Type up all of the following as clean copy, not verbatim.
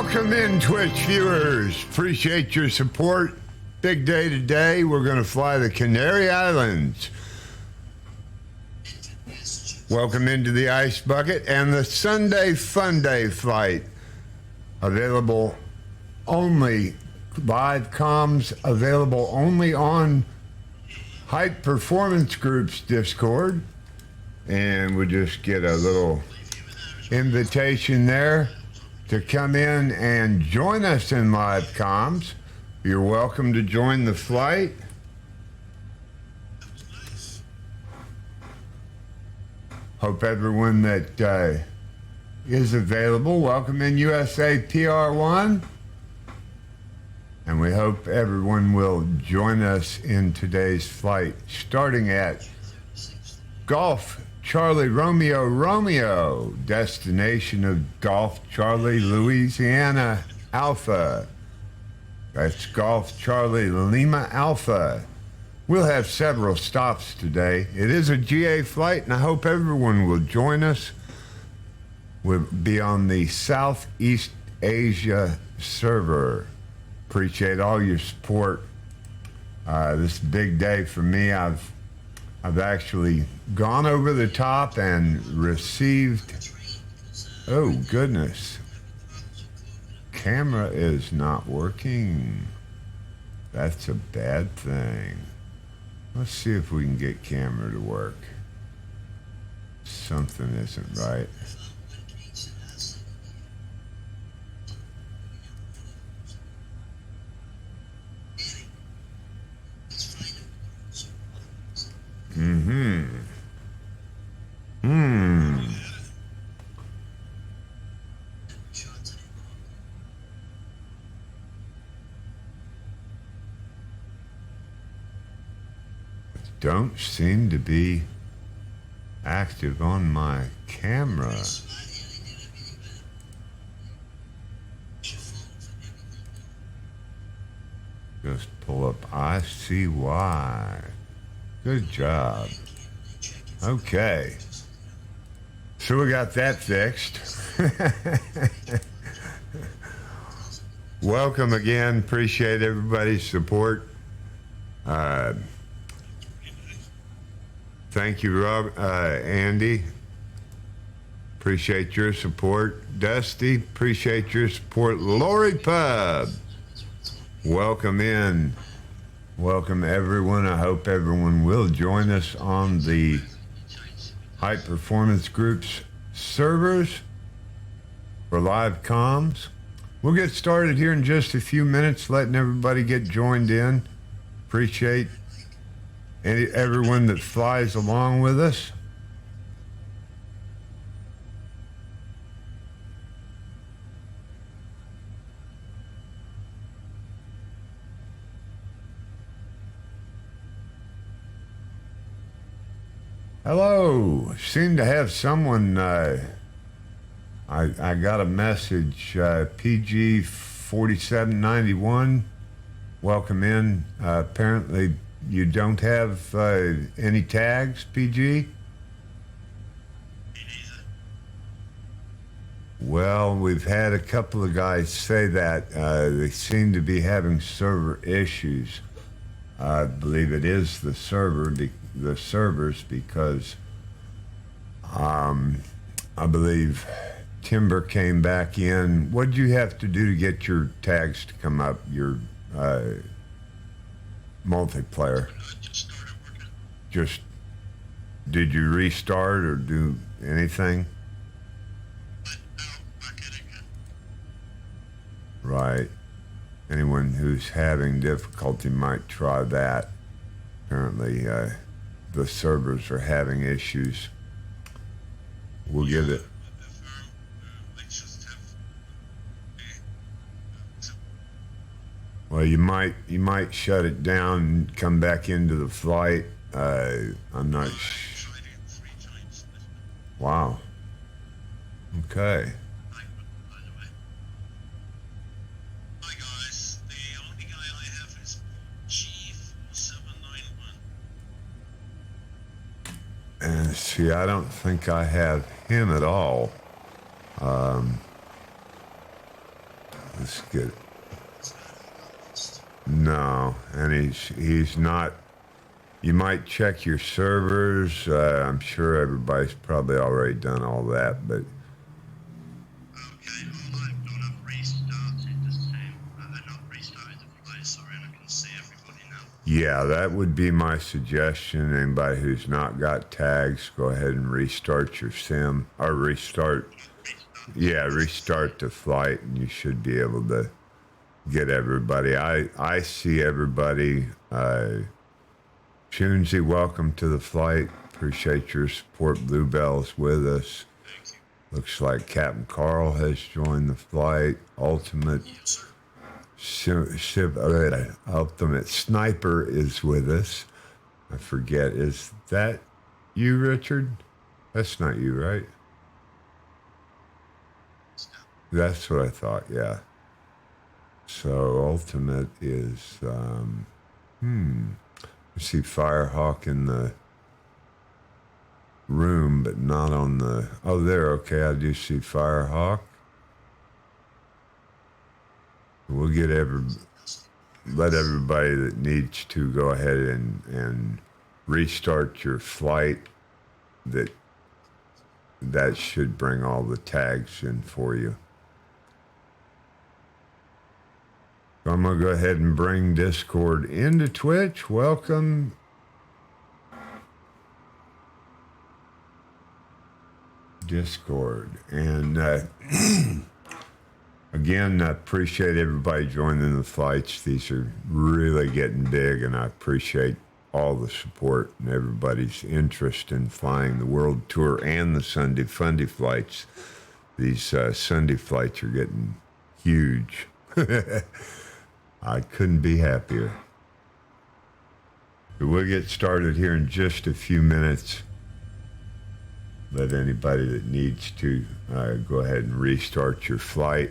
Welcome in, Twitch viewers. Appreciate your support. Big day today. We're going to fly the Canary Islands. Welcome into the Ice Bucket and the SunDay FunDay flight. Available only, live comms available only on Hype Performance Group's Discord. And we'll just get a little invitation there to come in and join us in live comms. You're welcome to join the flight. Hope everyone that is available. Welcome in USA PR1. And we hope everyone will join us in today's flight, starting at Golf Charlie Romeo Romeo, destination of Golf Charlie Louisiana Alpha. That's Golf Charlie Lima Alpha. We'll have several stops today. It is a GA flight, and I hope everyone will join us. We'll be on the Southeast Asia server. Appreciate all your support. This is a big day for me. I've actually gone over the top and received, oh goodness, camera is not working. That's a bad thing. Let's see if we can get camera to work. Something isn't right. Don't seem to be active on my camera. Just pull up ICY. Good job. Okay. So we got that fixed. Welcome again. Appreciate everybody's support. Thank you, Rob, Andy. Appreciate your support. Dusty, appreciate your support. Lori Pub, welcome in. Welcome, everyone. I hope everyone will join us on the High Performance Group's servers for live comms. We'll get started here in just a few minutes, letting everybody get joined in. Appreciate everyone that flies along with us. Hello. Seem to have someone, I got a message, PG 4791. Welcome in. Apparently you don't have any tags, PG? Well, we've had a couple of guys say that. They seem to be having server issues. I believe it is the servers, because I believe Timber came back in. What did you have to do to get your tags to come up, your multiplayer? Just, did you restart or do anything? Right. Anyone who's having difficulty might try that. Apparently, the servers are having issues. We'll get it. Well, you might shut it down and come back into the flight. I'm not sure. Wow. Okay. Hi guys, the only guy I have is G4791. And see, I don't think I have him at all. good. No, and he's not. You might check your servers. I'm sure everybody's probably already done all that, but Okay, all I've done, I've restarted the sim. Not restarted the flight, sorry, and I can see everybody now. yeah, that would be my suggestion. Anybody who's not got tags, go ahead and restart your sim or restart. Yeah, restart the flight, and you should be able to get everybody. I see everybody. Tunesy, welcome to the flight. Appreciate your support. Bluebell's with us. Thank you. Looks like Captain Carl has joined the flight. Ultimate Ultimate Sniper is with us. I forget. Is that you, Richard? That's not you, right? That's what I thought, yeah. So Ultimate is I see Firehawk in the room, but not on the... Oh, there, okay, I do see Firehawk. We'll get let everybody that needs to go ahead and restart your flight. That should bring all the tags in for you. So I'm going to go ahead and bring Discord into Twitch. Welcome. Discord. And again, I appreciate everybody joining the flights. These are really getting big, and I appreciate all the support and everybody's interest in flying the World Tour and the SunDay FunDay flights. These SunDay flights are getting huge. I couldn't be happier. But we'll get started here in just a few minutes. Let anybody that needs to go ahead and restart your flight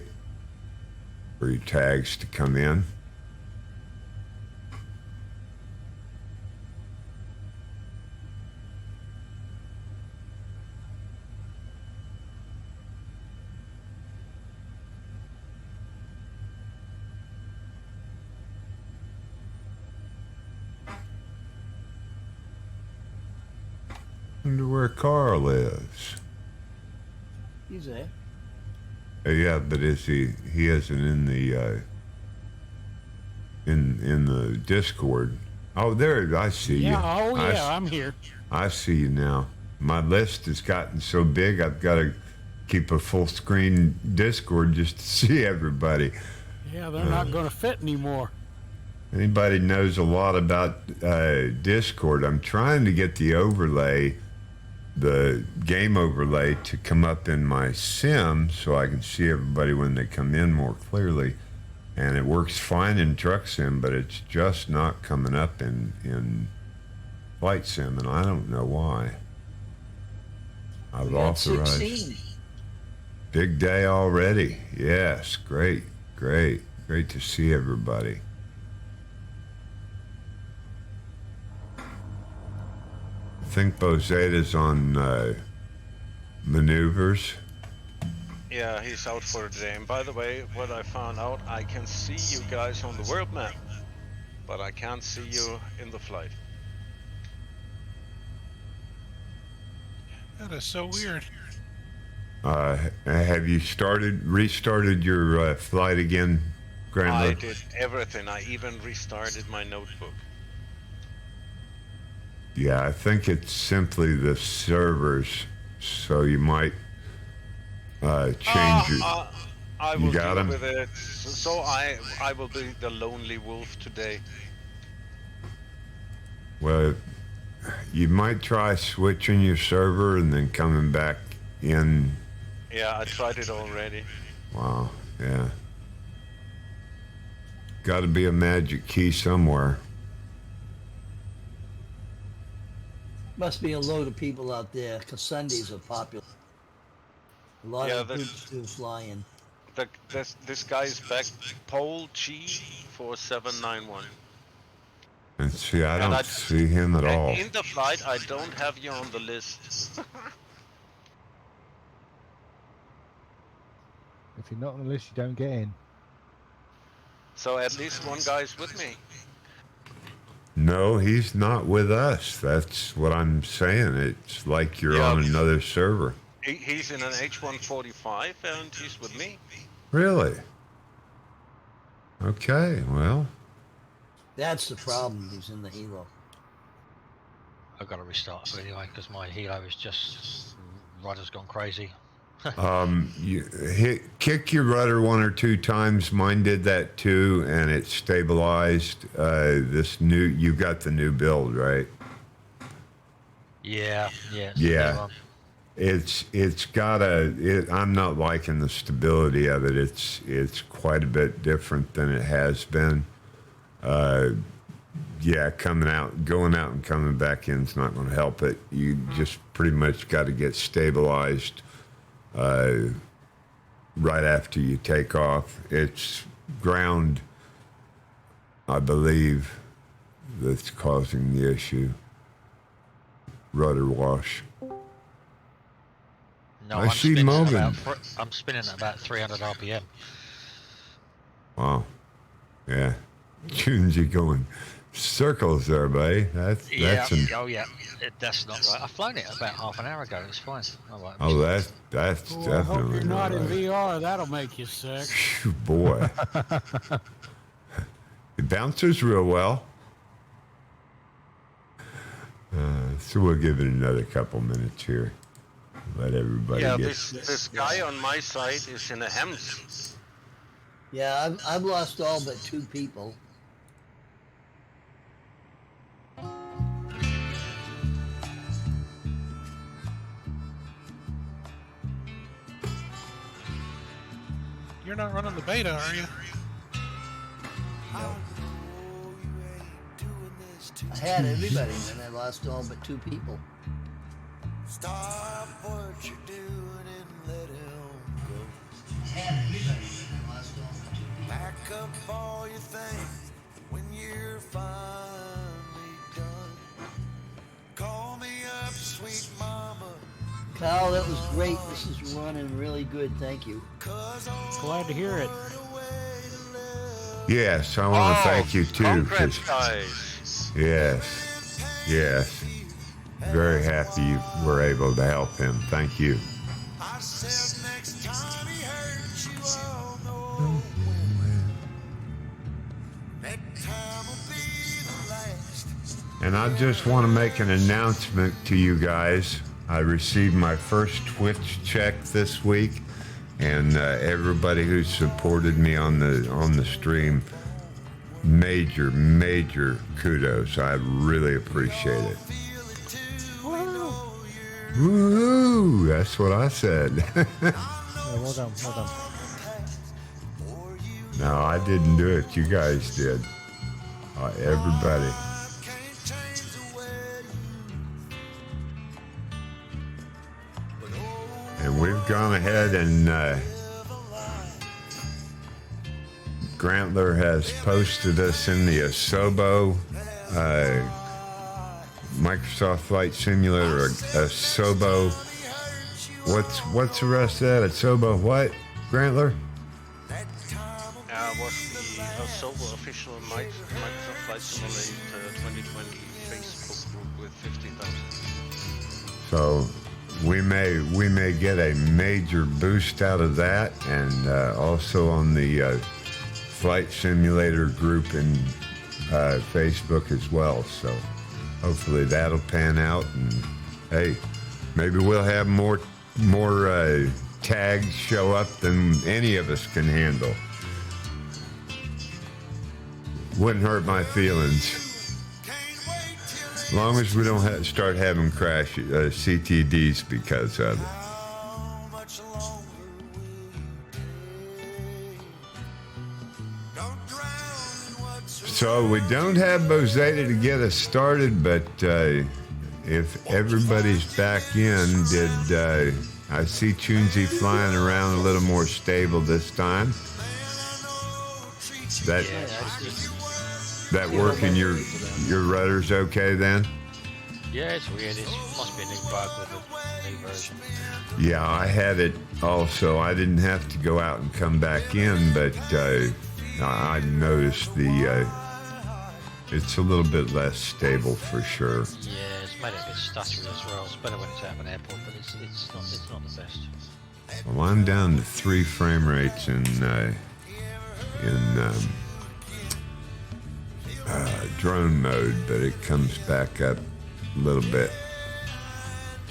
for your tags to come in. Wonder where Carl is. He's there. Yeah, but is he isn't in the in the Discord. Oh, there, I see you. I'm here. I see you now. My list has gotten so big, I've got to keep a full screen Discord just to see everybody. Yeah, they're not going to fit anymore. Anybody knows a lot about Discord? I'm trying to get the overlay, the game overlay, to come up in my sim so I can see everybody when they come in more clearly. And it works fine in Truck Sim, but it's just not coming up in Flight Sim, and I don't know why. I've authorized. 16. Big day already. Yes, great to see everybody. I think Bozetta's on maneuvers. Yeah, he's out for a day. And by the way, what I found out, I can see you guys on the world map, but I can't see you in the flight. That is so weird. Have you restarted your flight again, Grandma? I did everything. I even restarted my notebook. Yeah, I think it's simply the servers, so you might change your... I You will got deal him? with it. So I will be the lonely wolf today. Well, you might try switching your server and then coming back in. Yeah, I tried it already. Wow, yeah. Got to be a magic key somewhere. Must be a load of people out there because Sundays are popular. A lot Yeah, of groups do flying. This guy is back. Pole G4791. And see, I And don't see him at all. In the flight, I don't have you on the list. If you're not on the list, you don't get in. So at least one guy's with me. No, he's not with us. That's what I'm saying. It's like you're Yeah. on another server. He's in an H145 and he's with me. Really? Okay, well, That's the problem. He's in the helo. I've got to restart anyway because my helo is just rudder's gone crazy. kick your rudder 1 or 2 times. Mine did that too, and it stabilized. You got the new build, right? Yeah. Yeah. It's got I'm not liking the stability of it. It's quite a bit different than it has been. Yeah, going out and coming back in is not going to help it. You just pretty much got to get stabilized right after you take off. It's ground, I believe, that's causing the issue. Rudder wash. No, I see Morgan. I'm spinning at about 300 RPM. Wow. Yeah. Tunes you going circles there, buddy. That's Yeah. That's not right. I've flown it about half an hour ago. It's fine. All right. Oh, that's Well, I definitely hope you're not in right. VR. That'll make you sick. Phew, boy. It bounces real well. So we'll give it another couple minutes here. Let everybody Yeah, get... this guy on my side is in a Hemd. Yeah, I've lost all but 2 people. You're not running the beta, are you? I had everybody, and I lost all but 2 people. Stop what you're doing and let him go. I had everybody, and I lost all but 2 people. Pack up all your things when you're finally done. Call me up, sweet mama. Kyle, that was great. This is running really good. Thank you. Glad to hear it. Yes, I want to thank you too. Congrats, 'Cause- guys. yes. Very happy you were able to help him. Thank you. I said next time he hurts you, I'll know that time will be the last. And I just want to make an announcement to you guys. I received my first Twitch check this week, and everybody who supported me on the stream, major kudos. I really appreciate it. Woo! That's what I said. Well done. No, I didn't do it. You guys did. Everybody. And we've gone ahead and Grantler has posted us in the Asobo Microsoft Flight Simulator, Asobo. What's the rest of that? Asobo what, Grantler? Was the Asobo official Microsoft Flight Simulator 2020 Facebook group with 15,000. So we may get a major boost out of that, and also on the Flight Simulator group in Facebook as well. So hopefully that'll pan out, and hey, maybe we'll have more tags show up than any of us can handle. Wouldn't hurt my feelings. As long as we don't start having crash CTDs because of it. So we don't have Bozeta to get us started, but if everybody's back in, I see Tunesy flying around a little more stable this time. That working your rudder's okay then? Yeah, it's weird. It must be a new bug with the new version. Yeah, I had it also. I didn't have to go out and come back in, but I noticed the it's a little bit less stable for sure. Yeah, it's made it a bit stuttery as well. It's better when it's out of an airport, but it's not the best. Well, I'm down to 3 frame rates in drone mode, but it comes back up a little bit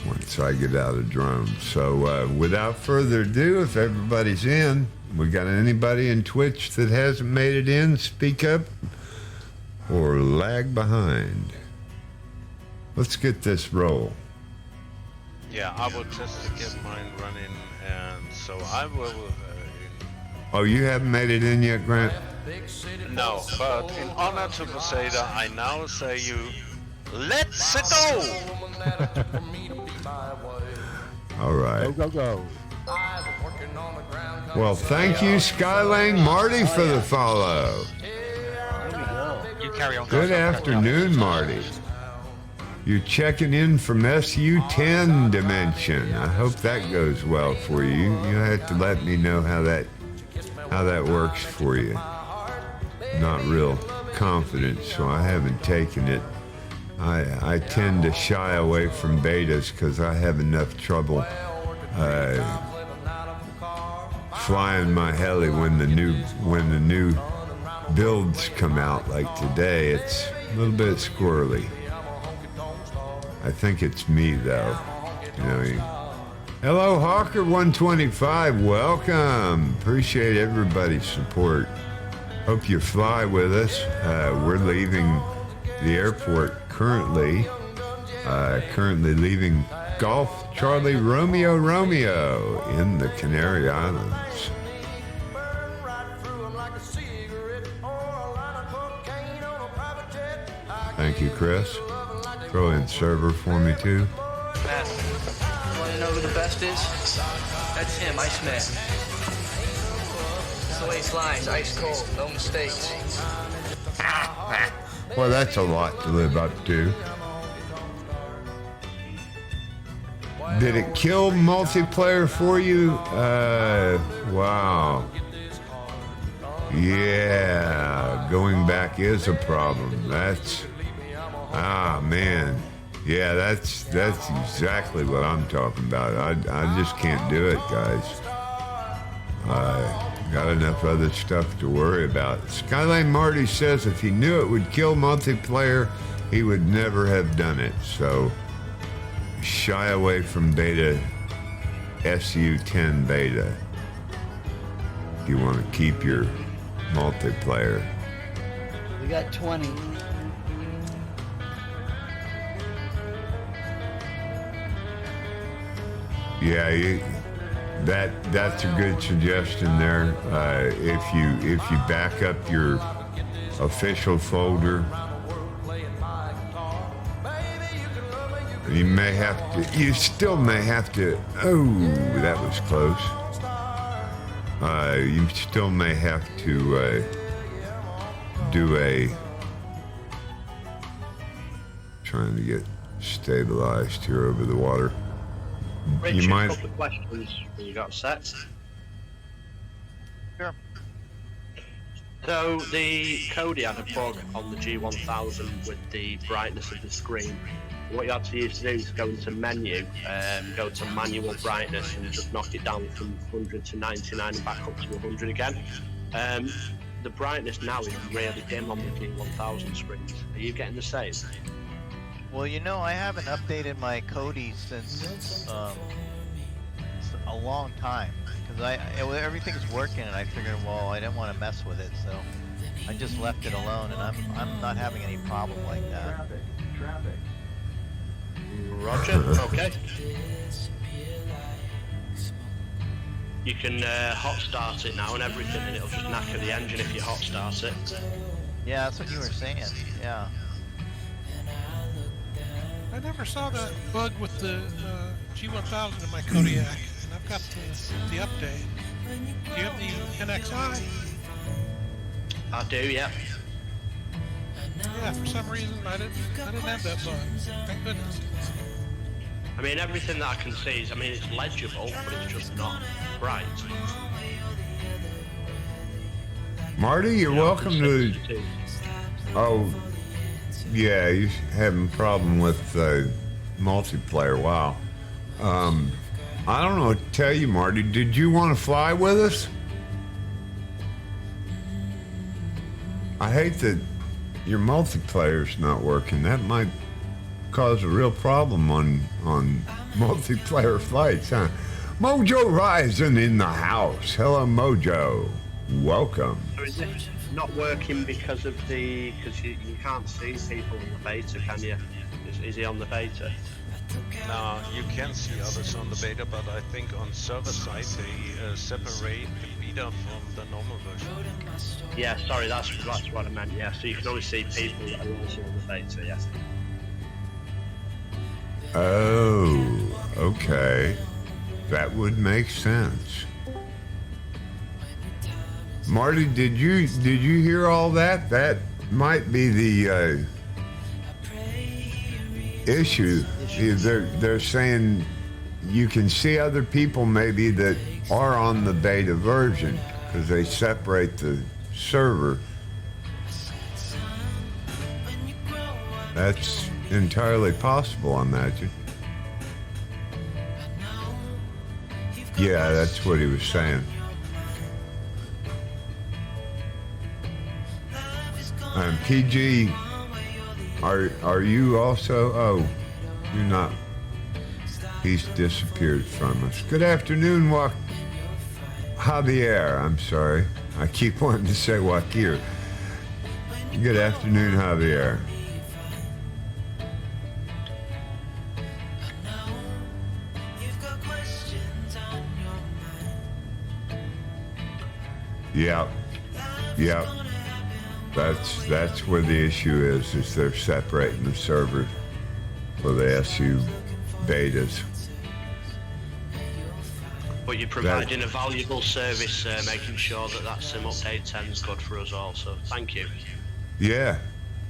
once I get out of drone. So without further ado, if everybody's in, we got anybody in Twitch that hasn't made it in, speak up or lag behind. Let's get this roll. Yeah, I will just get mine running, and so I will. Oh, you haven't made it in yet, Grant? No, but in honor to Posada, I now say you, let's go! All right. Go, go, go. Well, thank you, Skylane Marty, for the follow. You carry on. Good guys, I'll catch up. afternoon, Marty. You're checking in from SU10 dimension. I hope that goes well for you. You have to let me know how that works for you. Not real confident, so I haven't taken it. I tend to shy away from betas because I have enough trouble flying my heli when the new builds come out. Like today, it's a little bit squirrely. I think it's me though. Hello, Hawker125. Welcome. Appreciate everybody's support. Hope you fly with us. We're leaving the airport currently. Currently leaving Golf Charlie Romeo in the Canary Islands. Thank you, Chris. Throw in server for me too. Matt, you want to know who the best is? That's him, Iceman. That's the way he flies, ice cold, no mistakes. Well, that's a lot to live up to. Did it kill multiplayer for you? Wow. Yeah, going back is a problem. Man. Yeah, that's exactly what I'm talking about. I just can't do it, guys. Got enough other stuff to worry about. Skylane Marty says if he knew it would kill multiplayer, he would never have done it. So shy away from beta, SU10 beta, if you want to keep your multiplayer. We got 20. Yeah, that's a good suggestion there. If you back up your official folder, you still may have to. Oh, that was close. You still may have to do a. Trying to get stabilized here over the water. Richard, You might. a couple of questions when you got set. Sure. So the Kodi had a bug on the G1000 with the brightness of the screen. What you had to use to do is go into menu, go to manual brightness and just knock it down from 100 to 99 and back up to 100 again. The brightness now is really dim on the G1000 screens. Are you getting the same? Well, I haven't updated my Kodi since a long time because everything's working, and I figured, well, I didn't want to mess with it, so I just left it alone, and I'm not having any problem like that. Roger. Okay. You can hot start it now and everything, and it'll just knacker the engine if you hot start it. Yeah, that's what you were saying. Yeah. I never saw that bug with the G1000 in my Kodiak, and I've got the update. Do you have the NXI? I do, yeah. Yeah, for some reason I didn't have that bug. Thank goodness. I mean, everything that I can see is, it's legible, but it's just not bright. Marty, you're welcome to. Oh, yeah, you're having a problem with multiplayer. Wow. I don't know what to tell you, Marty. Did you want to fly with us? I hate that your multiplayer's not working. That might cause a real problem on multiplayer flights, huh? Mojo Rising in the house. Hello, Mojo. Welcome. So is it not working because of because you can't see people on the beta, can you? Is he on the beta? No, you can see others on the beta, but I think on server side they separate the beta from the normal version. Yeah, sorry, that's what I meant. Yeah, so you can only see people that are also on the beta. Yes. Oh, okay. That would make sense. Marty, did you hear all that? That might be the issue. They're saying you can see other people maybe that are on the beta version because they separate the server. That's entirely possible, I imagine. Yeah, that's what he was saying. And PG, are you also? Oh, you're not. He's disappeared from us. Good afternoon, Javier. I'm sorry. I keep wanting to say Wakir. Good afternoon, Javier. Yep. That's where the issue is they're separating the servers for the SU betas. But you're providing a valuable service, making sure that sim update 10 is good for us all. So thank you. Yeah.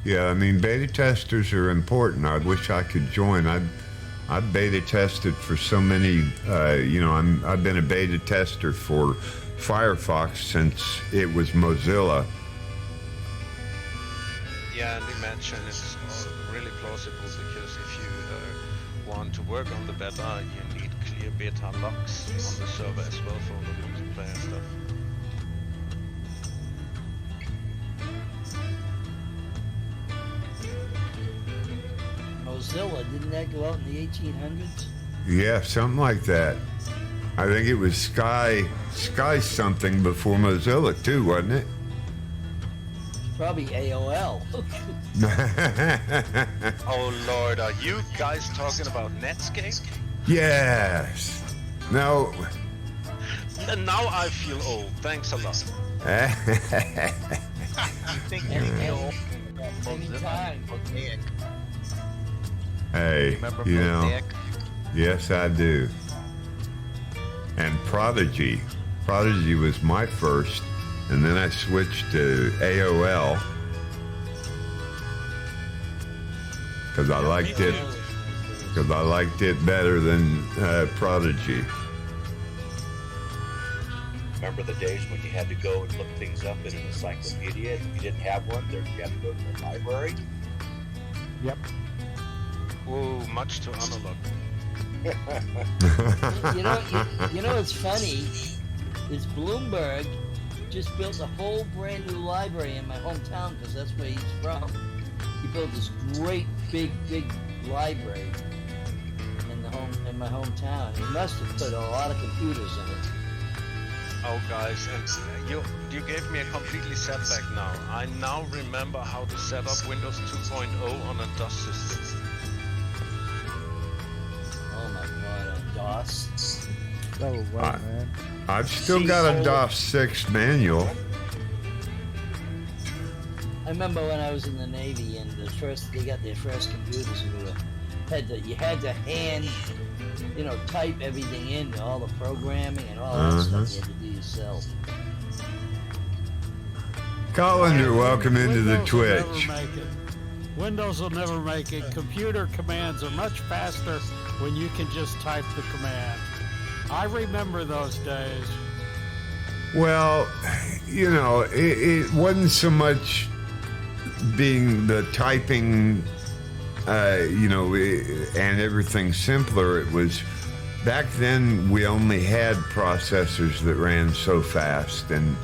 I mean, beta testers are important. I wish I could join. I've beta tested for so many. I've been a beta tester for Firefox since it was Mozilla. Yeah, and imagine it's really plausible because if you want to work on the beta, you need clear beta locks on the server as well for the multiplayer stuff. Mozilla, didn't that go out in the 1800s? Yeah, something like that. I think it was Sky something before Mozilla too, wasn't it? Probably AOL. Oh Lord, are you guys talking about Netscape? Yes. No. And now I feel old. Thanks a lot. You think you know Anytime. Mosaic? Hey, Remember you know. Mosaic? Yes, I do. And Prodigy. Prodigy was my first, and then I switched to AOL because I liked it. Because I liked it better than Prodigy. Remember the days when you had to go and look things up in an encyclopedia, and if you didn't have one, there you had to go to the library? Yep. Ooh, much too analog. You know what's funny is Bloomberg just built a whole brand new library in my hometown because that's where he's from. He built this great big library in my hometown. He must have put a lot of computers in it. Oh guys, and you gave me a completely setback now. I now remember how to set up Windows 2.0 on a DOS system. Oh my god, on DOS. So right, man. I've still got a DOS 6 manual. I remember when I was in the Navy and they got their first computers and you had to hand, type everything in, all the programming and all that stuff you had to do yourself. Collender, welcome into the Windows will never Twitch. make it. Windows will never make it. Computer commands are much faster when you can just type the command. I remember those days. Well, you know, it wasn't so much being the typing, and everything simpler. It was back then we only had processors that ran so fast, and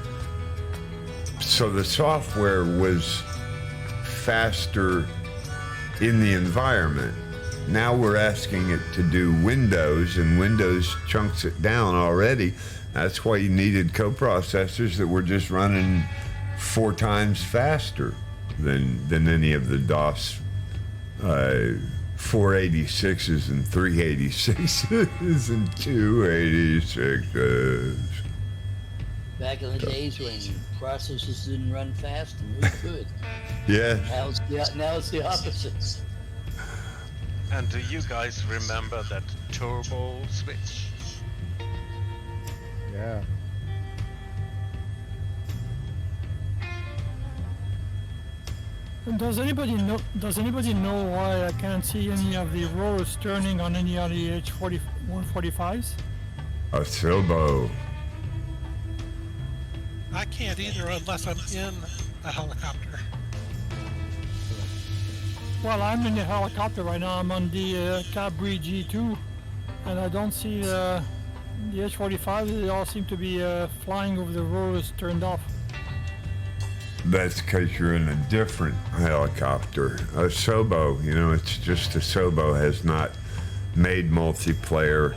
so the software was faster in the environment. Now we're asking it to do Windows, and Windows chunks it down already. That's why you needed coprocessors that were just running 4 times faster than any of the DOS 486s and 386s and 286s. Back in the days when processors didn't run fast and who could? Yeah. Now it's the opposite. And do you guys remember that turbo switch? Yeah. And does anybody know why I can't see any of the rollers turning on any of the H145s? A Silbo. I can't either unless I'm in a helicopter. Well, I'm in the helicopter right now. I'm on the Cabri G2, and I don't see the H45s. They all seem to be flying over the rollers turned off. That's because you're in a different helicopter. A Sobo, it's just a Sobo has not made multiplayer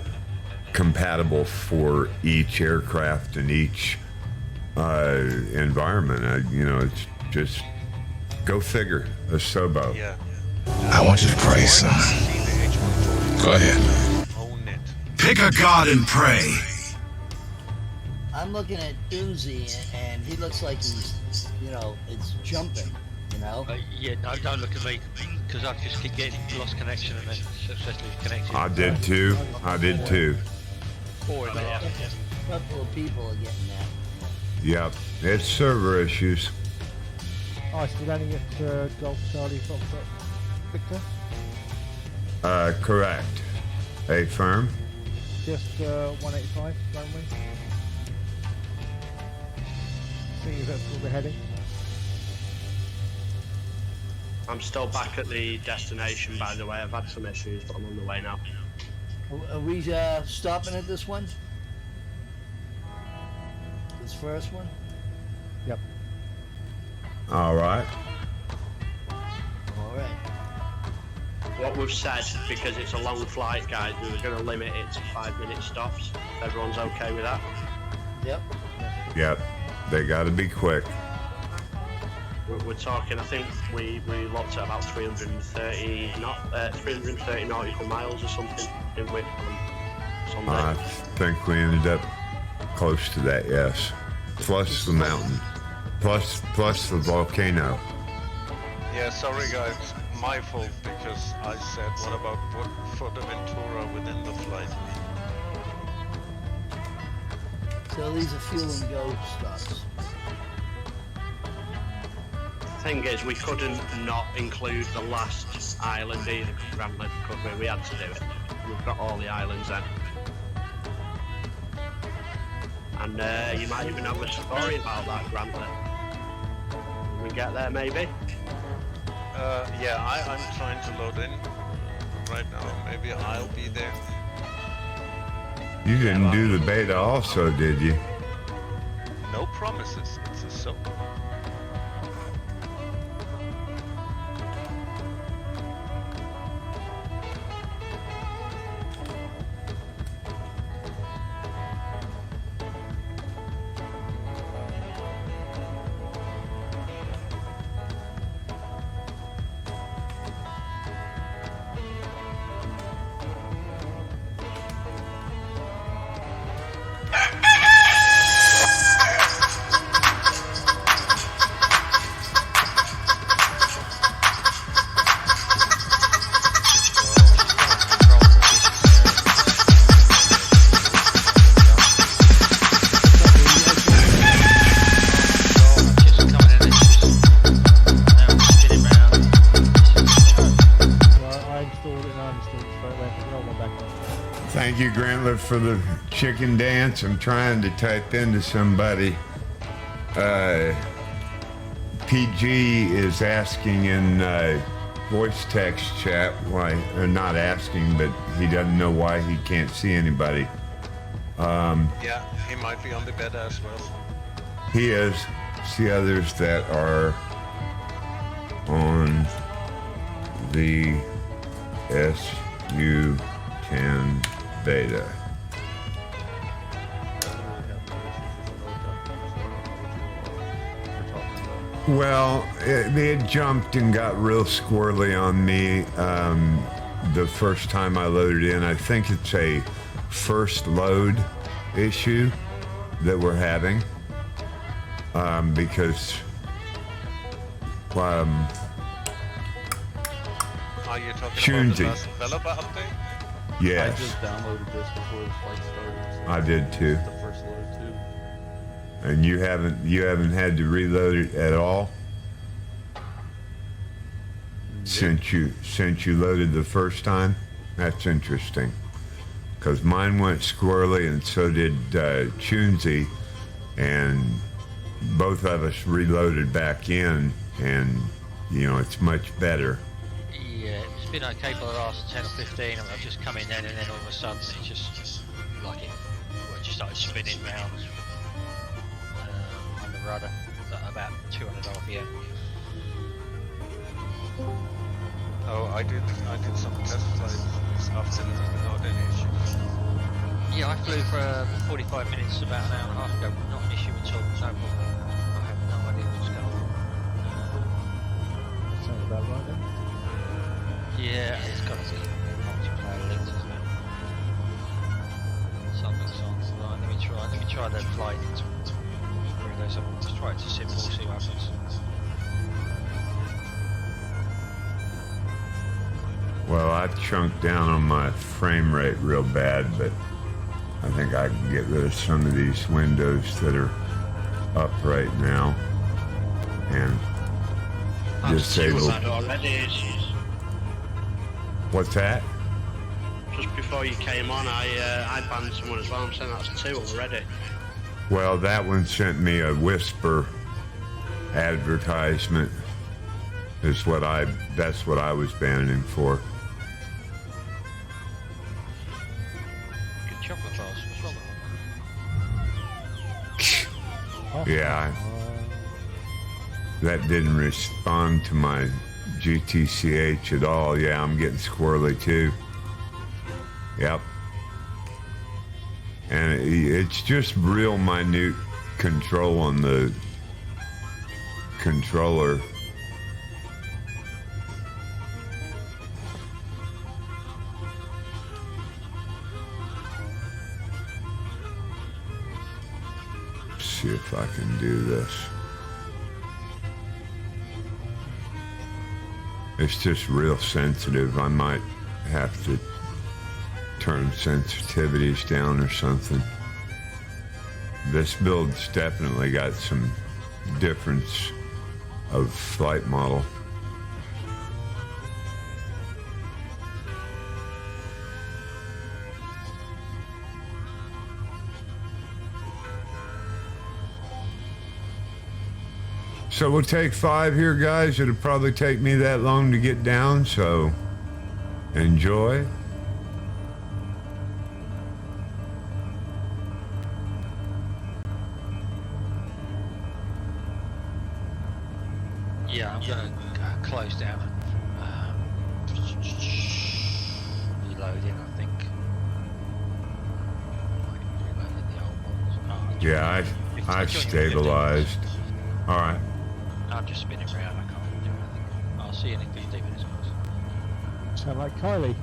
compatible for each aircraft and each environment. It's just, go figure, a Sobo. Yeah. I want you to pray, son. Go ahead. Own it. Pick a god and pray. I'm looking at Uzi, and he looks like he's, it's jumping, Yeah, no, don't look at me, because I just keep getting lost connection and then successfully connected. I did too. Four and a half. A couple of people are getting that. Yep, it's server issues. Still landing at Golf Charlie Foxtrot Victor? Correct. A firm? Just 185 runway. Seeing if that's where we're heading. I'm still back at the destination, by the way. I've had some issues, but I'm on the way now. Are we stopping at this one? This first one? Yep. All right. All right. What we've said, because it's a long flight, guys, we were going to limit it to 5-minute stops. Everyone's okay with that? Yep. They got to be quick. We're talking, I think we looked at about 330 nautical miles or something, didn't we, on Sunday? I think we ended up close to that, yes. Plus the mountain. Plus the volcano. Yeah, sorry guys, my fault, because I said what about Fuerteventura within the flight. So these are fuel and go stops. The thing is, we couldn't not include the last island either, Grantley, could we? We had to do it. We've got all the islands then. And you might even have a story about that, Grantley. When we get there, maybe? Yeah, I'm trying to load in right now. Maybe I'll be there. You didn't do the beta also, did you? No promises. It's a soap. Thank you, Grantler, for the chicken dance. I'm trying to type into somebody. PG is asking in voice text chat why, or not asking, but he doesn't know why he can't see anybody. Yeah, he might be on the beta as well. He is. See others that are on the SU10 beta. Well, it jumped and got real squirrely on me the first time I loaded in. I think it's a first load issue that we're having because Are you talking about the last developer update? Yes. I just downloaded this before the flight started. So I did too. The first load too. And you haven't had to reload it at all since you loaded the first time. That's interesting, because mine went squirrely and so did Chunzi, and both of us reloaded back in, and you know it's much better. Yeah, it's been okay for the last 10 or 15, and I've just come in then, and then all of a sudden it just like it just started spinning round on the rudder at about 200 RPM. Oh, I did some test flights this afternoon without any issues. Yeah, I flew for 45 minutes about an hour and a half ago. Not an issue at all. No problem. I have no idea what's going on. That sounds about right then. Yeah, it's got to be multiplayer linked as well. Something's on. Right, let me try the flight. Let's try it to simple, see what happens. Well, I chunked down on my frame rate real bad, but I think I can get rid of some of these windows that are up right now and disable. What's that? Just before you came on, I banned someone as well. I'm saying that's 2 already. Well, that one sent me a whisper advertisement. That's what I was banning for. Good chocolate bars. What's wrong with them? Yeah, that didn't respond to my GTCH at all. Yeah, I'm getting squirrely too. Yep. And it's just real minute control on the controller. See if I can do this. It's just real sensitive. I might have to turn sensitivities down or something. This build's definitely got some difference of flight model. So we'll take 5 here, guys. It'll probably take me that long to get down, so enjoy. Yeah, I'm gonna close down and reloading, I think. Reloading the old ones. Yeah, I stabilized. All right. I'm just spinning around. I can't do anything. I'll see you in 15 minutes, guys. Sound like Kylie.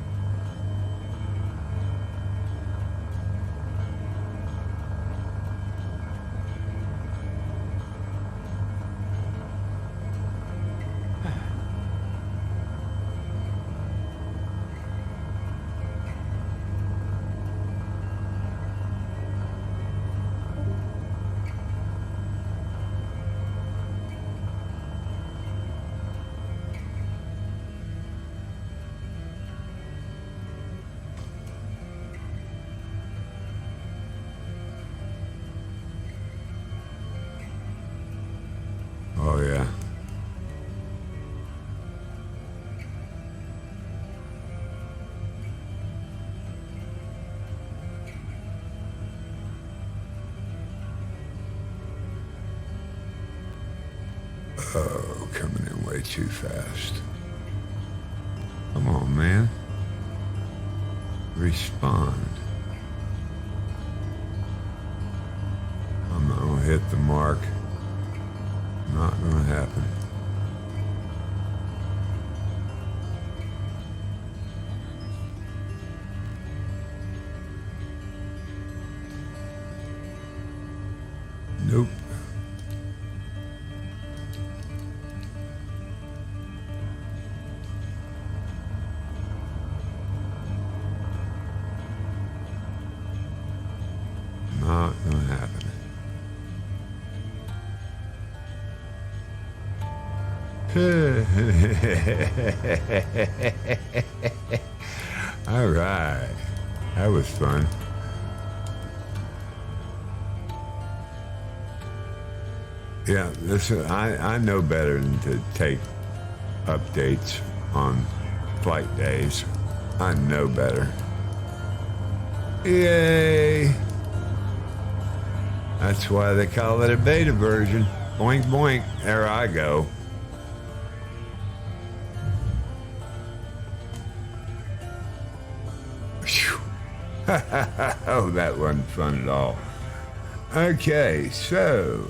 Oh, coming in way too fast. Come on, man. Respond. I'm not gonna hit the mark. Not gonna happen. Nope. Not gonna happen. All right. That was fun. Yeah, I know better than to take updates on flight days. I know better. Yay! That's why they call it a beta version. Boink, boink. There I go. Phew. Oh, that wasn't fun at all. Okay, so...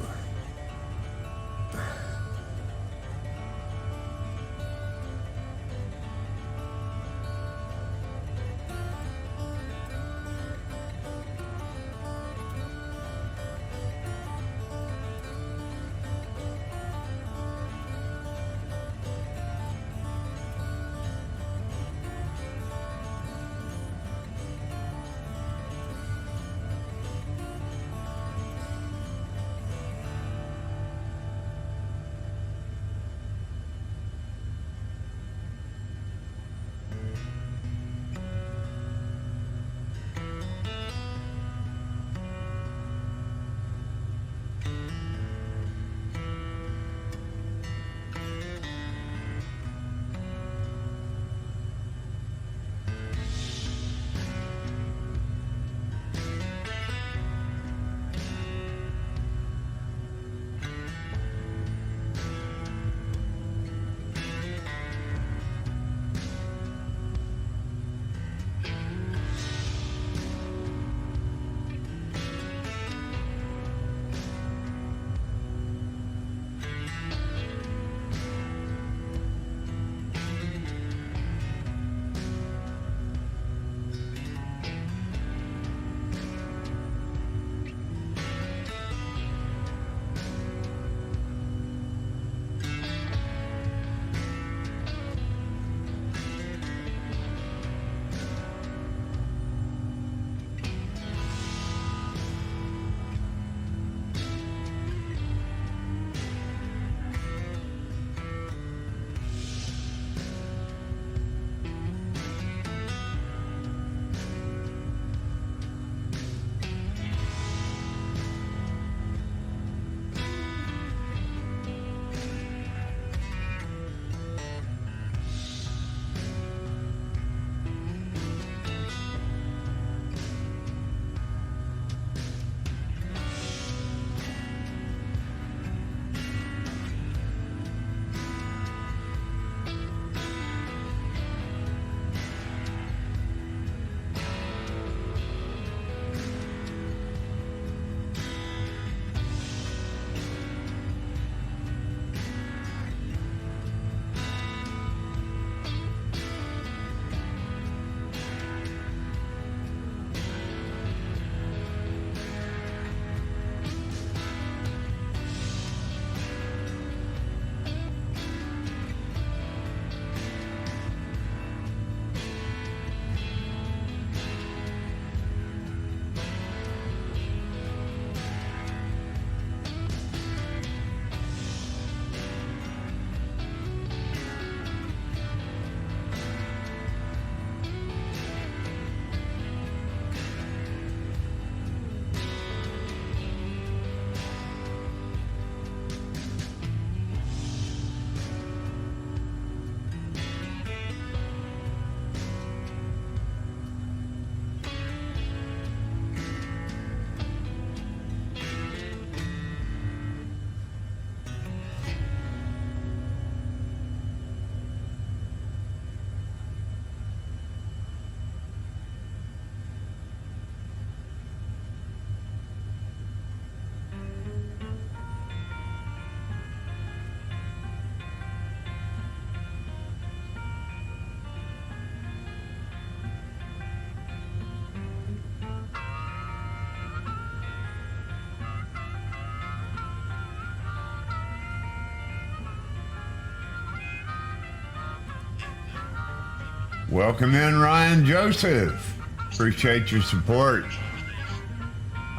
Welcome in, Ryan Joseph. Appreciate your support.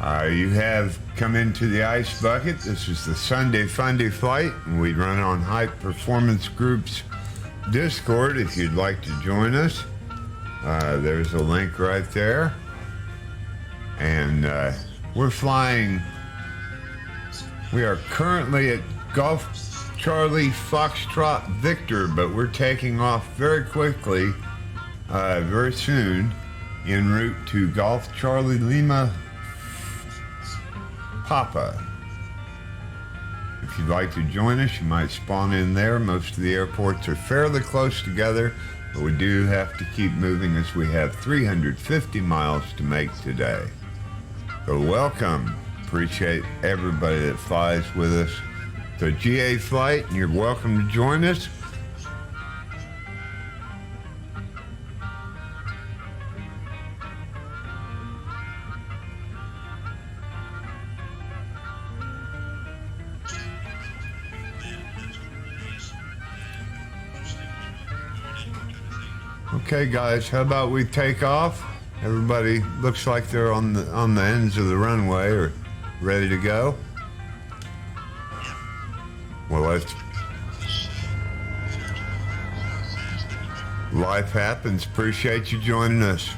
You have come into the Ice Bucket. This is the Sunday FunDay flight, and we run on High Performance Group's Discord if you'd like to join us. There's a link right there. And we're flying. We are currently at Golf Charlie Foxtrot Victor, but we're taking off very quickly, very soon, en route to Golf Charlie Lima Papa. If you'd like to join us, you might spawn in there. Most of the airports are fairly close together, but we do have to keep moving as we have 350 miles to make today. So welcome. Appreciate everybody that flies with us. It's a GA flight, and you're welcome to join us. Okay, guys, how about we take off? Everybody looks like they're on the ends of the runway or ready to go. Well, life happens. Appreciate you joining us.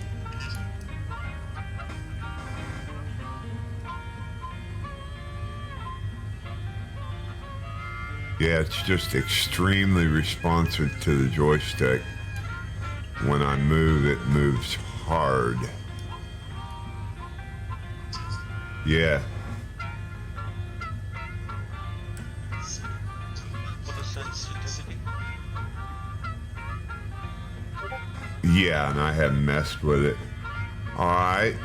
Yeah, it's just extremely responsive to the joystick. When I move, it moves hard. Yeah. What a sensitivity. Yeah, and I haven't messed with it. All right.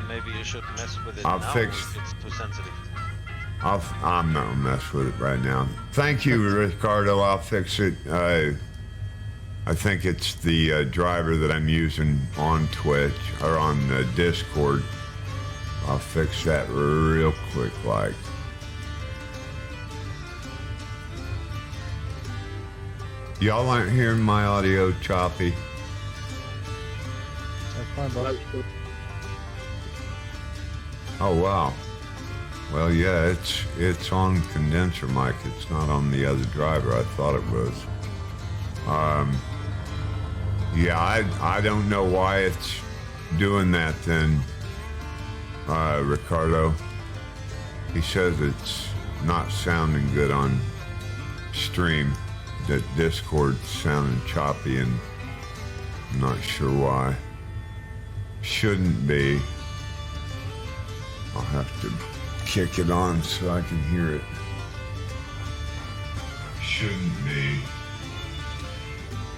Maybe you should mess with it I'll now fix. if it's too sensitive. I'm not gonna mess with it right now. Thank you, Ricardo. I'll fix it. I think it's the driver that I'm using on Twitch or on Discord. I'll fix that real quick, like. Y'all aren't hearing my audio choppy. That's fine, boss. Oh wow. Well, yeah, it's on condenser mic. It's not on the other driver. I thought it was. Yeah, I don't know why it's doing that then, Ricardo. He says it's not sounding good on stream, that Discord's sounding choppy, and I'm not sure why. Shouldn't be. I'll have to kick it on so I can hear it. Shouldn't be.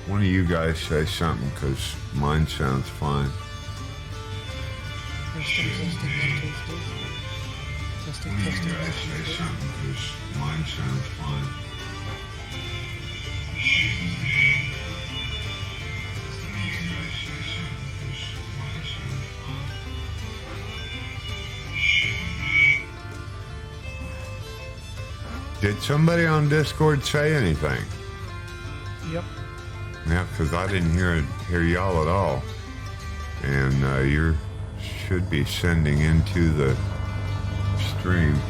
One of you guys say something, because mine sounds fine. Testing, One of you guys say something, because mine sounds fine. Shouldn't be. One of you guys say something, because mine sounds fine. Shouldn't be. Did somebody on Discord say anything? Yep. Yeah, because I didn't hear y'all at all. And you should be sending into the stream.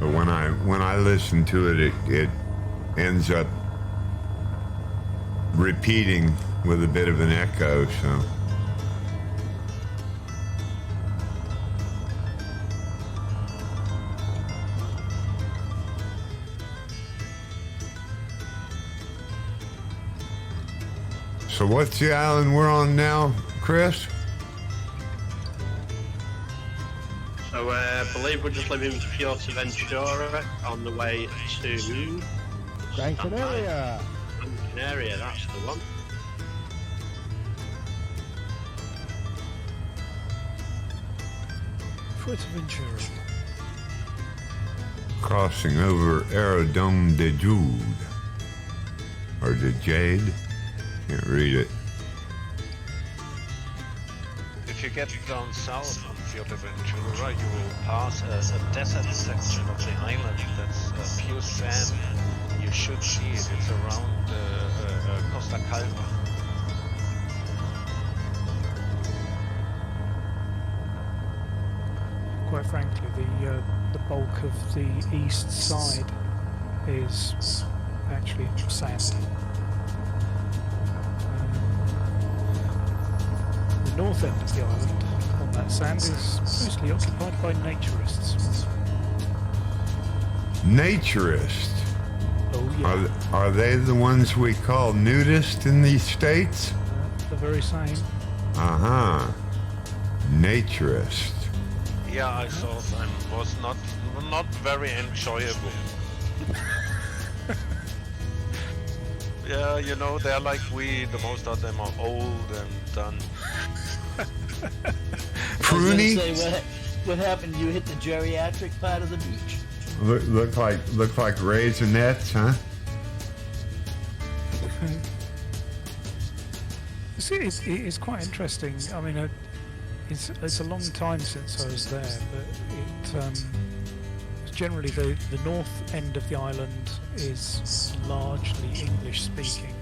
But when I listen to it, it ends up repeating with a bit of an echo, so. So what's the island we're on now, Chris? So I believe we're just leaving Fuerteventura on the way to Gran Canaria. Gran Canaria, that's the one. Fuerteventura. Crossing over Aerodrome de Jude. Or de Jade. Can't read it. If you get down south of Fuerteventura, you will pass a desert section of the island that's pure sand. You you should see it. It's around Costa Calma. Quite frankly, the bulk of the east side is actually sand. The north end of the island on that sand is mostly occupied by naturists. Naturists? Oh yeah. Are they the ones we call nudists in these states? The very same. Uh-huh. Naturist. Yeah, I saw them. Was not very enjoyable. Yeah, you know, they're like we. The most of them are old and done. Pruny? I was gonna say, what happened? You hit the geriatric part of the beach. Look like raisinets, huh? See, it's quite interesting. I mean, it's a long time since I was there, but generally the north end of the island is largely English speaking,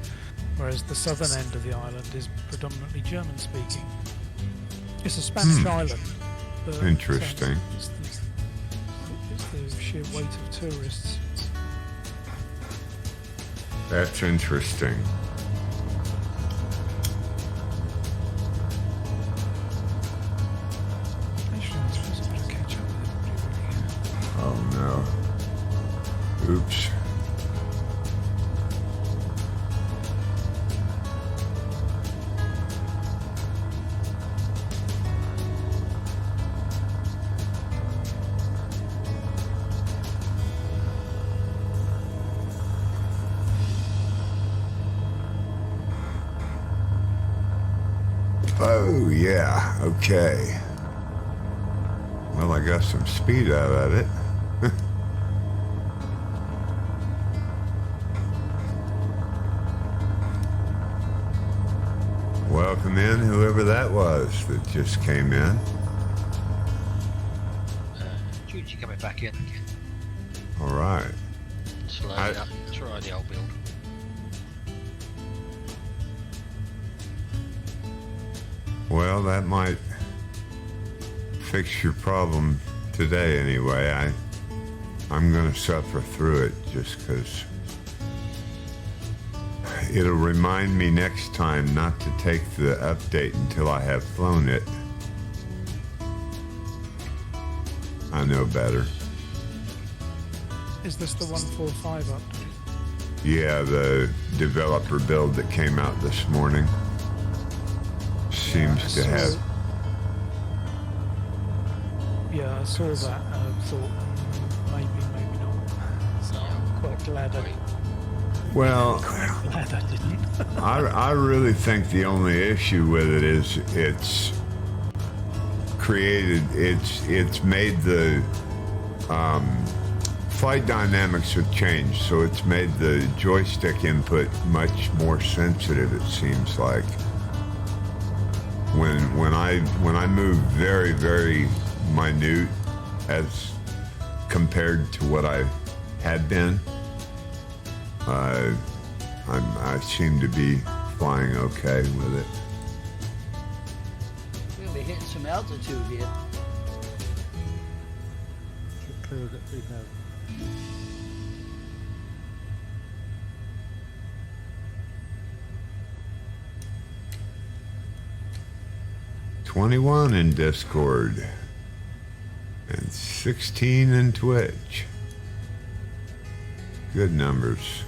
whereas the southern end of the island is predominantly German speaking. It's a Spanish island. But interesting. It's the sheer weight of tourists. That's interesting. Oh no. Oops. Oh yeah, okay. Well, I got some speed out of it. Welcome in, whoever that was that just came in. Judy coming back in. All right. Slow up. Try the old build. Well, that might fix your problem today anyway. I'm going to suffer through it just because it'll remind me next time not to take the update until I have flown it. I know better. Is this the 145 update? Yeah, the developer build that came out this morning seems to have... Yeah, I saw that and I thought, maybe not. So I'm quite glad I didn't. I really think the only issue with it is it's made the flight dynamics have changed, so it's made the joystick input much more sensitive, it seems like. When I move very, very minute as compared to what I had been, I seem to be flying okay with it. We're gonna be hitting some altitude here. Should clear it at 3,000. $21 in Discord and 16 in Twitch. Good numbers.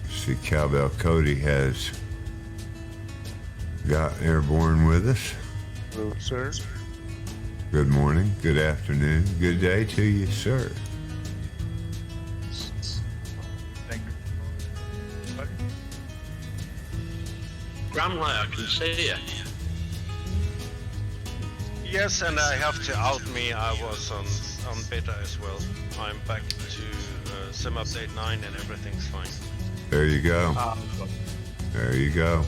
See, Cowbell Cody has got airborne with us. Hello, sir. Good morning, good afternoon, good day to you, sir. Thank you. Gramley, I can see you. Yes, and I have to out me. I was on beta as well. I'm back to sim update 9 and everything's fine. There you go. There you go.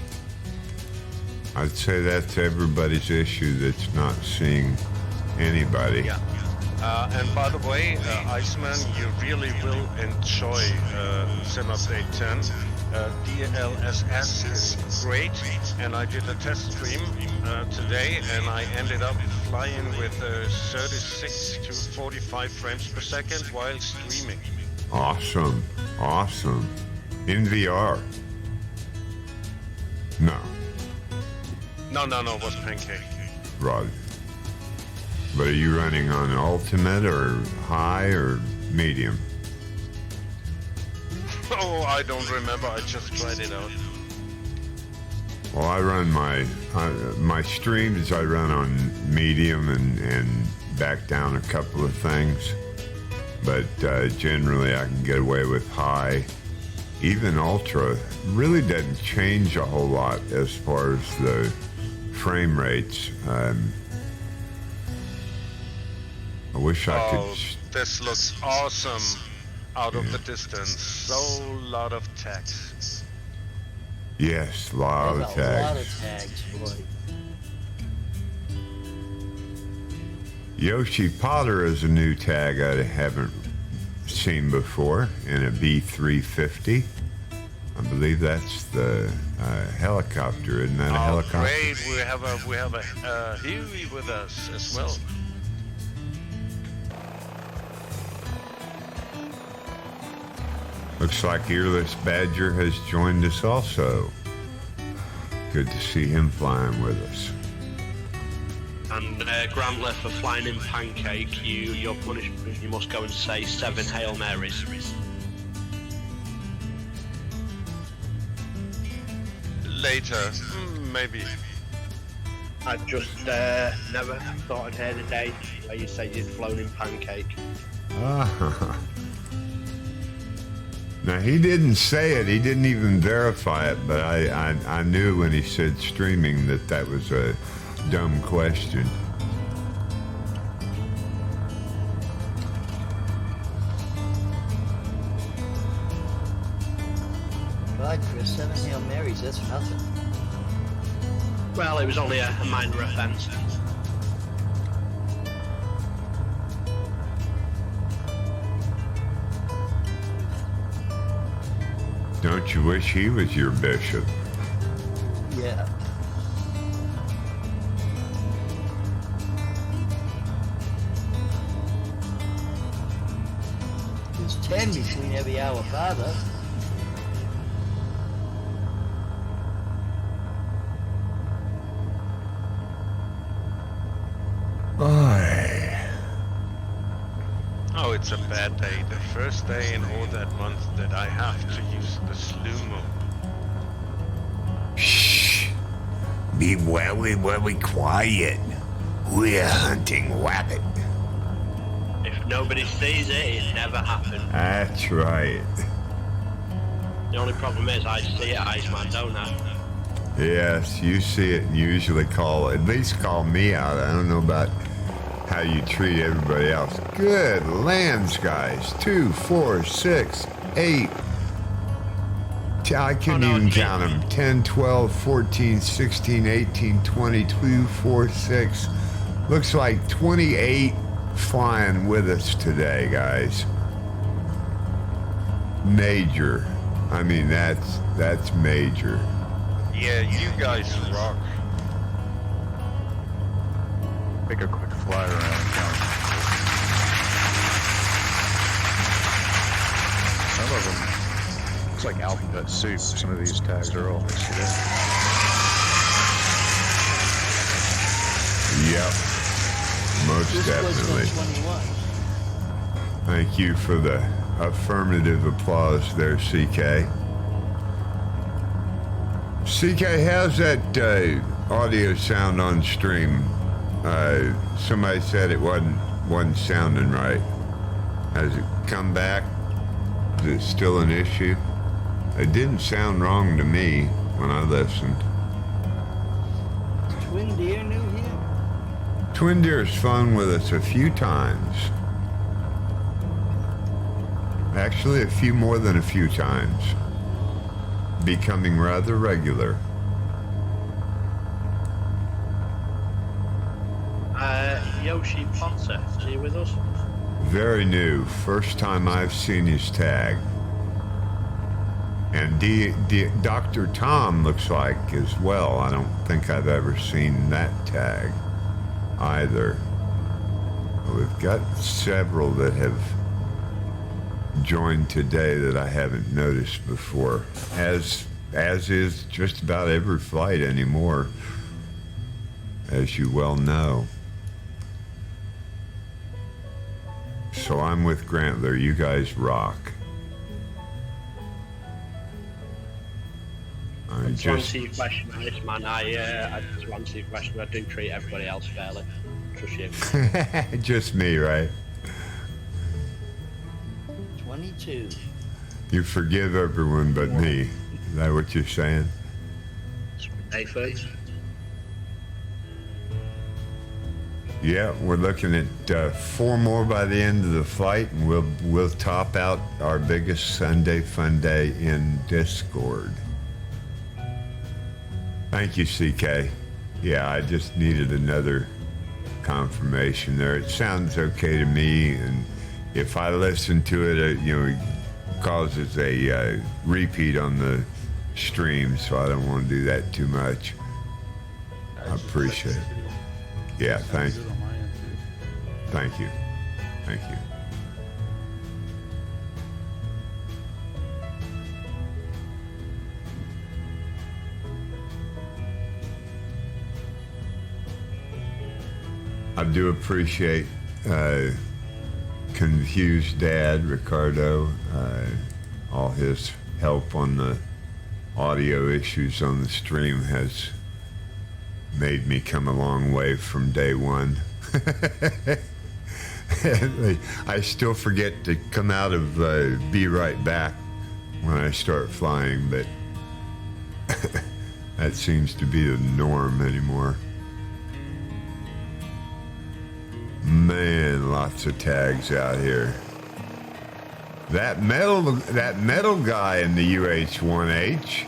I'd say that's everybody's issue that's not seeing anybody. Yeah, And by the way, Iceman, you really will enjoy Sim Update 10. DLSS is great, and I did a test stream today, and I ended up flying with 36 to 45 frames per second while streaming. Awesome. Awesome. In VR? No. No, it was Pancake. Right. But are you running on ultimate or high or medium? Oh, I don't remember. I just tried it out. Well, I run my streams. I run on medium and back down a couple of things, but generally I can get away with high. Even ultra really doesn't change a whole lot as far as the frame rates. I wish I could. Oh, this looks awesome out of the distance. So lot of text. Yes, a lot of tags. A lot of tags, boy. Yoshi Potter is a new tag I haven't seen before in a B350. I believe that's the helicopter, isn't that a helicopter? Great, we have a Huey with us as well. Looks like Earless Badger has joined us also. Good to see him flying with us. And Grantler, for flying in Pancake, your punishment, you must go and say 7 Hail Marys. Later, maybe. I just never thought I'd heard a day where you said you'd flown in Pancake. Ah. Now, he didn't say it. He didn't even verify it, but I knew when he said streaming that was a dumb question. God, for 7 Hail Marys, that's nothing. Well, it was only a minor offence. Don't you wish he was your bishop? Yeah. There's 10 between every Our Father. Oh, it's a bad day. The first day in all that month that I have to use the slew mode. Shh. Be very quiet. We're hunting rabbit. If nobody sees it, it never happened. That's right. The only problem is I see it, Iceman, don't I? Yes, you see it and usually at least call me out. I don't know about how you treat everybody else. Good lands, guys. 2, 4, 6, 8. I couldn't even count them. 10, 12, 14, 16, 18, 22, 4, 6. Looks like 28 flying with us today, guys. Major. I mean, that's major. Yeah, you guys rock. Take a quick fly around town. Some of them looks like alphabet soup. Some of these tags are all mixed together. Yep. Most definitely. Thank you for the affirmative applause there, CK. CK, how's that audio sound on stream? Somebody said it wasn't sounding right. Has it come back? Is it still an issue? It didn't sound wrong to me when I listened. Twin Deer new here? Twin Deer's flown with us a few times. Actually, a few more than a few times. Becoming rather regular. Yoshi Potter. Is he with us? Very new. First time I've seen his tag. And Dr. Tom looks like as well. I don't think I've ever seen that tag either. We've got several that have joined today that I haven't noticed before, as is just about every flight anymore, as you well know. So I'm with Grantler. You guys rock. To answer your question, man, to answer your question, I do treat everybody else fairly. Just you. Just me, right? 22. You forgive everyone but me. Is that what you're saying? Hey, folks. Yeah, we're looking at 4 more by the end of the flight, and we'll top out our biggest SunDay FunDay in Discord. Thank you, CK. Yeah, I just needed another confirmation there. It sounds okay to me, and if I listen to it, it causes a repeat on the stream, so I don't want to do that too much. I appreciate it. Yeah, thank you. Thank you. Thank you. I do appreciate Confused Dad, Ricardo, all his help on the audio issues on the stream has made me come a long way from day one. I still forget to come out of Be Right Back when I start flying, but that seems to be the norm anymore. Man, lots of tags out here. That metal guy in the UH-1H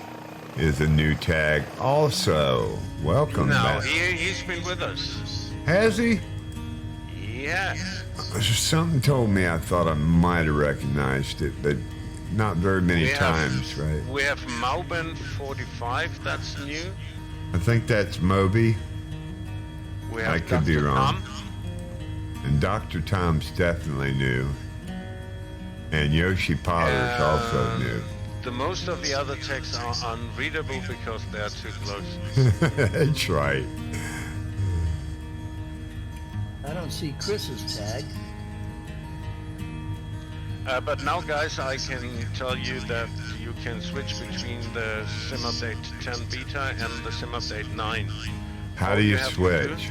is a new tag also. Welcome back. No, he's been with us. Has he? Yes. Something told me I thought I might have recognized it, but not very many times, right? We have Mauben 45, that's new. I think that's Moby. We have I could be Dr. wrong. Tom. And Dr. Tom's definitely new. And Yoshi Potter's also new. The most of the other texts are unreadable because they're too close. That's right. I don't see Chris's tag. But now, guys, I can tell you that you can switch between the sim update 10 beta and the sim update 9. How do you switch?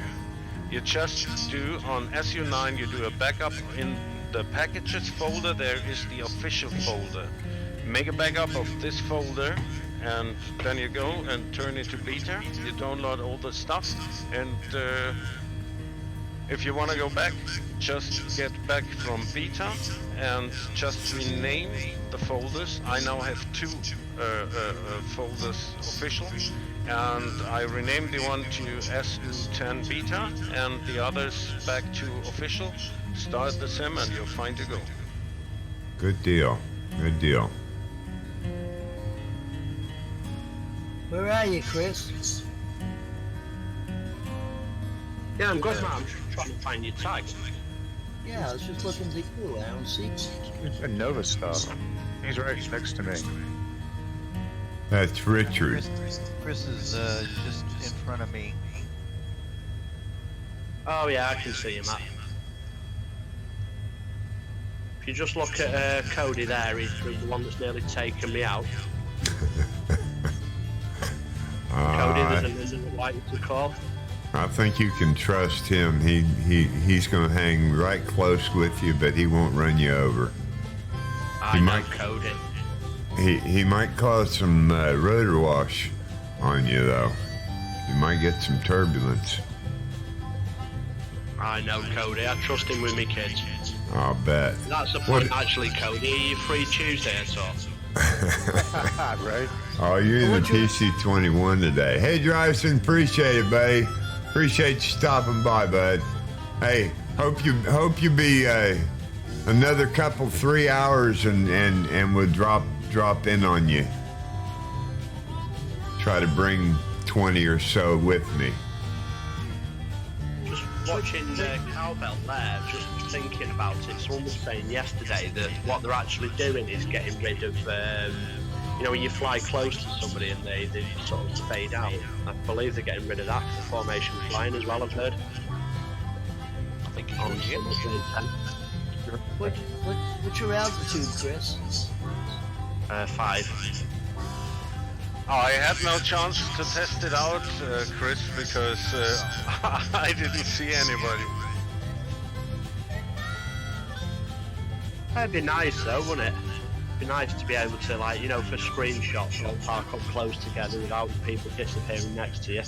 You just do on SU9, you do a backup in the packages folder. There is the official folder. Make a backup of this folder, and then you go and turn it to beta. You download all the stuff, and if you want to go back, just get back from beta and just rename the folders. I now have 2 folders official, and I renamed the one to SU10 beta and the others back to official. Start the sim and you're fine to go. Good deal. Good deal. Where are you, Chris? Yeah, I'm good, man. I'm just trying to find your tag. Yeah, I was just looking to you. I don't see. A Nova Star. He's right next to me. That's Richard. Chris is just in front of me. Oh yeah, I can see him. If you just look at Cody there, he's the one that's nearly taken me out. Cody, there's a white to call. I think you can trust him. He's going to hang right close with you, but he won't run you over. I know Cody. He might cause some rotor wash on you, though. You might get some turbulence. I know Cody. I trust him with me kids. I'll bet. That's the point, actually, Cody. Are you free Tuesday at all? Right? Oh, you're in the PC-21 today. Hey, Drivesen, appreciate it, buddy. Appreciate you stopping by, bud. Hey, hope you be another couple 3 hours and we'll drop in on you. Try to bring 20 or so with me. Just watching Cowbell there, just thinking about it. Someone was saying yesterday that what they're actually doing is getting rid of, when you fly close to somebody and they sort of fade out. I believe they're getting rid of that for formation flying as well, I've heard. I think it's On already in. What's your altitude, Chris? 5. I had no chance to test it out, Chris, because I didn't see anybody. That'd be nice though, wouldn't it? It'd be nice to be able to, for screenshots, all park up close together without people disappearing next to you.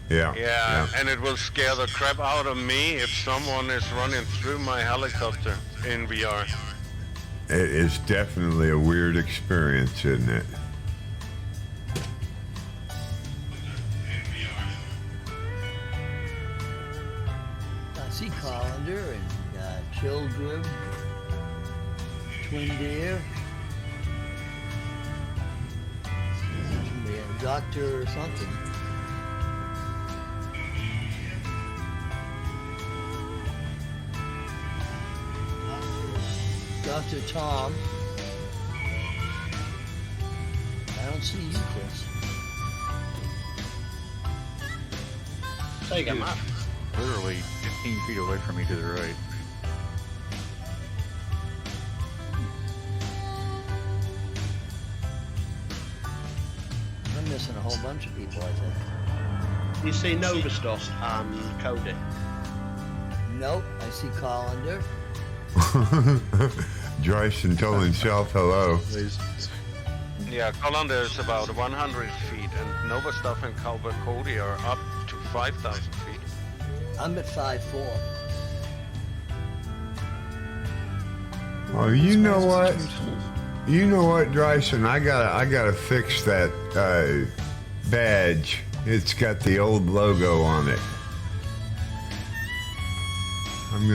Yeah, and it will scare the crap out of me if someone is running through my helicopter in VR. It is definitely a weird experience, isn't it? I see Colander and Children, Twin Deer, a doctor or something. Dr. Tom. I don't see you, Chris. There you go, Matt. Literally 15 feet away from me to the right. I'm missing a whole bunch of people, I think. You see Nova Stuff and Cody? Nope, I see Colander. Joyson told himself hello. Yeah, Colander is about 100 feet, and Nova Stuff and Calvert Cody are up to 5,000 feet. I'm at 5'4". Oh, you know what? You know what, Dryson? I gotta fix that badge. It's got the old logo on it. I'm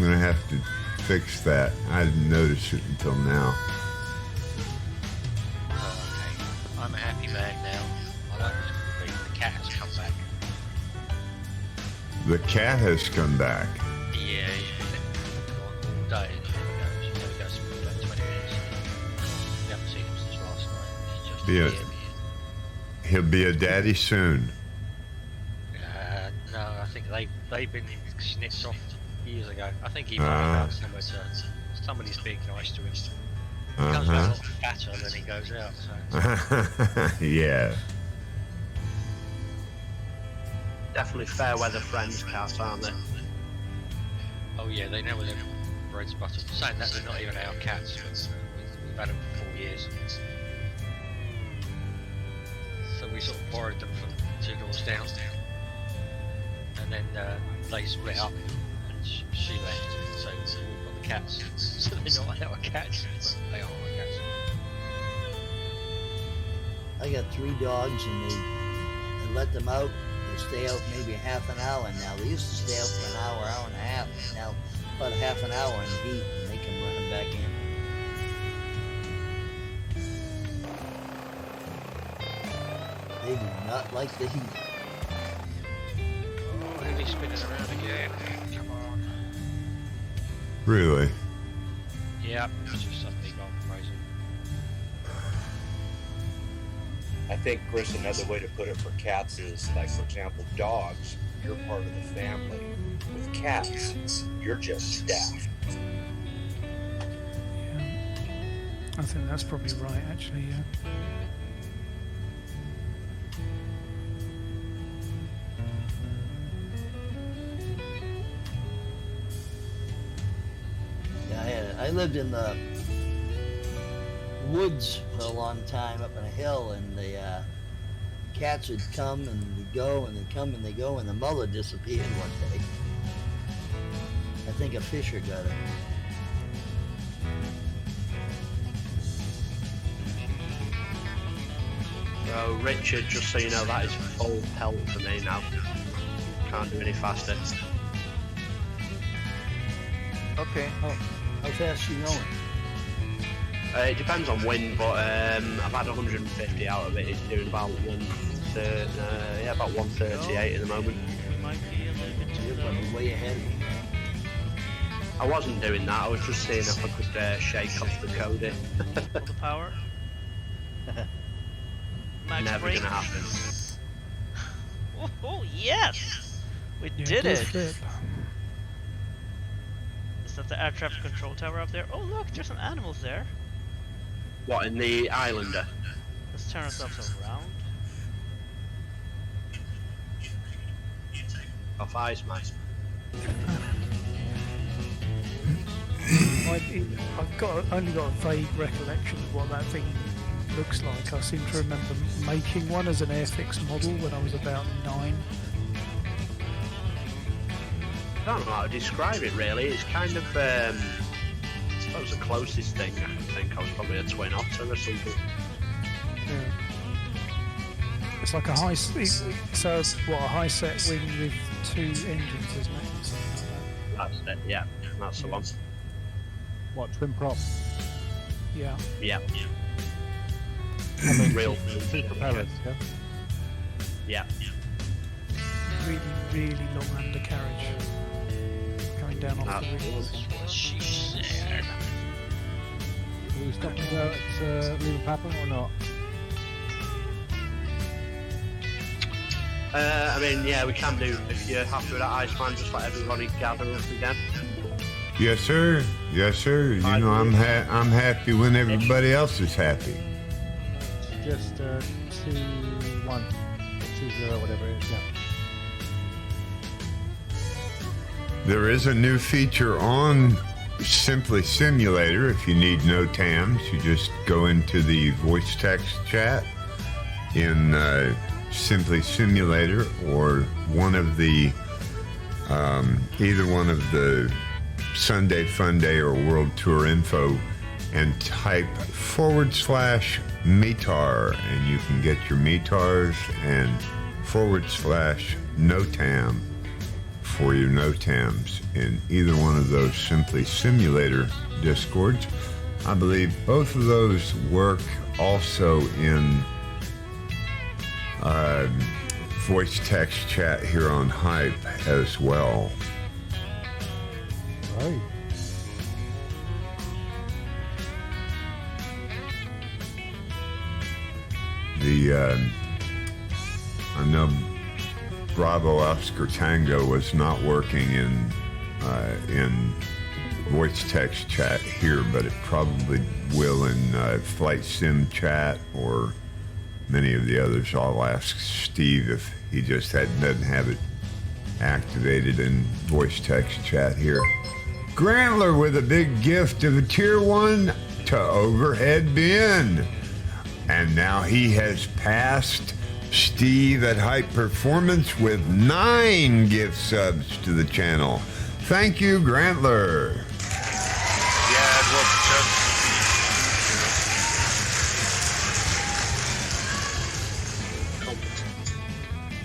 gonna have to fix that. I didn't notice it until now. Okay, I'm a happy man now. I like the cat has come back. The cat has come back. Yeah, he's been all day. He never goes for like 20 minutes. We haven't seen him since last night. He's just here. He'll be a daddy soon. No, I think they've been snipped off years ago. I think he might have somewhere to somebody's being nice to him. He comes back a lot fatter than he goes out. So. Yeah. Definitely fair weather friends, cats, aren't they? Oh yeah, they know where their bread's buttered. Saying that, they're not even our cats. We've had them for 4 years. So we sort of borrowed them from 2 doors down. And then they split up and she left. So we've got the cats. So they're not our cats, but they are our cats. I got 3 dogs and I let them out. They stay out maybe half an hour now. They used to stay out for an hour, hour and a half. Now about half an hour in the heat and they can run them back in. They do not like the heat. Oh, heavy spinning around again. Come on. Really? Yeah, it's just suddenly gone crazy. I think, Chris, another way to put it for cats is, like, for example, dogs, you're part of the family. With cats, you're just staff. Yeah. I think that's probably right, actually, yeah. I lived in the woods for a long time up on a hill, and the cats would come and would go, and they'd come and they go, and the mother disappeared one day. I think a fisher got her. So Richard, just so you know, that is full pelt for me now. Can't do any faster. Okay. Oh, how fast you going? It depends on wind, but I've had 150 out of it. It's doing about 138 at the moment. Might be a little bit too, but I'm way ahead of you. I wasn't doing that. I was just seeing if I could shake off the Cody. All the power. Max Never brake. gonna happen. Oh yes, we did it. Is that the air traffic control tower up there? Oh look, there's some animals there. What, in the Islander? Let's turn ourselves around. Off ice, mate. I've only got a vague recollection of what that thing looks like. I seem to remember making one as an Airfix model when I was about 9. I don't know how to describe it really. It's kind of, I suppose the closest thing I can think of is probably a twin otter or something. Yeah. It's like a high. It's a high set wing with 2 engines, isn't it? Something like That's it. Yeah, that's the one. What, twin prop? that. Yeah. I mean, Real. two propellers, yeah? Yeah. Really long undercarriage coming down off the wheels. That's what she said. Will we stop and go at River Papa or not? I mean, yeah, we can do. If you're happy with that, Iceman, just let everybody gather up again. Yes, sir. Yes, sir. You know, I'm happy when everybody else is happy. Just 2-1, 2-0, whatever it is, yeah. There is a new feature on Simply Simulator. If you need no TAMs, you just go into the voice text chat in Simply Simulator or one of the either one of the SunDay, FunDay, or World Tour info and type /METAR and you can get your METARs and /NOTAM for your NOTAMs in either one of those Simply Simulator Discords. I believe both of those work also in voice text chat here on Hype as well. Right. I know Bravo Oscar Tango was not working in voice text chat here, but it probably will in Flight Sim chat or many of the others. I'll ask Steve if he just doesn't have it activated in voice text chat here. Grantler with a big gift of a Tier 1 to Overhead Bin. And now he has passed Steve at Hype Performance with 9 gift subs to the channel. Thank you, Grantler. Yeah, it was just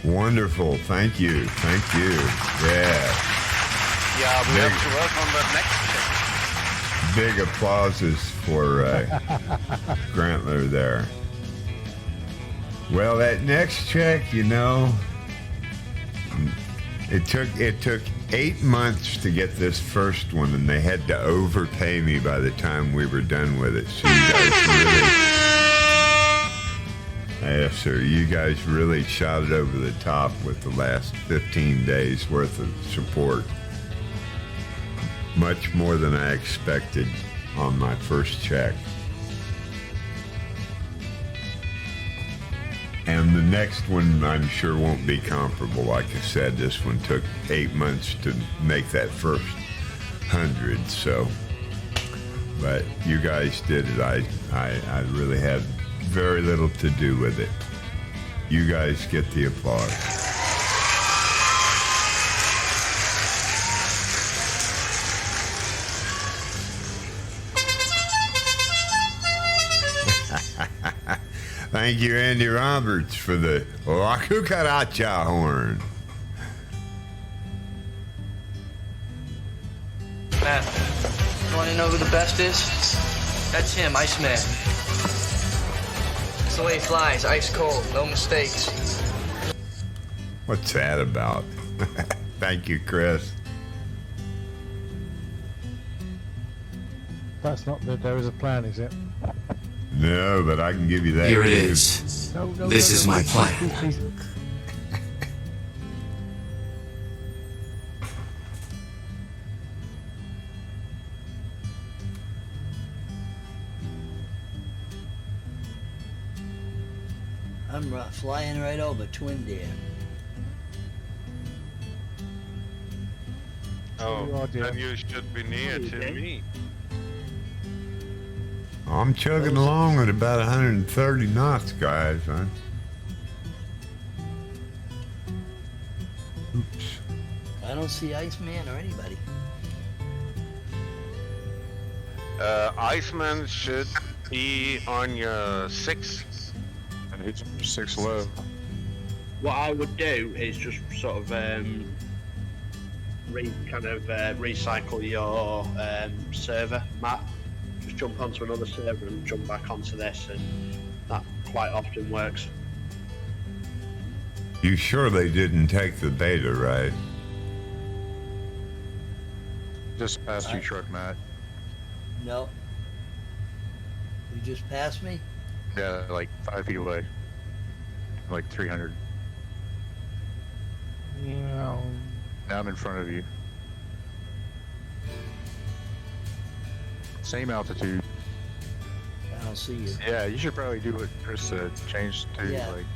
Wonderful. Thank you. Thank you. Yeah. Yeah, we have to work on that next check. Big applauses for Grantler there. Well, that next check, you know, it took 8 months to get this first one, and they had to overpay me by the time we were done with it. So you guys really, yes, sir, you guys really shot it over the top with the last 15 days worth of support. Much more than I expected on my first check. And the next one, I'm sure, won't be comparable. Like I said, this one took 8 months to make that first 100. So, but you guys did it. I really had very little to do with it. You guys get the applause. Thank you, Andy Roberts, for the La Cucaracha horn. Matt, you want to know who the best is? That's him, Iceman. That's the way he flies, ice cold, no mistakes. What's that about? Thank you, Chris. That's not that there is a plan, is it? No, but I can give you that. Here it too. is. No, This is my plan. I'm flying right over Twin Deer. Oh, then you should be near to me. I'm chugging along at about 130 knots, guys. Huh? Oops. I don't see Iceman or anybody. Iceman should be on your 6. And he's on your 6 low. What I would do is just sort of recycle your server, Matt. Just jump onto another server and jump back onto this, and that quite often works. You sure they didn't take the beta, right? Just past you, truck, Matt. No. You just passed me? Yeah, like 5 feet away. Like 300. Yeah. Now I'm in front of you. Same altitude. I don't see you. Yeah, you should probably do what Chris said. Change to Yeah. like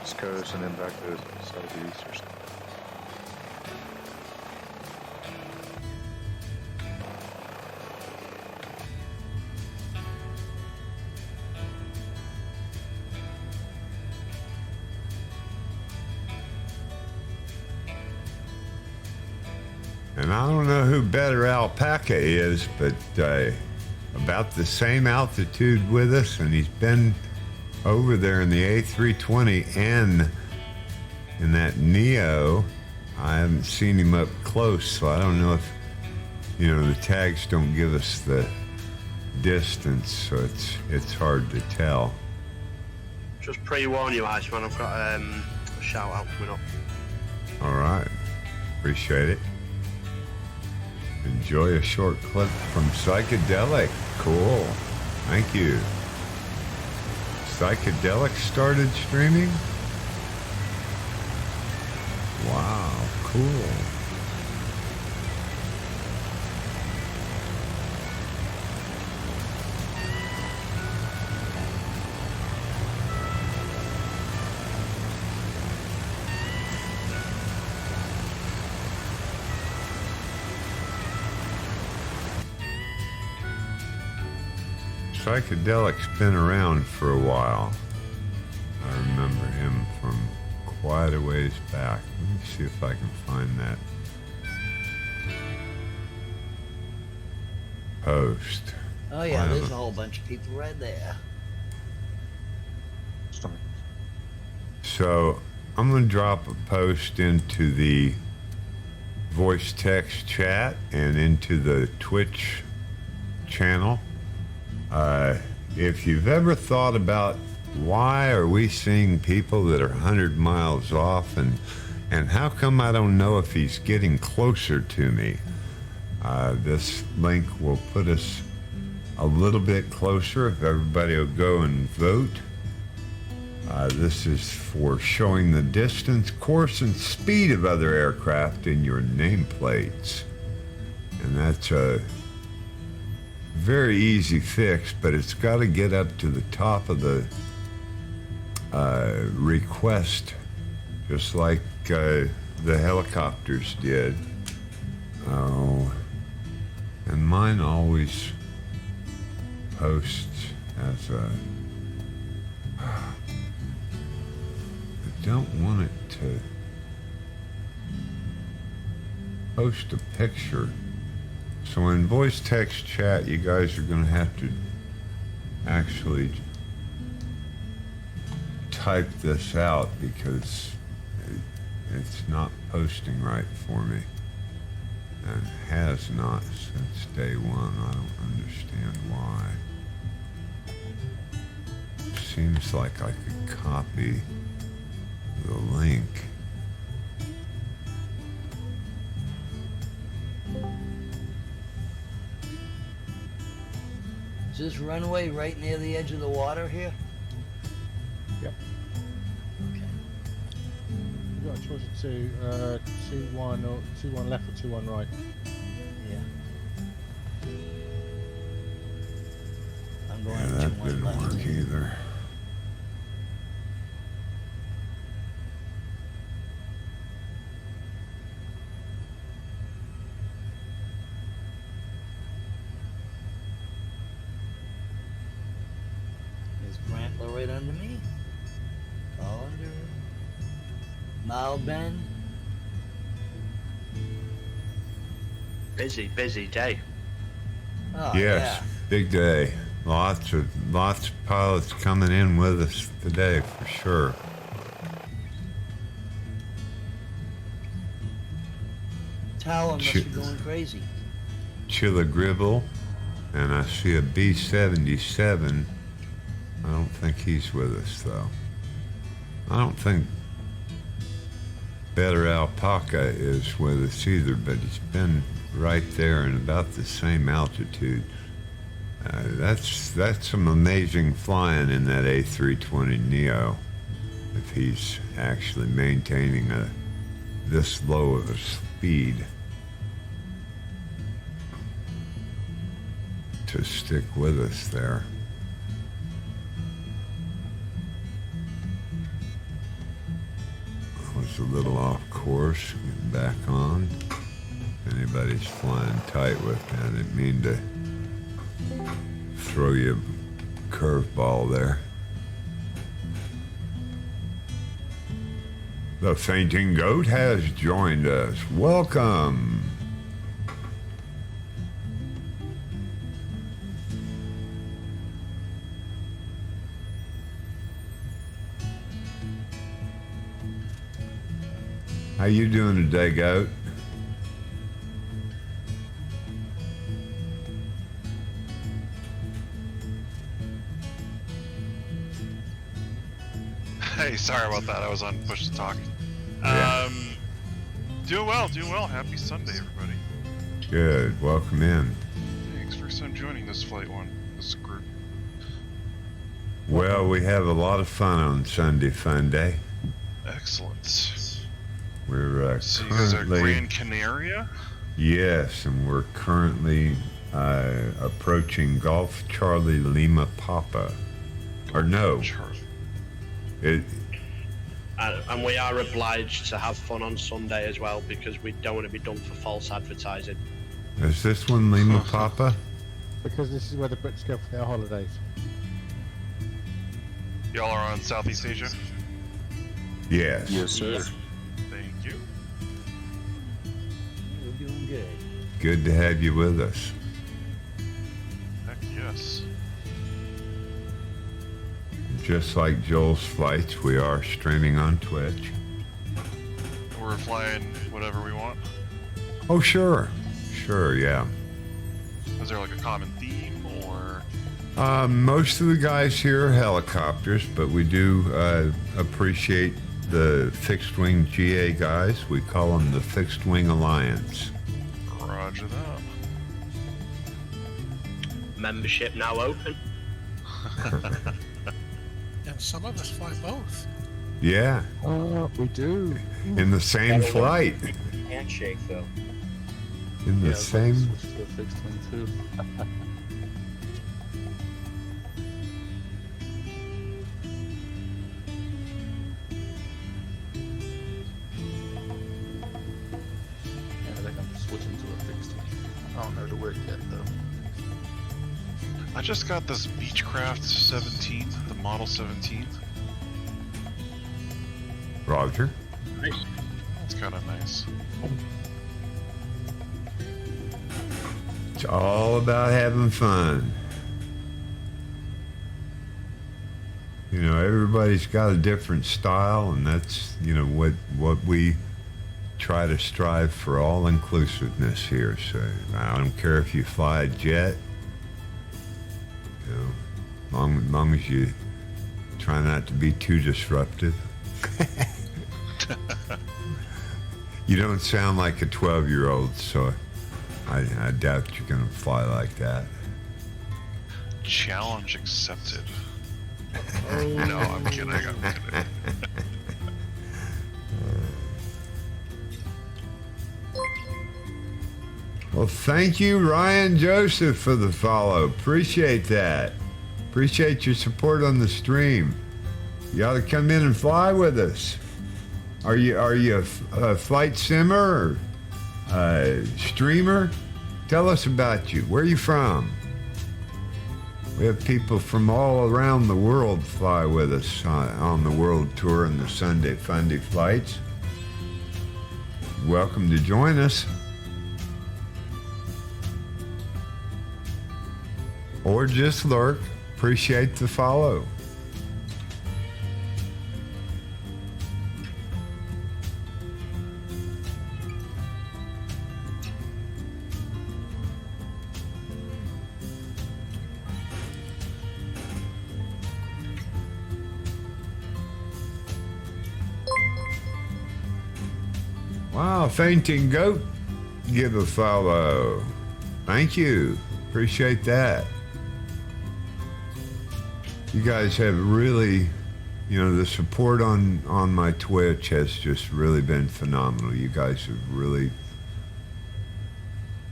East Coast and then back to Southeast or something. And I don't know who better Alpaca is, but about the same altitude with us, and he's been over there in the A320 and in that Neo. I haven't seen him up close, so I don't know if, the tags don't give us the distance, so it's hard to tell. Just pre-warn you, Iceman, I've got a shout out coming up. All right, appreciate it. Enjoy a short clip from Psychedelic. Cool. Thank you. Psychedelic started streaming? Wow, cool. Psychedelic's been around for a while. I remember him from quite a ways back. Let me see if I can find that post. Oh yeah, there's a whole bunch of people right there. So I'm going to drop a post into the voice text chat and into the Twitch channel. If you've ever thought about why are we seeing people that are 100 miles off, and how come I don't know if he's getting closer to me, this link will put us a little bit closer if everybody will go and vote. This is for showing the distance, course, and speed of other aircraft in your nameplates. And that's a very easy fix, but it's got to get up to the top of the request, just like the helicopters did. Oh, and mine always posts as a... I don't want it to post a picture. So in voice text chat, you guys are going to have to actually type this out because it's not posting right for me. and has not since day one. I don't understand why. Seems like I could copy the link. Is this runway right near the edge of the water here? Yep. You've got a choice of two, 2-1 or 2-1 left or 2-1 right. Yeah. I'm going Yeah, that 2-1 didn't left. work either. There's Grantler right under me. Colander. Mile Bend. Busy day. Oh, Yes, big day. Lots of pilots coming in with us today for sure. Tower must be going crazy. Chilla Gribble, and I see a B-77. I don't think he's with us though. I don't think Better Alpaca is with us either, but he's been right there and about the same altitude. That's some amazing flying in that A320neo. If he's actually maintaining this low of a speed to stick with us there. I was a little off course, getting back on. If anybody's flying tight with me, I didn't mean to throw you a curveball there. The Fainting Goat has joined us. Welcome. How you doing today, Goat? Hey, sorry about that. I was on push to talk. Doing well. Happy Sunday, everybody. Good. Welcome in. Thanks for joining this this group. Well, we have a lot of fun on Sunday FunDay. Excellent. We're So you guys are currently Gran Canaria? yes, and we're currently approaching Golf Charlie Lima Papa. Or no, it. And we are obliged to have fun on Sunday as well because we don't want to be done for false advertising. Is this one Lima Papa? Because this is where the Brits go for their holidays. Y'all are on Southeast Asia? Yes. Yes, sir. Thank you. We're doing good. Good to have you with us. Heck yes. Just like Joel's flights, we are streaming on Twitch. We're flying whatever we want. Oh, sure. Sure, yeah. Is there like a common theme or? Most of the guys here are helicopters, but we do appreciate the fixed wing GA guys. We call them the Fixed Wing Alliance. Roger that. Membership now open. And some of us fly both. Yeah. We do. In the same flight. Handshake, though. In the same. Switch to a fixed wing too. Yeah, I think I'm switching to a fixed wing. I don't know the word yet though. I just got this Beechcraft 17, the Model 17. Roger. Nice. It's kind of nice. It's all about having fun. You know, everybody's got a different style, and that's, you know, what we try to strive for all inclusiveness here. So I don't care if you fly a jet, you know, long as you try not to be too disruptive. You don't sound like a 12-year-old, so I doubt you're going to fly like that. Challenge accepted. No, I'm kidding. Well, thank you, Ryan Joseph, for the follow. Appreciate that. Appreciate your support on the stream. You ought to come in and fly with us. Are you a flight simmer or a streamer? Tell us about you. Where are you from? We have people from all around the world fly with us on the world tour and the SunDay FunDay flights. Welcome to join us. Or just lurk. Appreciate the follow. Wow, Fainting Goat, give a follow. Thank you. Appreciate that. You guys have really, the support on my Twitch has just really been phenomenal. You guys have really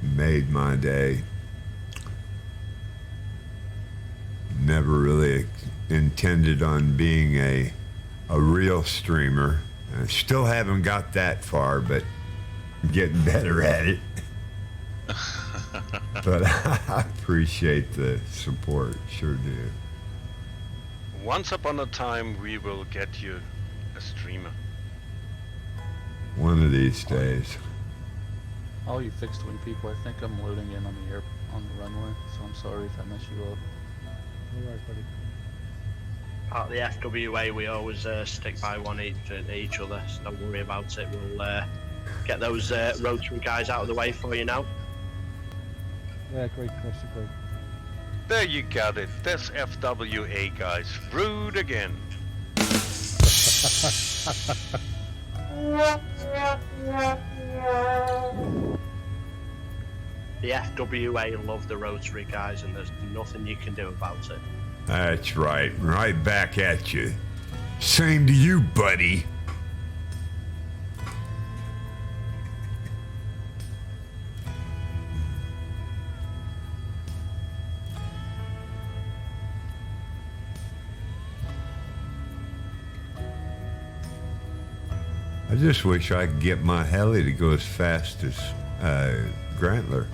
made my day. Never really intended on being a real streamer. I still haven't got that far, but I'm getting better at it. But I appreciate the support, sure do. Once upon a time, we will get you a streamer. One of these days. Oh, you fixed wing people. I think I'm loading in on the runway, so I'm sorry if I mess you up. No worries, buddy. Part of the FWA, we always stick by each other, so don't worry about it. We'll get those rotary guys out of the way for you now. Yeah, great, Chris, great. There you got it. This FWA guy's rude again. The FWA love the rotary guys, and there's nothing you can do about it. That's right. Right back at you. Same to you, buddy. I just wish I could get my heli to go as fast as Grantler.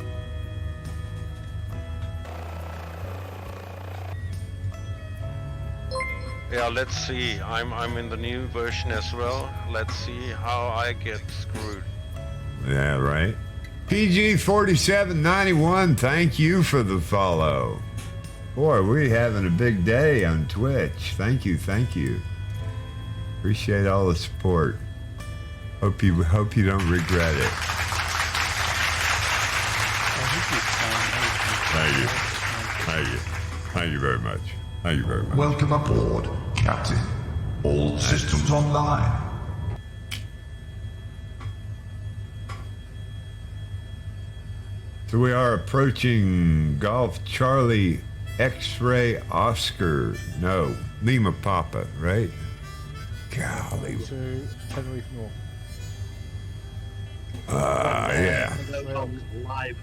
Yeah, let's see. I'm in the new version as well. Let's see how I get screwed. Yeah, right. PG4791, thank you for the follow. Boy, we're having a big day on Twitch. Thank you. Appreciate all the support. Hope you don't regret it. Thank you very much. Welcome aboard, Captain. All systems online. So we are approaching Golf Charlie X-Ray Oscar. No, Lima Papa, right? Golly. To Tenerife North. Yeah. Live. I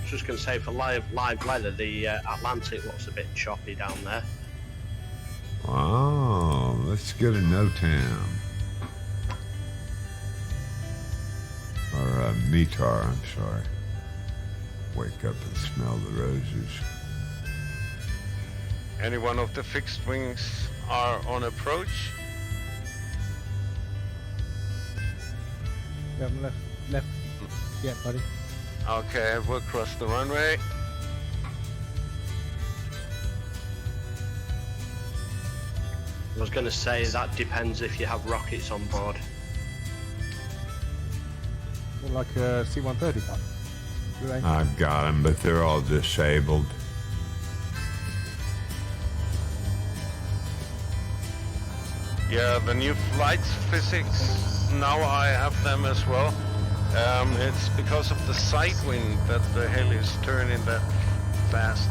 was just going to say, for live weather, the Atlantic looks a bit choppy down there. Wow, let's get a NOTAM. Or a METAR, I'm sorry. Wake up and smell the roses. Any one of the fixed wings are on approach? Yeah, left. Yeah, buddy. Okay, we'll cross the runway. I was going to say that depends if you have rockets on board. Something like a C-130 type. Do they? I've got them, but they're all disabled. Yeah, the new flight physics, now I have them as well. It's because of the side wind that the heli is turning that fast.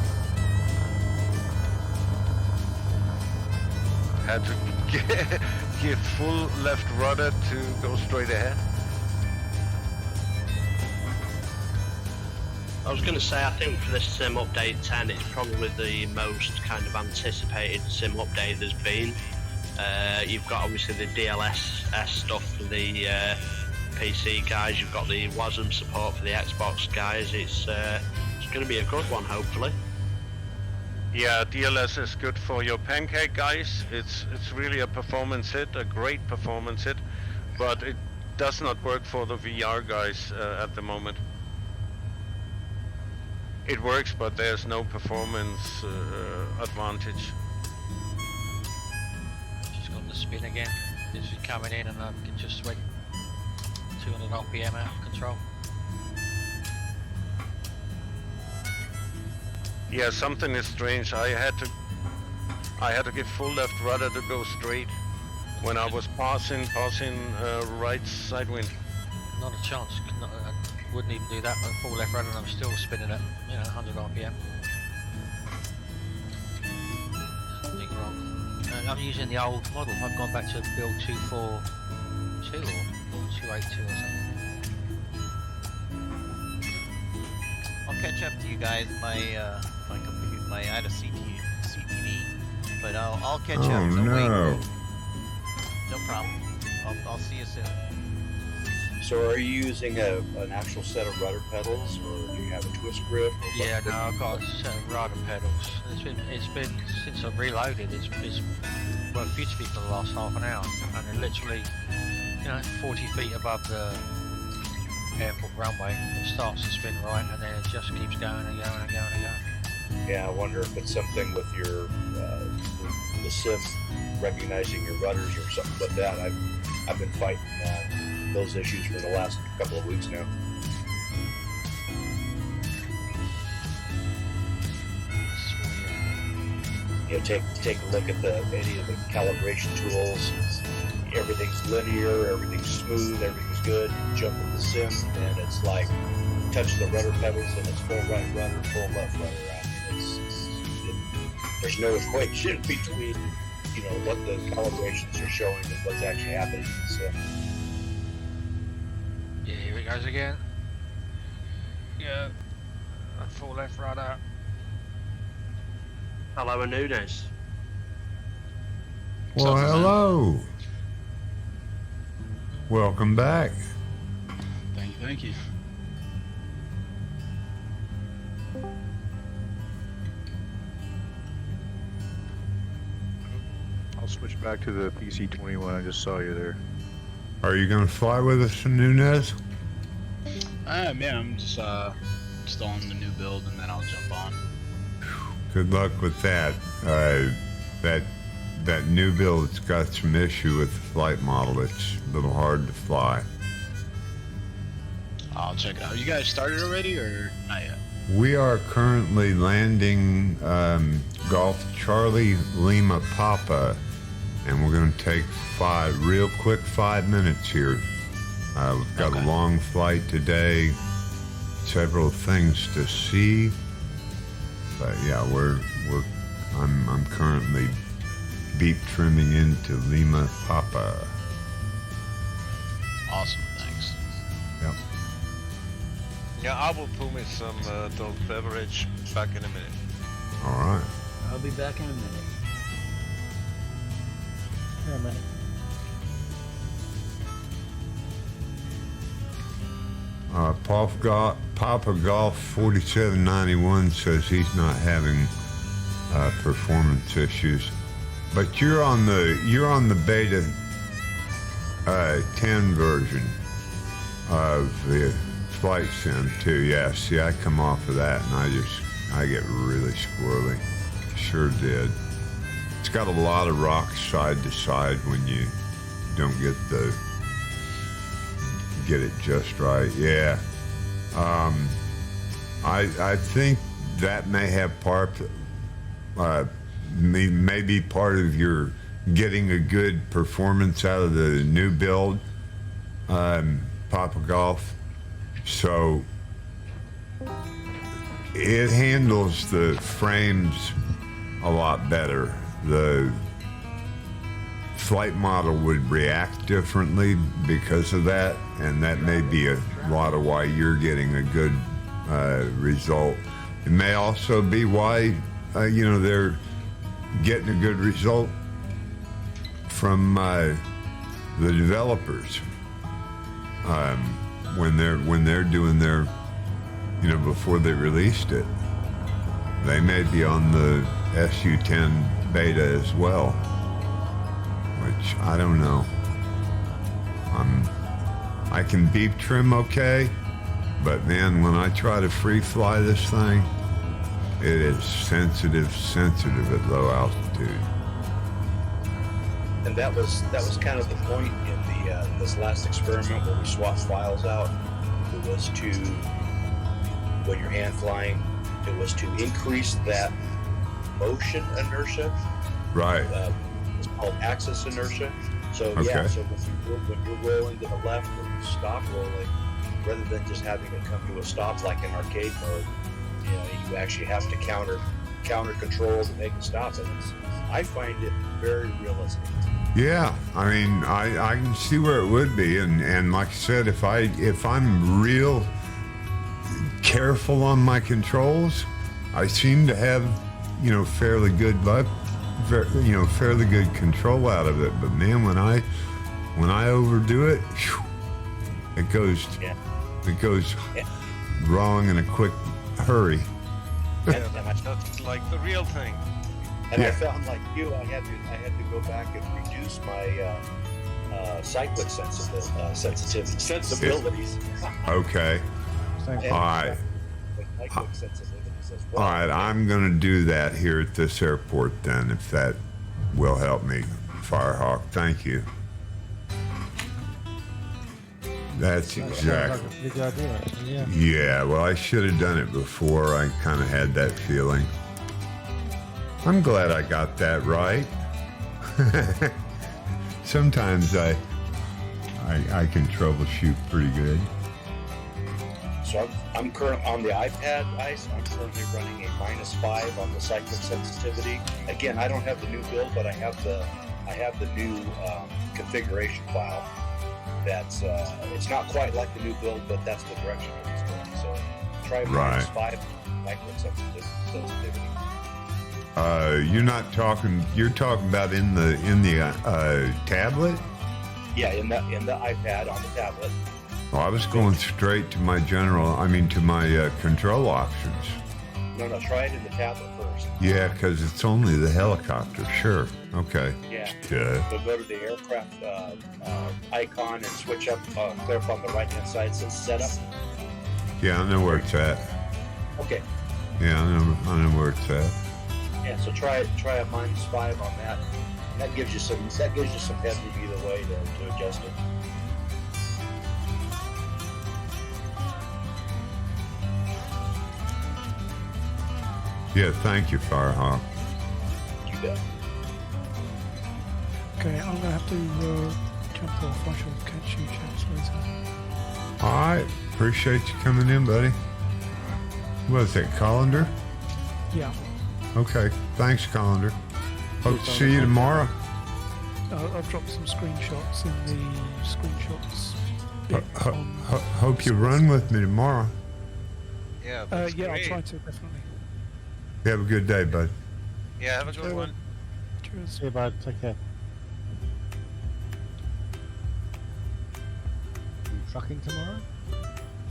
Had to give full left rudder to go straight ahead. I was going to say, I think for this sim update 10, it's probably the most kind of anticipated sim update there's been. You've got obviously the DLSS stuff for the PC guys, you've got the WASM support for the Xbox guys. It's going to be a good one, hopefully. Yeah, DLS is good for your pancake guys. It's really a performance hit, a great performance hit, but it does not work for the VR guys at the moment. It works, but there's no performance advantage. Just got the spin again. This is coming in and I can just swing 200 RPM out of control. Yeah, something is strange. I had to give full left rudder to go straight when I was passing right side wind. Not a chance. I wouldn't even do that. Full left rudder and I'm still spinning at 100 RPM. Something wrong. I'm using the old model. I've gone back to build 242 or 282 or something. I'll catch up to you guys. My computer, I had a CTD, but I'll catch up. So no. wait. No problem. I'll see you soon. So are you using an actual set of rudder pedals, or do you have a twist grip? Yeah, no, I've got a set of rudder pedals. It's been since I've reloaded. It's worked beautifully for the last half an hour, and then literally, 40 feet above the airport runway, it starts to spin right, and then it just keeps going and going and going and going. Yeah, I wonder if it's something with your the sim recognizing your rudders or something like that. I've been fighting those issues for the last couple of weeks now. Take a look at any of the calibration tools. Everything's linear, everything's smooth, everything's good. Jump in the sim, and it's like touch the rudder pedals, and it's full right rudder, full left rudder. There's no equation between what the calibrations are showing and what's actually happening in the sim. Yeah, here it goes again. Yeah, full left rudder. Hello, Nunes. Well, hello. Welcome back. Thank you. I'll switch back to the PC-21. I just saw you there. Are you going to fly with us, Nunes? Yeah, I'm just installing the new build and then I'll jump on. Good luck with that. That new build's got some issue with the flight model. It's a little hard to fly. I'll check it out. You guys started already or not yet? We are currently landing Golf Charlie Lima Papa, and we're going to take real quick 5 minutes here. We've got a long flight today, several things to see, but yeah, I'm currently beep trimming into Lima Papa. Awesome, thanks. Yep. Yeah, I will pull me some adult beverage back in a minute. All right. I'll be back in a minute. Here a minute. Papa Golf 4791 says he's not having performance issues, but you're on the beta 10 version of the flight sim too. Yeah, see, I come off of that and I get really squirrely. Sure did. It's got a lot of rocks side to side when you don't get the get it just right. Yeah. I think that may have maybe part of your getting a good performance out of the new build, Papa Golf. So it handles the frames a lot better. The flight model would react differently because of that, and that may be a lot of why you're getting a good result. It may also be why they're getting a good result from the developers when they're doing their, before they released it. They may be on the SU-10 beta as well, which I don't know. I can beep trim okay, but man, when I try to free fly this thing, it is sensitive at low altitude. And that was kind of the point in the this last experiment where we swapped files out. It was to, when you're hand flying, it was to increase that motion inertia. Right. It's called axis inertia. So Okay. yeah, so when you're rolling to the left or you stop rolling, rather than just having it come to a stop like in arcade mode, you actually have to counter control to make it stop. And I find it very realistic. Yeah, I mean, I can see where it would be, and like I said, if I'm real careful on my controls, I seem to have, fairly good fairly good control out of it. But man, when I overdo it, it goes wrong in a quick hurry. And That's like the real thing. And Yeah. I found, like you, I had to go back and reduce my cyclic sensibilities. Okay. And All right. cyclic sensibilities as well. All right, I'm going to do that here at this airport then, if that will help me, Firehawk. Thank you. That's That sounds exactly. like a big idea, actually, yeah. Yeah, well, I should have done it before. I kind of had that feeling. I'm glad I got that right. Sometimes I can troubleshoot pretty good. So I'm current on the iPad ICE. I'm currently running a -5 on the cyclic sensitivity. Again, I don't have the new build, but I have the new configuration file. That's it's not quite like the new build, but that's the direction it's going. So try Right. -5 cyclic sensitivity. You're talking about in the tablet? Yeah, in the iPad on the tablet. Well, I was going straight to my control options. No, try it in the tablet first. Yeah, because it's only the helicopter. Sure. Okay. Yeah. Good. So go to the aircraft icon and switch up, clear up on the right-hand side. It says setup. Yeah, I know where it's at. Okay. Yeah, I know where it's at. Yeah. So try a -5 on that. And that gives you some headroom either way to adjust it. Yeah, thank you, Firehawk. You bet. Okay, I'm gonna have to jump off. I shall catch you chaps later. All right. Appreciate you coming in, buddy. What is that, Colander? Yeah. Okay. Thanks, Colander. Hope to see you tomorrow. I've dropped some screenshots in the screenshots bit on Hope you run with me tomorrow. Yeah, yeah, I'll try to, definitely. Have a good day, bud. Yeah, have a good one. Cheers. See you, bud. Take care. You trucking tomorrow?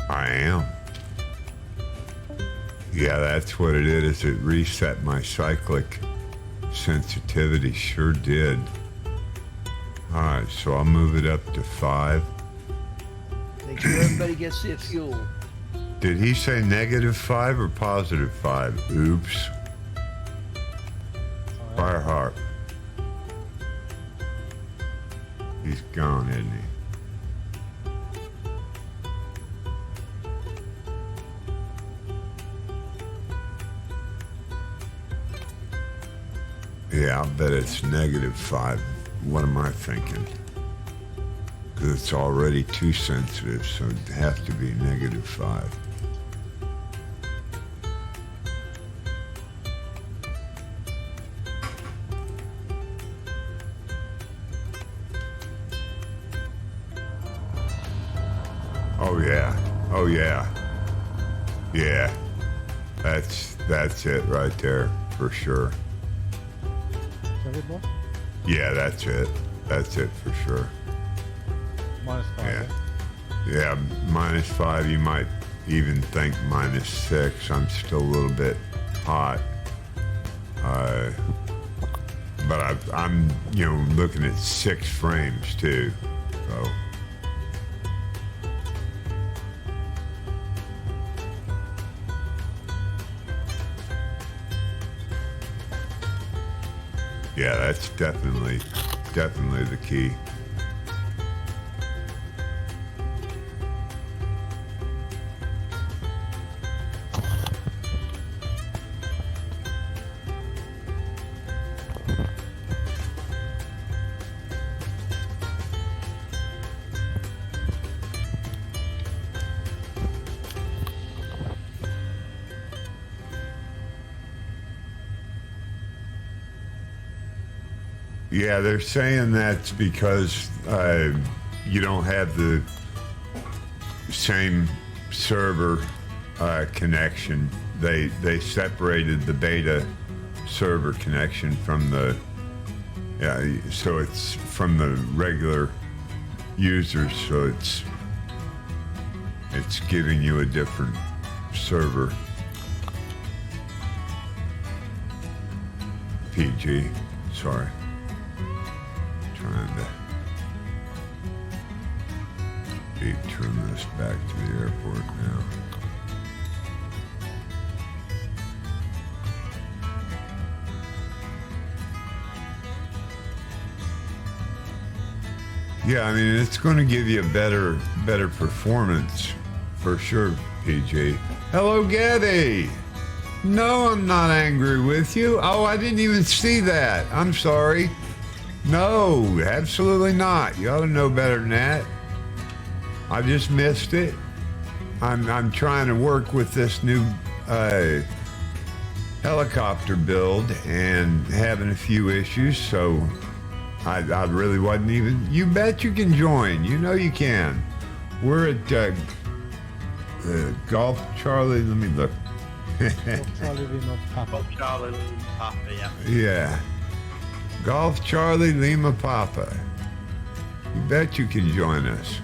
I am. Yeah, that's what it is. It reset my cyclic sensitivity. Sure did. All right, so I'll move it up to 5. Make sure everybody gets their fuel. Did he say -5 or +5? Oops. Firehawk. He's gone, isn't he? Yeah, I'll bet it's -5. What am I thinking? Because it's already too sensitive, so it'd have to be -5. Oh yeah. Oh yeah. Yeah. That's it right there for sure. Is that it, boss? Yeah, that's it. That's it for sure. -5. Yeah. Yeah, -5. You might even think -6. I'm still a little bit hot. But I'm looking at 6 frames too. So. Yeah, that's definitely the key. Yeah, they're saying that's because you don't have the same server connection. They separated the beta server connection from the so it's from the regular users. So it's giving you a different server. PG, sorry. Trying to turn this back to the airport now. Yeah, I mean, it's going to give you a better performance for sure, PG. Hello, Getty. No, I'm not angry with you. Oh, I didn't even see that. I'm sorry. No, absolutely not. You ought to know better than that. I just missed it. I'm trying to work with this new helicopter build and having a few issues, so I really wasn't even. You bet you can join. You know you can. We're at Golf Charlie. Let me look. Charlie Lima Papa. Charlie Lima Papa, yeah. Yeah. Golf Charlie Lima Papa. You bet you can join us.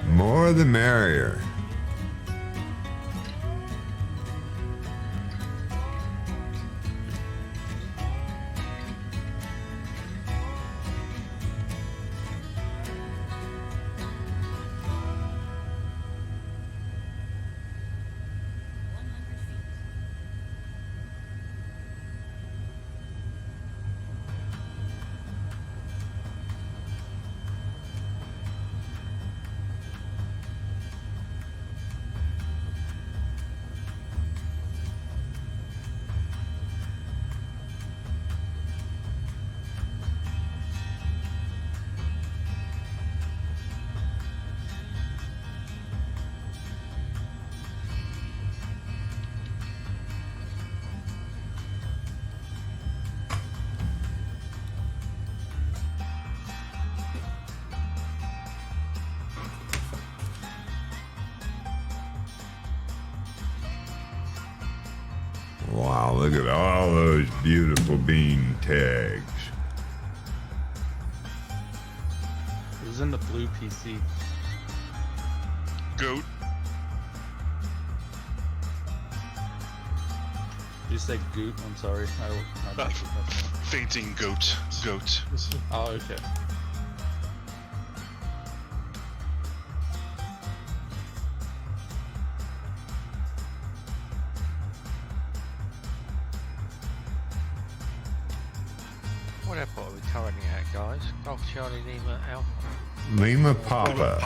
More the merrier. Wow, look at all those beautiful bean tags. It was in the blue PC. Goat. You said goot? I'm sorry. Fainting goat. Goat. Oh, okay. What airport are we currently at, guys? Golf Charlie Lima Alpha. Lima Papa.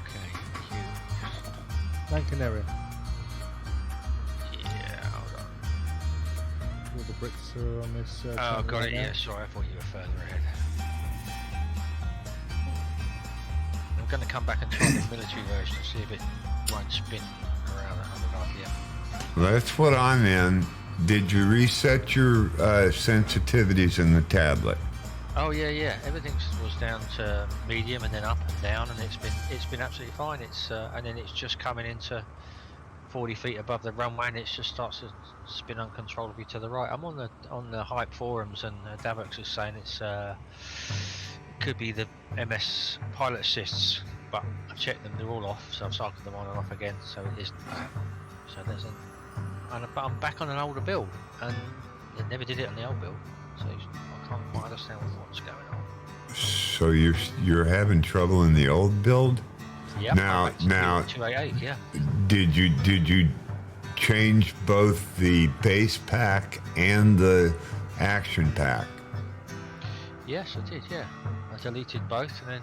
Okay, Gran Canaria. yeah, hold on. of the Brits are on this. Oh, channel got right it. now. Yeah, sorry, I thought you were further ahead. I'm going to come back and try the military version and see if it won't spin around 100 RPM. That's what I'm in. Did you reset your sensitivities in the tablet? Oh yeah. Everything was down to medium and then up and down, and it's been absolutely fine. It's and then it's just coming into 40 feet above the runway, and it just starts to spin uncontrollably to the right. I'm on the hype forums, and Davix is saying it's could be the MS pilot assists, but I checked them; they're all off, so I've cycled them on and off again. So it is. So there's but I'm back on an older build, and it never did it on the old build, so I can't quite understand what's going on. So you're having trouble in the old build? Yeah. Now, 288, yeah. Did you change both the base pack and the action pack? Yes, I did. Yeah, I deleted both and then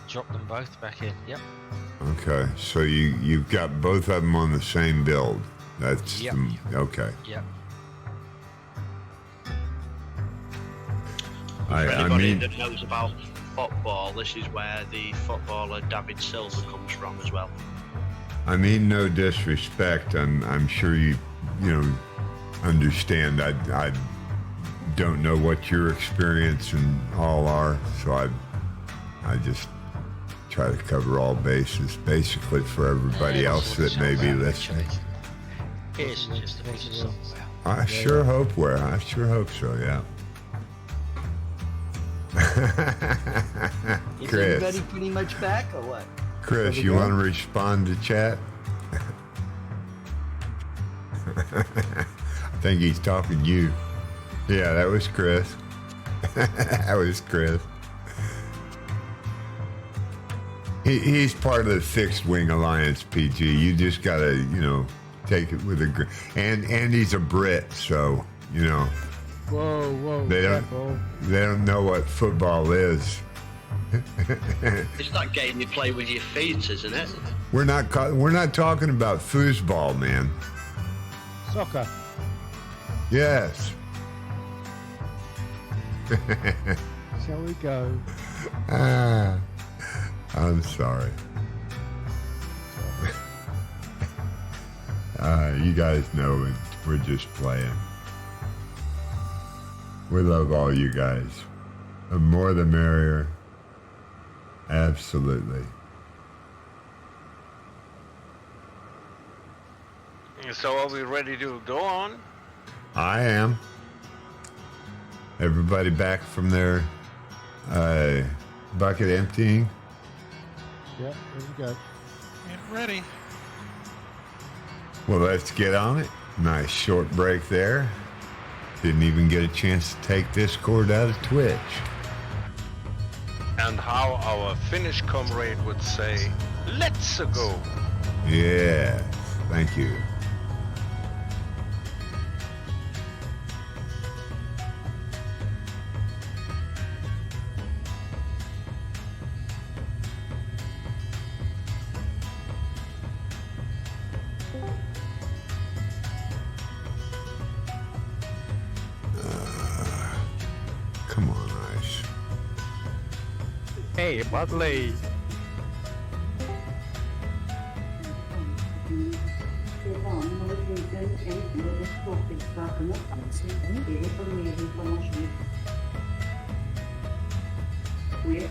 dropped them both back in. Yep. Okay, so you've got both of them on the same build. That's Yep. Okay. Yep. For I anybody mean, that knows about football, this is where the footballer David Silva comes from as well. I mean no disrespect. I'm sure you understand. I don't know what your experience and all are, so I just try to cover all bases, basically, for everybody else that may be listening. It's just a piece of software. I sure hope so. Yeah. Is Chris, everybody pretty much back or what? Chris, you want to respond to chat? I think he's talking to you. Yeah, that was Chris. That was Chris. He's part of the Fixed Wing Alliance, PG. You just gotta, take it with a and he's a Brit, so Whoa, they careful. don't know what football is. It's that game you play with your feet, isn't it? We're not talking about foosball, man. Soccer. Yes. Shall we go? I'm sorry. You guys know it. We're just playing. We love all you guys. The more the merrier. Absolutely. So are we ready to go on? I am. Everybody back from their bucket emptying? Yeah, here we go. Get ready. Well, let's get on it. Nice short break there. Didn't even get a chance to take Discord out of Twitch. And how our Finnish comrade would say, let's go. Yes, thank you. Come on, Ice. Hey, Butley. We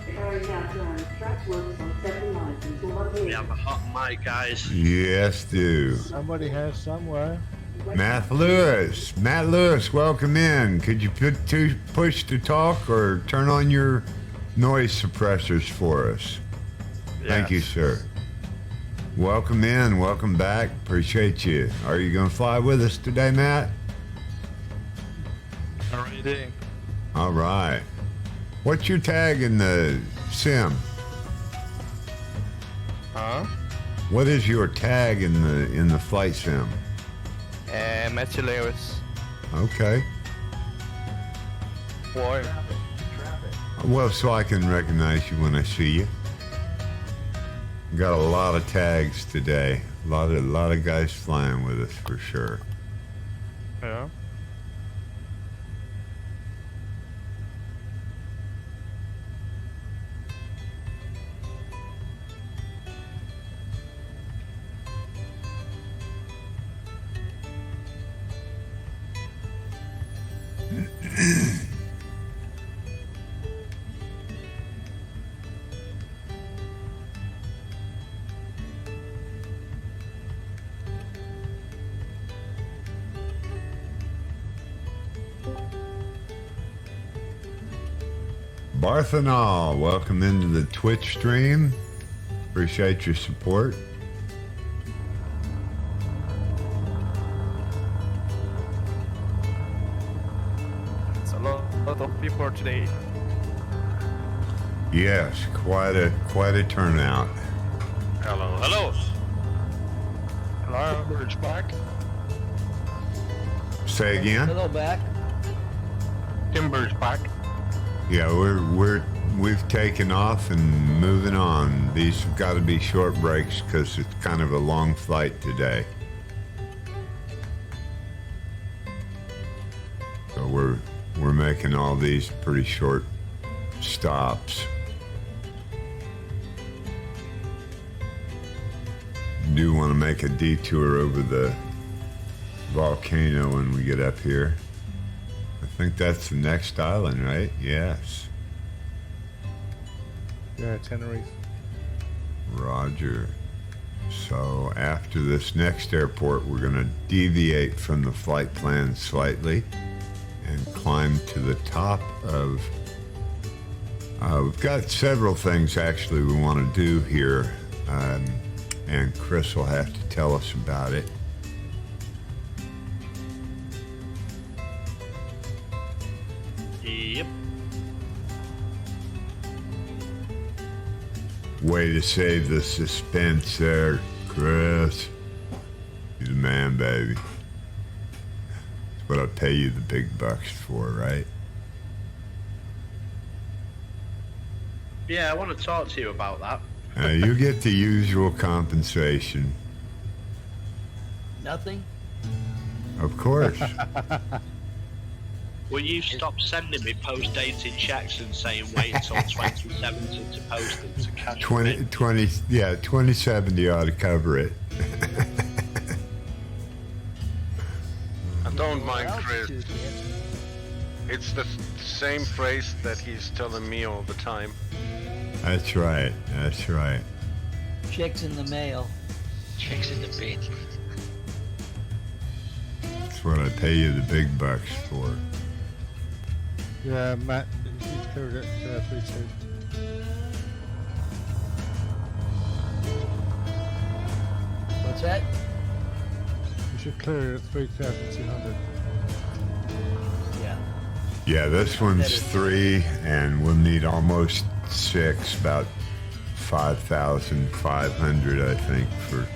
have a hot mic, guys. Yes, do. Somebody has somewhere. Matt Lewis, welcome in. Could you push to talk or turn on your noise suppressors for us? Thank you, sir. Welcome in, welcome back. Appreciate you. Are you going to fly with us today, Matt? Already. All right. What's your tag in the sim? Huh? What is your tag in the flight sim? Matthew Lewis. Okay. Why? Well, so I can recognize you when I see you. Got a lot of tags today. A lot of guys flying with us for sure. Yeah. Barthenol, welcome into the Twitch stream. Appreciate your support. It's a lot of people today. Yes, quite a turnout. Hello, hello. Hello. Bird's back. Say again? Hello, back. Timber's back. Yeah, we've taken off and moving on. These have got to be short breaks because it's kind of a long flight today. So we're making all these pretty short stops. Do want to make a detour over the volcano when we get up here. I think that's the next island, right? Yes. Yeah, Tenerife. Roger. So after this next airport, we're going to deviate from the flight plan slightly and climb to the top of... we've got several things actually we want to do here, and Chris will have to tell us about it. Yep. Way to save the suspense there, Chris. You're the man, baby. That's what I pay you the big bucks for, right? Yeah, I want to talk to you about that. You get the usual compensation. Nothing? Of course. Will you stop sending me post-dated checks and saying wait until 2070 to post them to cash 2070 ought to cover it. I don't mind Chris. It's the same phrase that he's telling me all the time. That's right. That's right. Checks in the mail. Checks in the bin. That's what I pay you the big bucks for. Yeah, Matt, you cleared it 3-2. What's that? You should clear it at 3,200. Yeah. Yeah, this one's 3, and we'll need almost 6, about 5,500, I think, for.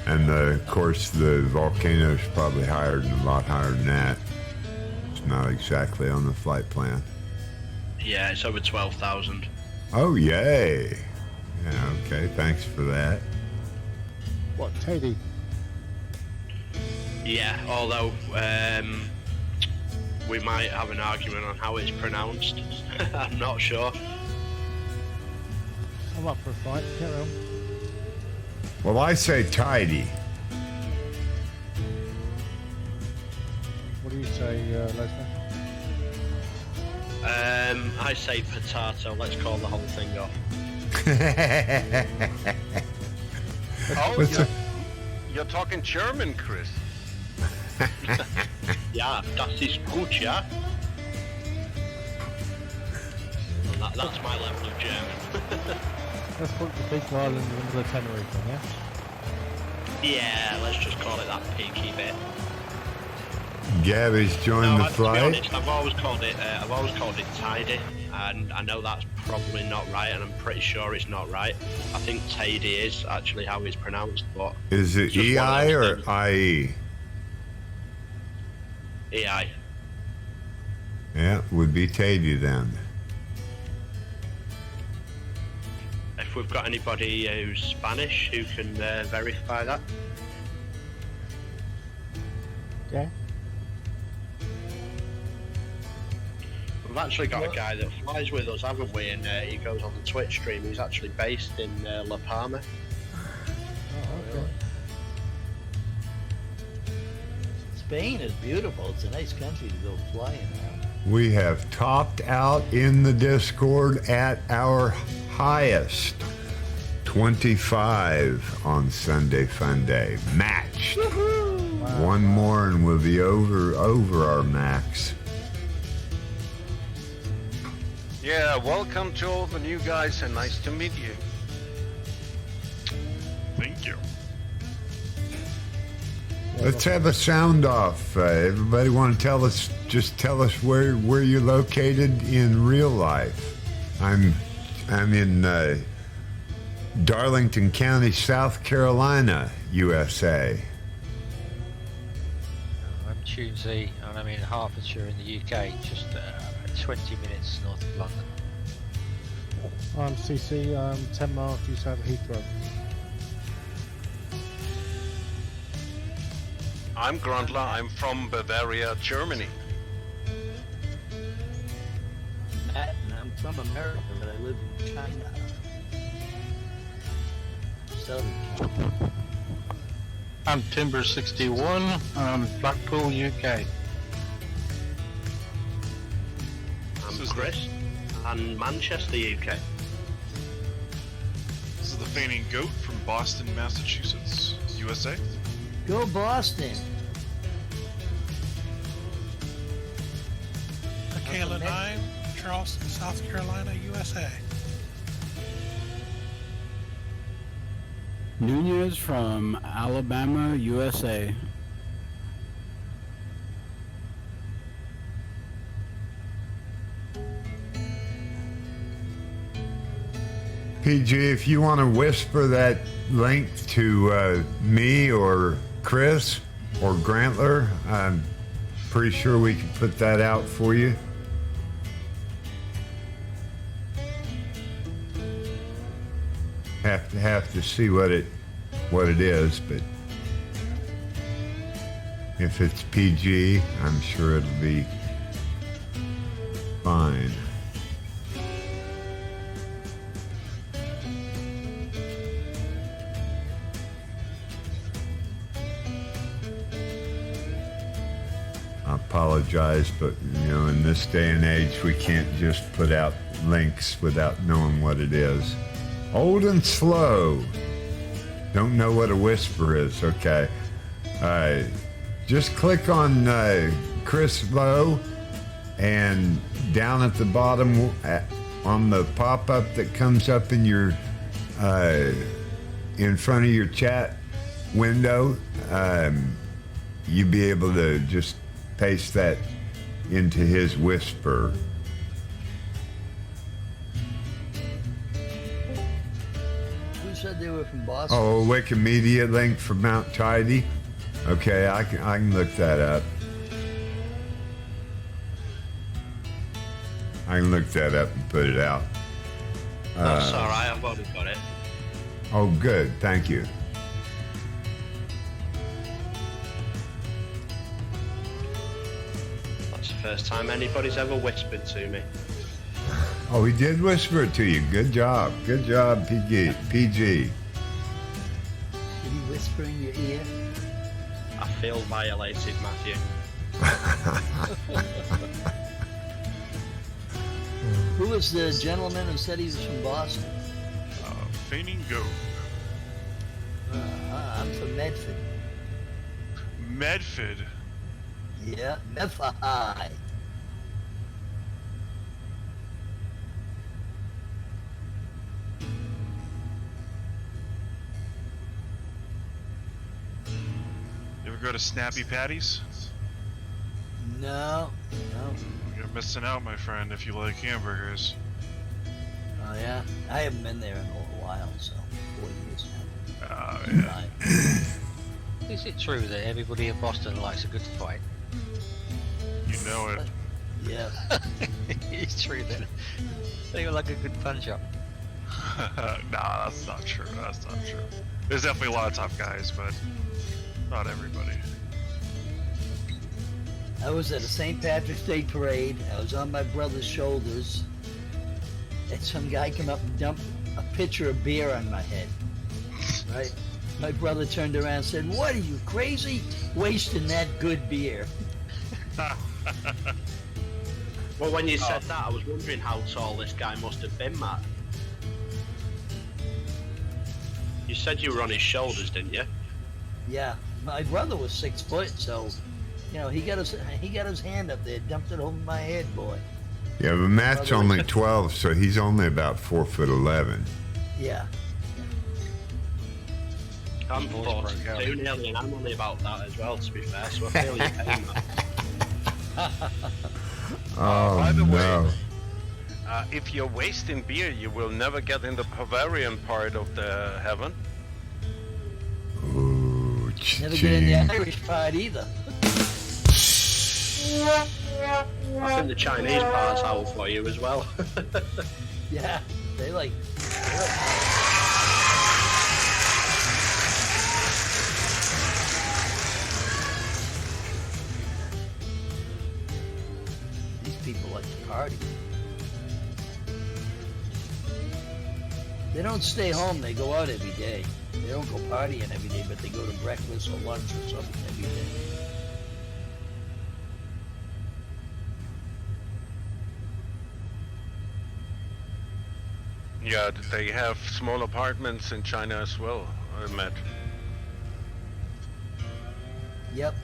And of course, the volcano's probably higher than a lot higher than that. It's not exactly on the flight plan. Yeah, it's over 12,000. Oh, yay! Yeah, okay, thanks for that. What, Teddy? Yeah, although we might have an argument on how it's pronounced. I'm not sure. I'm up for a fight, carry on. Well, I say tidy. What do you say, Leslie? I say potato. Let's call the whole thing off. Oh, you're talking German, Chris. Ja, das ist gut, ja? Well, that's my level of German. Let's put the big island under the Tenerife one, yeah? Yeah, let's just call it that peaky bit. Gabby's joined the To be flight. honest, I've always called it tidy, and I know that's probably not right, and I'm pretty sure it's not right. I think tidy is actually how it's pronounced, but Is it just one of EI those or things. IE? EI. Yeah, would be tidy then. If we've got anybody who's Spanish who can verify that. Yeah. We've actually got a guy that flies with us, haven't we? And he goes on the Twitch stream. He's actually based in La Palma. Oh, okay. Spain is beautiful. It's a nice country to go flying around. We have topped out in the Discord at our highest. 25 on Sunday FunDay. Matched. Wow. One more and we'll be over our max. Yeah, welcome to all the new guys and nice to meet you. Thank you. Let's have a sound off. Everybody want to tell us? Just tell us where you're located in real life. I'm in Darlington County, South Carolina, USA. I'm Tunesy, and I'm in Hertfordshire in the UK, just 20 minutes north of London. I'm CC, 10 miles due south of Heathrow. I'm Grundler, I'm from Bavaria, Germany. Matt, and I'm from America, but I live in China. Southern China. I'm Timber61, Blackpool, UK. I'm Chris, and Manchester, UK. This is the Fainting Goat from Boston, Massachusetts, USA. Go Boston! Michaela 9, Charleston, South Carolina, USA. Nunez from Alabama, USA. PG, if you want to whisper that link to me or Chris or Grantler, I'm pretty sure we can put that out for you. Have to see what it is, but if it's PG, I'm sure it'll be fine. I apologize, but in this day and age, we can't just put out links without knowing what it is. Old and slow. Don't know what a whisper is. Okay. Just click on Chris Lowe, and down at the bottom on the pop-up that comes up in your in front of your chat window, you'll be able to just paste that into his whisper. Said they were from Boston. Oh, Wikimedia link for Mount Tidy. Okay, I can look that up. I can look that up and put it out. That's all right. I've already got it. Oh, good. Thank you. That's the first time anybody's ever whispered to me. Oh, he did whisper it to you. Good job. Good job, PG. Did he whisper in your ear? I feel violated, Matthew. Who was the gentleman who said he was from Boston? Fainting Goat. I'm from Medford. Medford? Yeah, Medford High. You ever go to Snappy Patties? No. You're missing out, my friend, if you like hamburgers. Oh yeah? I haven't been there in a little while, so 4 years now. Oh, yeah. Is it true that everybody in Boston likes a good fight? You know it. Yeah. It's true that they like a good punch up. Nah, that's not true. That's not true. There's definitely a lot of tough guys, but not everybody. I was at a St. Patrick's Day parade. I was on my brother's shoulders, and some guy came up and dumped a pitcher of beer on my head. Right? My brother turned around and said, "What are you, crazy? Wasting that good beer." Well, when you said that, I was wondering how tall this guy must have been, Matt. You said you were on his shoulders, didn't you? Yeah, my brother was 6 foot, so he got his hand up there, dumped it over my head, boy. Yeah, but Matt's only 12, so he's only about 4'11". Yeah. I'm 42 nearly, and I'm only about that as well, to be fair, so I feel your pain, man. Oh, no. If you're wasting beer, you will never get in the Bavarian part of the heaven. Ooh, Never get in the Irish part either. I think the Chinese part's out for you as well. Yeah, they like. These people like to party. They don't stay home, they go out every day. They don't go partying every day, but they go to breakfast or lunch or something every day. Yeah, they have small apartments in China as well, I met. Yep.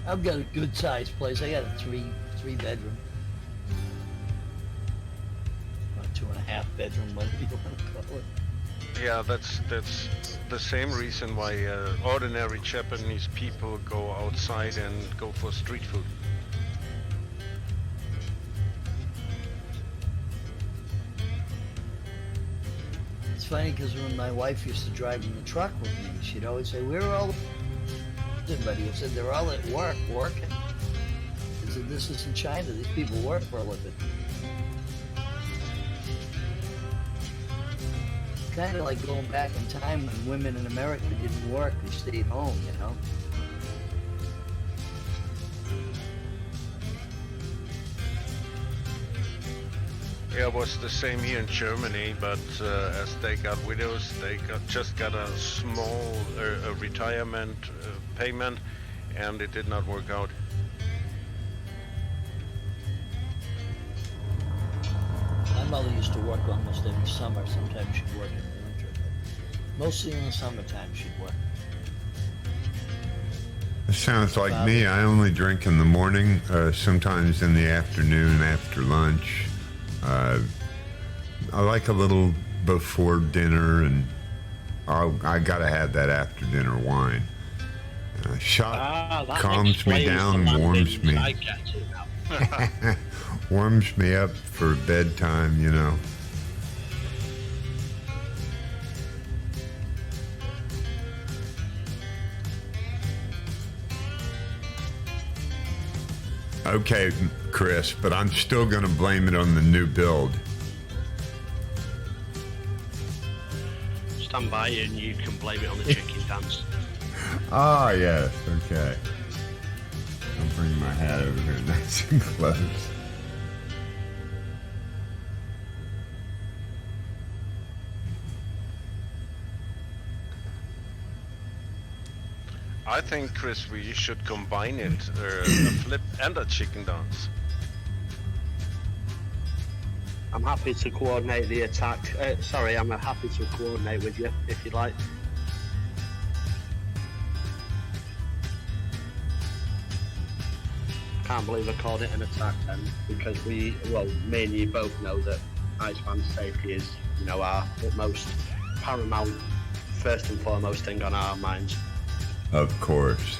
I've got a good sized place. I got a three bedroom. Or 2.5 bedroom, whatever you want to call it. Yeah, that's the same reason why ordinary Japanese people go outside and go for street food. It's funny because when my wife used to drive in the truck with me, she'd always say, "Where are all everybody?" I said, "They're all at work, working." I said, "This isn't China. These people work for a living." Kind of like going back in time when women in America didn't work, they stayed home, you know? Yeah, it was the same here in Germany, but as they got widows, they just got a small retirement payment, and it did not work out. My mother used to work almost every summer. Sometimes she'd work in the winter, but mostly in the summertime she'd work. It sounds like me. I only drink in the morning, sometimes in the afternoon after lunch. I like a little before dinner, and I gotta have that after dinner wine. A shot calms me down, warms me. Warms me up for bedtime, you know. Okay, Chris, but I'm still going to blame it on the new build. Stand by you and you can blame it on the chicken dance. Ah, yes, okay. I'll bring my hat over here nice and close. I think, Chris, we should combine it, a flip and a chicken dance. I'm happy to coordinate the attack. Sorry, I'm happy to coordinate with you if you'd like. Can't believe I called it an attack then, because me and you both know that Iceman's safety is, you know, our utmost paramount, first and foremost thing on our minds. Of course.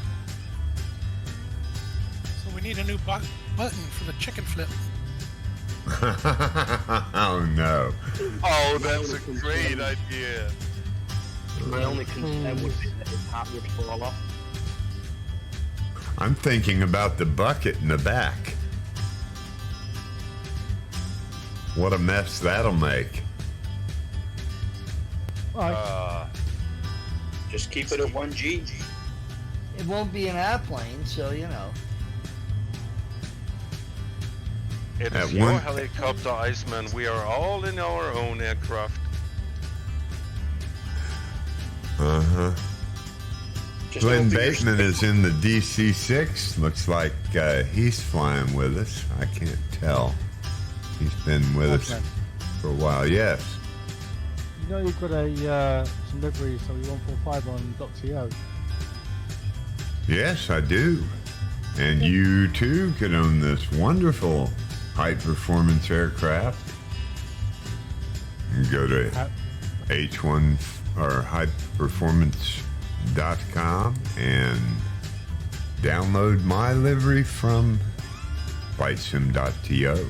So we need a new button for the chicken flip. Oh no. Oh, that's a great idea. My only concern would be that his hat would fall off. I'm thinking about the bucket in the back. What a mess that'll make. Just keep it at 1G. It won't be an airplane, so you know. It is your helicopter, Iceman. We are all in our own aircraft. Uh-huh. Glenn Bateman is in the DC-6. Looks like he's flying with us. I can't tell. He's been with us for a while. Yes. You know you've got a some livery, so 145 on .co. Yes, I do. And you too could own this wonderful high-performance aircraft. You can go to H1 or highperformance.com and download my livery from flightsim.to.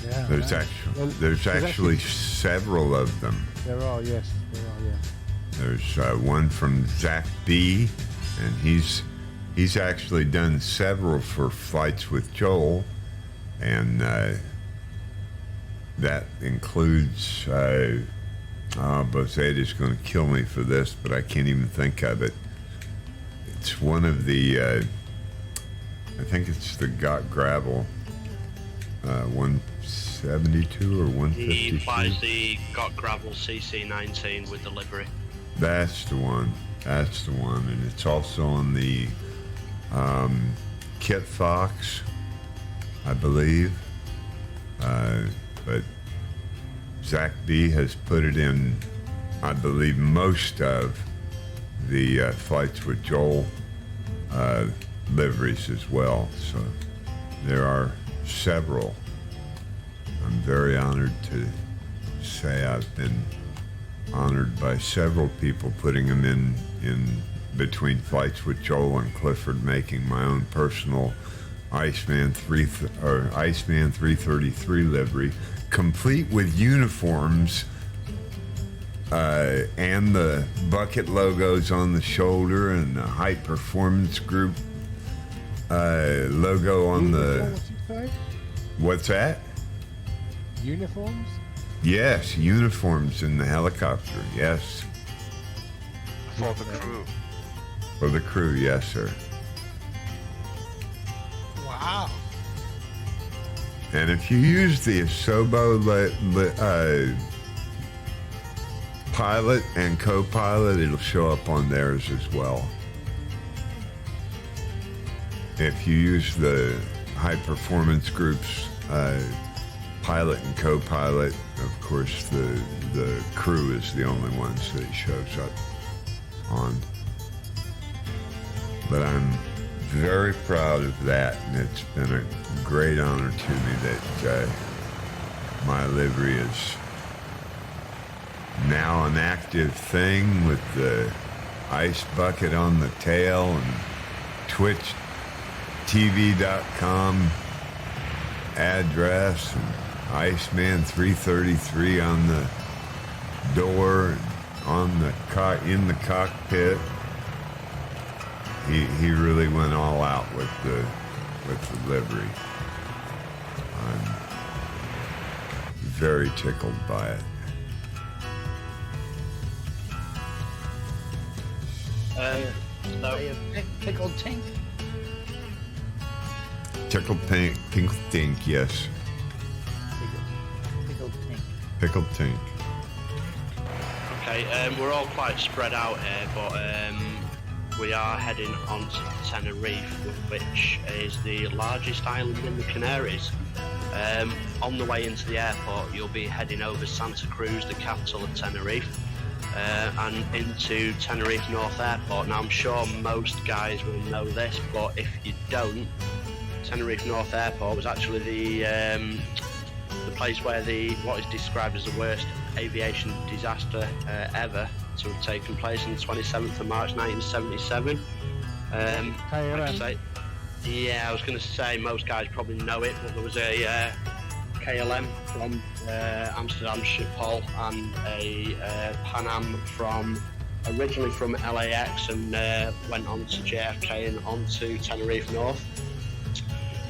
Yeah, There's actually several of them. There are, yes. There are, yeah. There's one from Zach B, and he's actually done several for Flights with Joel, and that includes Bozetta's going to kill me for this, but I can't even think of it. It's one of the I think it's the Got Gravel 172 or 152. He flies the Got Gravel CC-19 with the livery. That's the one. That's the one. And it's also on the Kit Fox, I believe. But Zach B has put it in, I believe, most of the Flights with Joel liveries as well. So there are several. I'm very honored to say I've been honored by several people putting them in between Flights with Joel and Clifford, making my own personal Iceman 333 livery, complete with uniforms and the bucket logos on the shoulder and the High Performance Group logo on the... What's that? Uniforms? Yes, uniforms in the helicopter, yes. For the crew. For the crew, yes, sir. Wow. And if you use the Asobo pilot and co-pilot, it'll show up on theirs as well. If you use the High Performance Group's pilot and co-pilot, of course the crew is the only ones that it shows up on. But I'm very proud of that, and it's been a great honor to me that my livery is now an active thing with the ice bucket on the tail and twitchtv.com address and Iceman 333 on the door, on the in the cockpit. He really went all out with the livery. I'm very tickled by it. Pickled Tink? Tickled pink tink, yes. Pickled Tink. Pickled tink. Okay, we're all quite spread out here, but we are heading on to Tenerife, which is the largest island in the Canaries. On the way into the airport, you'll be heading over Santa Cruz, the capital of Tenerife, and into Tenerife North Airport. Now, I'm sure most guys will know this, but if you don't, Tenerife North Airport was actually the place where what is described as the worst aviation disaster ever to have taken place on the 27th of March 1977. I was going to say most guys probably know it, but there was a KLM from Amsterdam Schiphol and a Pan Am originally from LAX and went on to JFK and on to Tenerife North.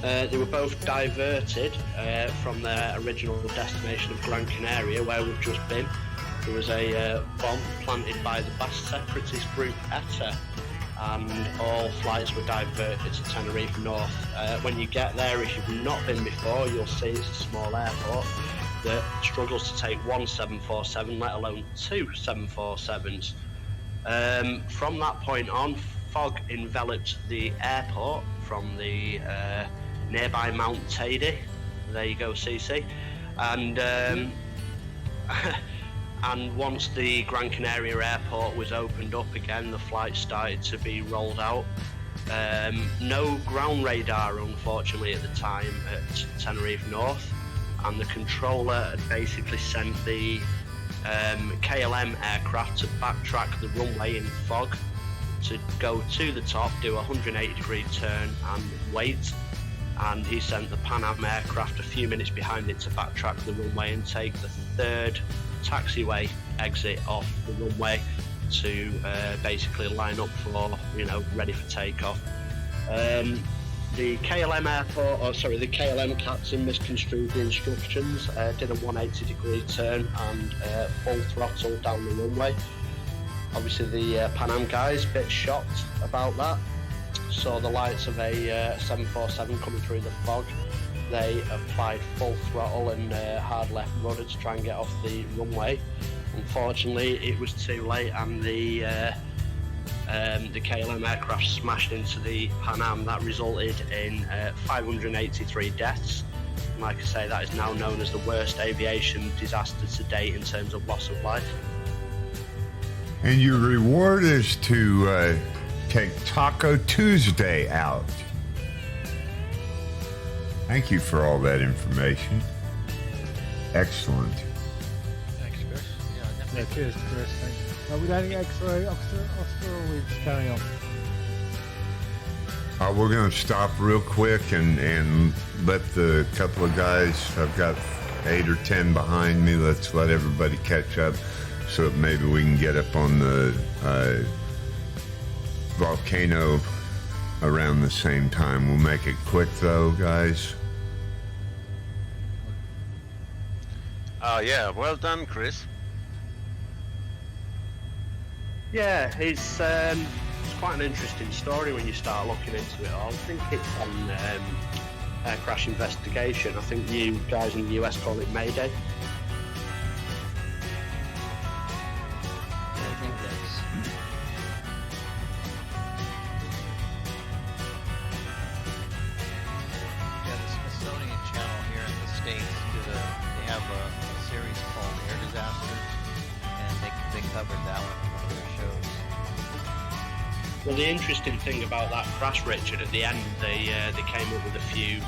They were both diverted from their original destination of Gran Canaria, where we've just been. There was a bomb planted by the Basque separatist group ETA, and all flights were diverted to Tenerife North. When you get there, if you've not been before, you'll see it's a small airport that struggles to take one 747, let alone two 747s. From that point on, fog enveloped the airport from the nearby Mount Teide. There you go, CC. And and once the Gran Canaria airport was opened up again, the flights started to be rolled out. No ground radar, unfortunately, at the time at Tenerife North, and the controller had basically sent the KLM aircraft to backtrack the runway in fog to go to the top, do a 180-degree turn and wait, and he sent the Pan Am aircraft a few minutes behind it to backtrack the runway and take the third taxiway exit off the runway to basically line up for, ready for takeoff. The KLM the KLM captain misconstrued the instructions, did a 180-degree turn and full throttle down the runway. Obviously the Pan Am guys, a bit shocked about that, saw the lights of a 747 coming through the fog. They applied full throttle and hard left rudder to try and get off the runway. Unfortunately, it was too late, and the KLM aircraft smashed into the Pan Am. That resulted in 583 deaths. And like I say, that is now known as the worst aviation disaster to date in terms of loss of life. And your reward is to take Taco Tuesday out. Thank you for all that information. Excellent. Thanks, Chris. Yeah, cheers, Chris. Thanks. Are we landing X-ray, Oscar, or are we just carrying on? We're going to stop real quick and let the couple of guys, I've got 8 or 10 behind me, let's let everybody catch up so that maybe we can get up on the volcano around the same time. We'll make it quick though, guys. Yeah, well done, Chris. Yeah, it's quite an interesting story when you start looking into it all. I think it's on Air Crash Investigation. I think you guys in the US call it Mayday. I think that's... Yeah, the Smithsonian Channel here in the States they have a series called Air Disasters, and they covered that one in one of their shows. Well, the interesting thing about that crash, Richard, at the end, they came up with a few,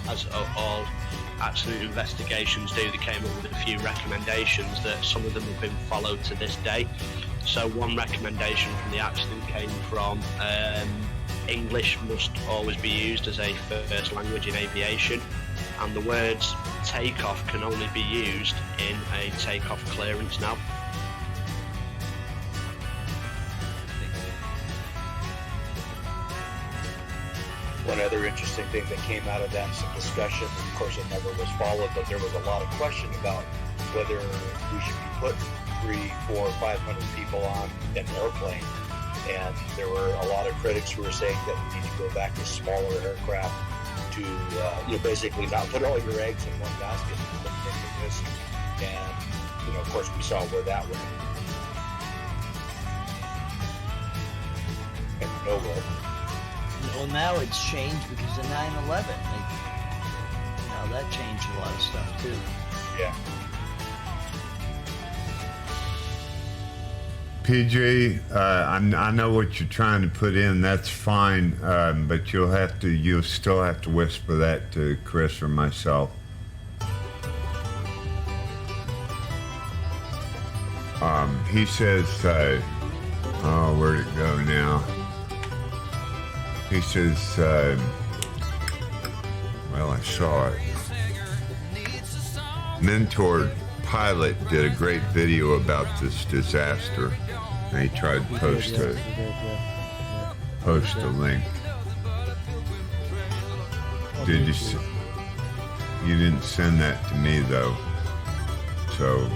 as all accident investigations do, they came up with a few recommendations that some of them have been followed to this day. So one recommendation from the accident came from English must always be used as a first language in aviation, and the words takeoff can only be used in a takeoff clearance now. One other interesting thing that came out of that, some discussion, of course it never was followed, but there was a lot of question about whether we should be putting 300, 400, 500 people on an airplane. And there were a lot of critics who were saying that we need to go back to smaller aircraft to basically not put all your eggs in one basket and put them into this. And, of course we saw where that went. And nowhere. Well, now it's changed because of 9/11. That changed a lot of stuff too. Yeah. PJ, I know what you're trying to put in. That's fine, but you'll still have to whisper that to Chris or myself. He says, where'd it go now? He says, well, I saw it. Mentor Pilot did a great video about this disaster, and he tried to post a link. Did you? You didn't send that to me though. So,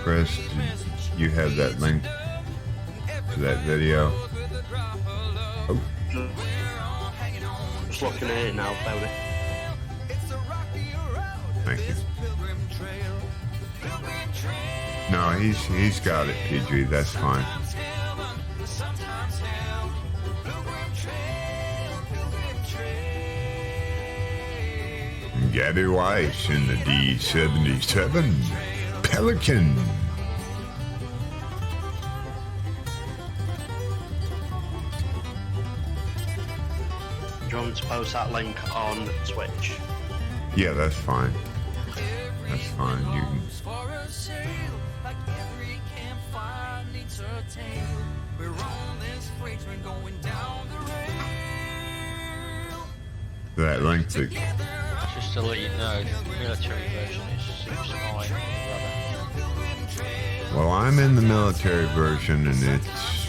Chris, did you have that link to that video? Oh. Just looking at it now, Tony. Thank you. No, he's got it, PG. That's fine. Gabby Weiss in the D-77 Pelican. you want me to post that link on Twitch? Yeah, that's fine. That's fine. You can. That link to. Just to let you know, the military version is super high. Well, I'm in the military version, and it's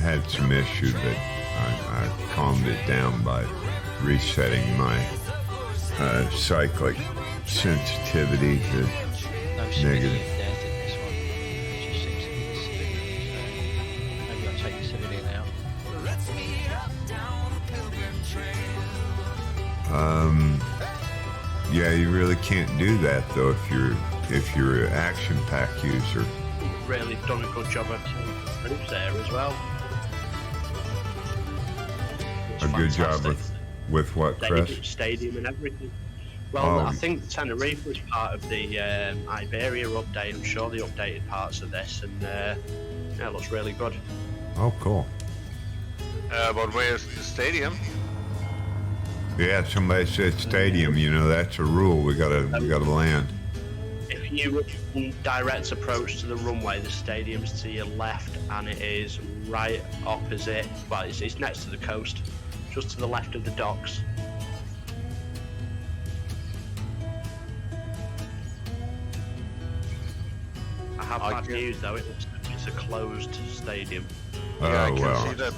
had some issues, but I calmed it down by resetting my cyclic sensitivity to negative. This one just seems to be the civilian, so maybe I'll take the civilian out. Yeah, you really can't do that though if you're an action pack user. Really done a good job of groups there as well. It's A good fantastic. job with what, Chris? Stadium and everything. Well, Oh. I think Tenerife was part of the Iberia update. I'm sure they updated parts of this, and yeah, it looks really good. Oh, cool. But where's the stadium? Yeah, somebody said stadium. You know, that's a rule. We gotta land. If you direct approach to the runway, the stadium's to your left, and it is right opposite. Well, it's next to the coast, just to the left of the docks. I have bad news though. It looks like it's a closed stadium. Yeah, I Oh can well. see that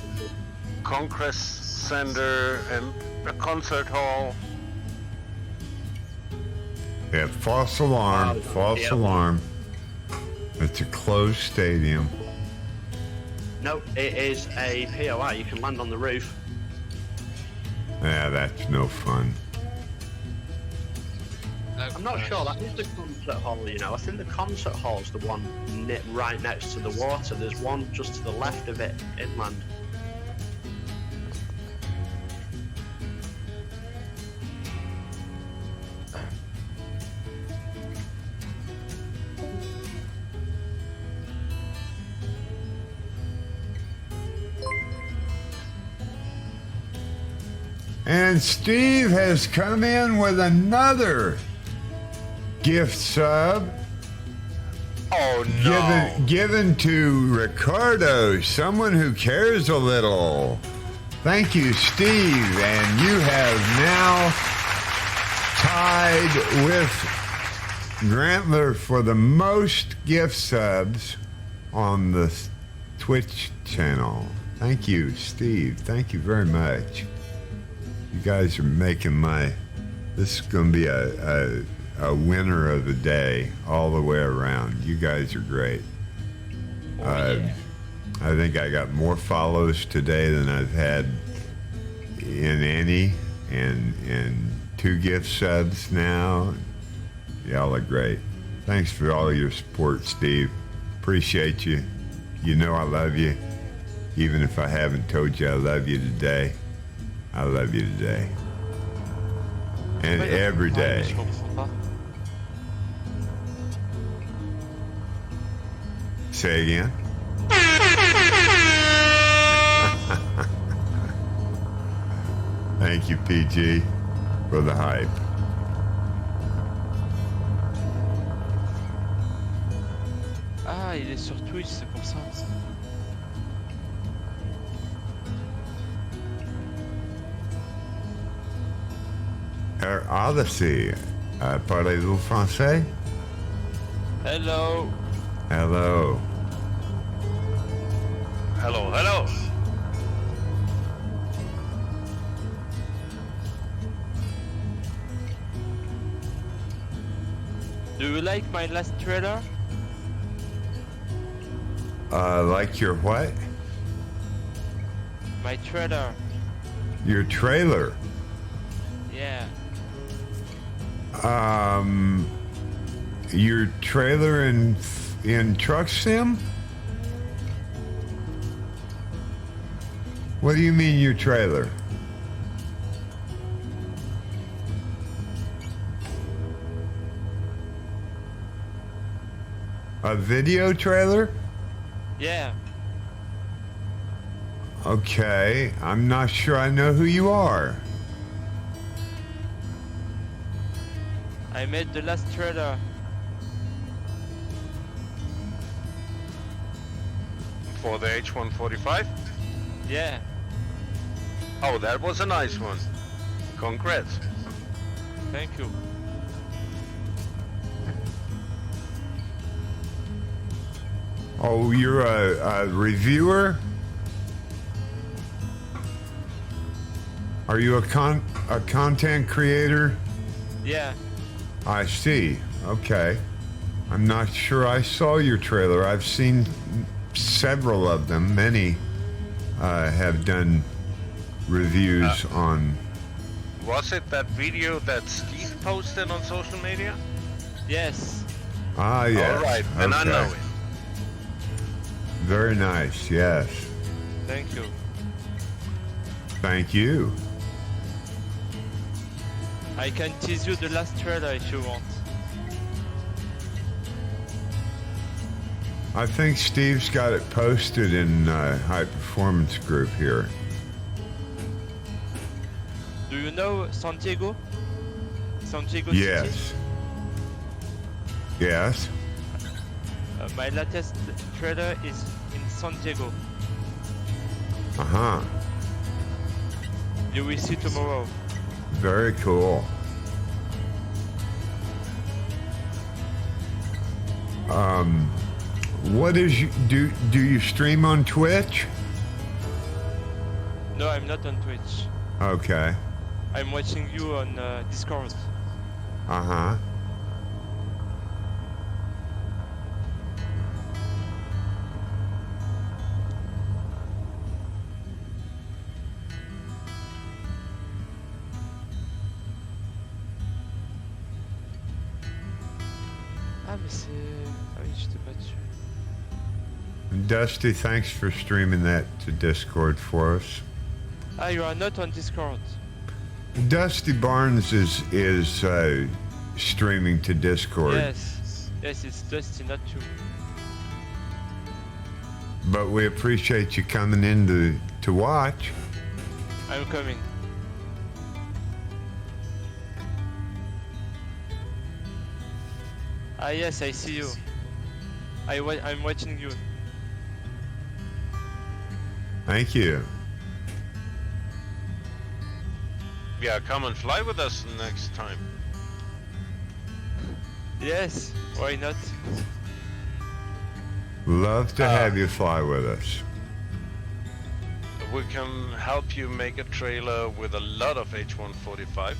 Congress Center and a concert hall. Yeah, false alarm. False yeah. alarm. It's a closed stadium. No, it is a POI. You can land on the roof. Yeah, that's no fun. I'm not sure. That is the concert hall, you know. I think the concert hall's the one right next to the water. There's one just to the left of it, inland. And Steve has come in with another gift sub. Oh no! Given to Ricardo, someone who cares a little. Thank you, Steve. And you have now tied with Grantler for the most gift subs on the Twitch channel. Thank you, Steve. Thank you very much. You guys are making this is going to be a winner of the day all the way around. You guys are great. I think I got more follows today than I've had in any, and 2 gift subs now. Y'all are great. Thanks for all your support, Steve. Appreciate you. You know I love you. Even if I haven't told you I love you today, I love you today. And every day. Say again? Thank you, PG, for the hype. Ah, il est sur Twitch, c'est pour ça. Air Odyssey, parlez-vous français? Hello. Hello. Hello, hello. Do you like my last trailer? Like your what? My trailer. Your trailer. Yeah. Your trailer in Truck Sim? What do you mean your trailer? A video trailer? Yeah. Okay, I'm not sure I know who you are. I made the last trailer. For the H145? Yeah. Oh, that was a nice one. Congrats. Thank you. Oh, you're a reviewer? Are you a content creator? Yeah. I see. Okay. I'm not sure I saw your trailer. I've seen several of them. Many have done reviews on. Was it that video that Steve posted on social media? Yes. Ah, yes. All right, then I Okay. know it. Very nice, yes. Thank you. Thank you. I can tease you the last trailer if you want. I think Steve's got it posted in High Performance Group here. Do you know San Diego? San Diego Yes. City? Yes. My latest trailer is in San Diego. Uh-huh. You will see tomorrow. Very cool. What is you do you stream on Twitch? No, I'm not on Twitch. Okay. I'm watching you on Discord. Uh-huh. Ah, mais c'est... Ah oui, je t'ai pas dessus. Dusty, thanks for streaming that to Discord for us. Ah, you are not on Discord. Dusty Barnes is streaming to Discord. Yes. Yes, it's Dusty, not you. But we appreciate you coming in to watch. I'm coming. Ah yes, I see you. I'm watching you. Thank you. Yeah, come and fly with us next time. Yes, why not? Love to have you fly with us. We can help you make a trailer with a lot of H145.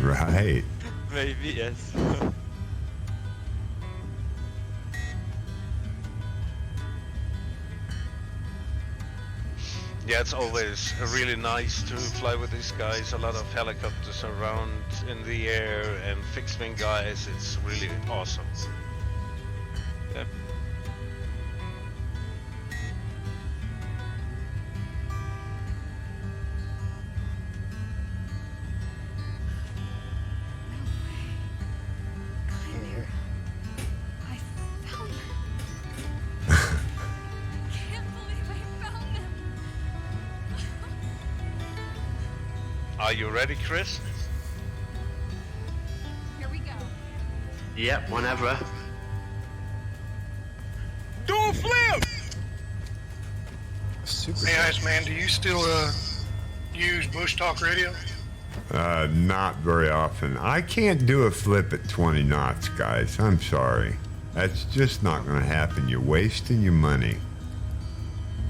Right. Maybe, yes. Yeah, it's always really nice to fly with these guys. A lot of helicopters around in the air and fixed-wing guys. It's really awesome. Yep. Are you ready, Chris? Here we go. Yep, whenever. Do a flip! Super. Hey, Iceman, do you still use Bush Talk Radio? Not very often. I can't do a flip at 20 knots, guys. I'm sorry. That's just not going to happen. You're wasting your money.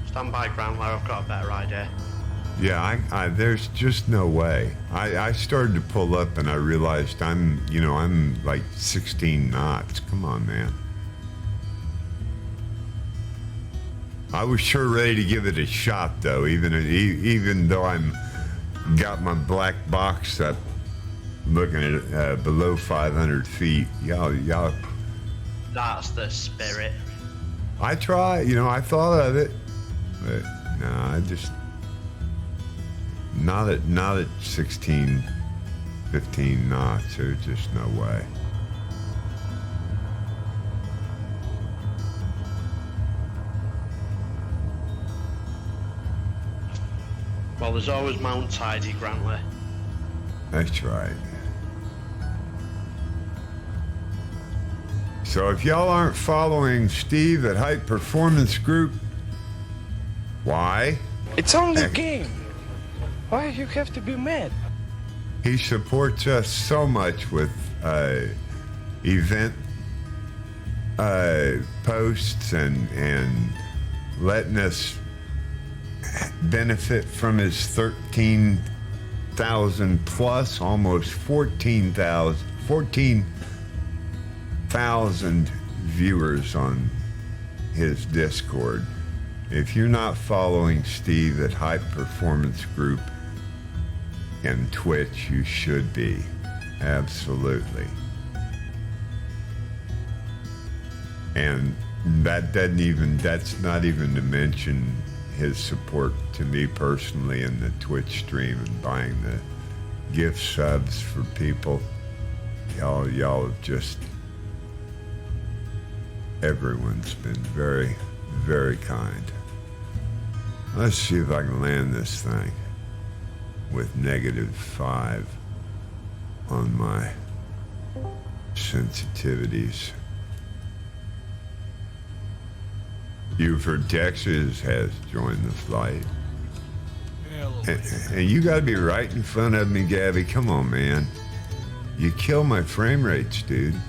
Stand by, Groundwire, I've got a better idea. Yeah, I there's just no way. I started to pull up and I realized I'm like 16 knots. Come on, man. I was sure ready to give it a shot, though, even though I'm got my black box up, looking at below 500 feet. Y'all. That's the spirit. I try. I thought of it, but no, I just. Not at 16, 15 knots. There's just no way. Well, there's always Mount Tidy, Grantley. That's right. So if y'all aren't following Steve at Hype Performance Group, why? It's only a game. Why you have to be mad? He supports us so much with event posts and letting us benefit from his 13,000 plus, almost 14,000 viewers on his Discord. If you're not following Steve at Hype Performance Group and Twitch, you should be. Absolutely. And that's not even to mention his support to me personally in the Twitch stream and buying the gift subs for people. Y'all have just, everyone's been very, very kind. Let's see if I can land this thing with -5 on my sensitivities. Buford, Texas has joined the flight. And you gotta be right in front of me, Gabby. Come on, man. You kill my frame rates, dude.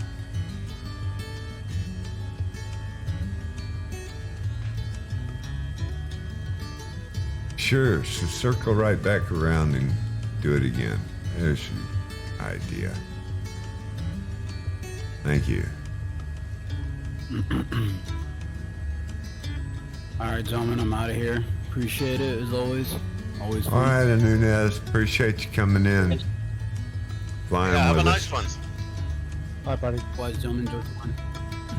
Sure, so circle right back around and do it again. There's the idea. Thank you. Alright, gentlemen, I'm out of here. Appreciate it, as always. Always fun. All right, Nunez, appreciate you coming in. Flying Yeah, have with a us. nice one. Bye, buddy. Wise gentlemen, enjoy the fun.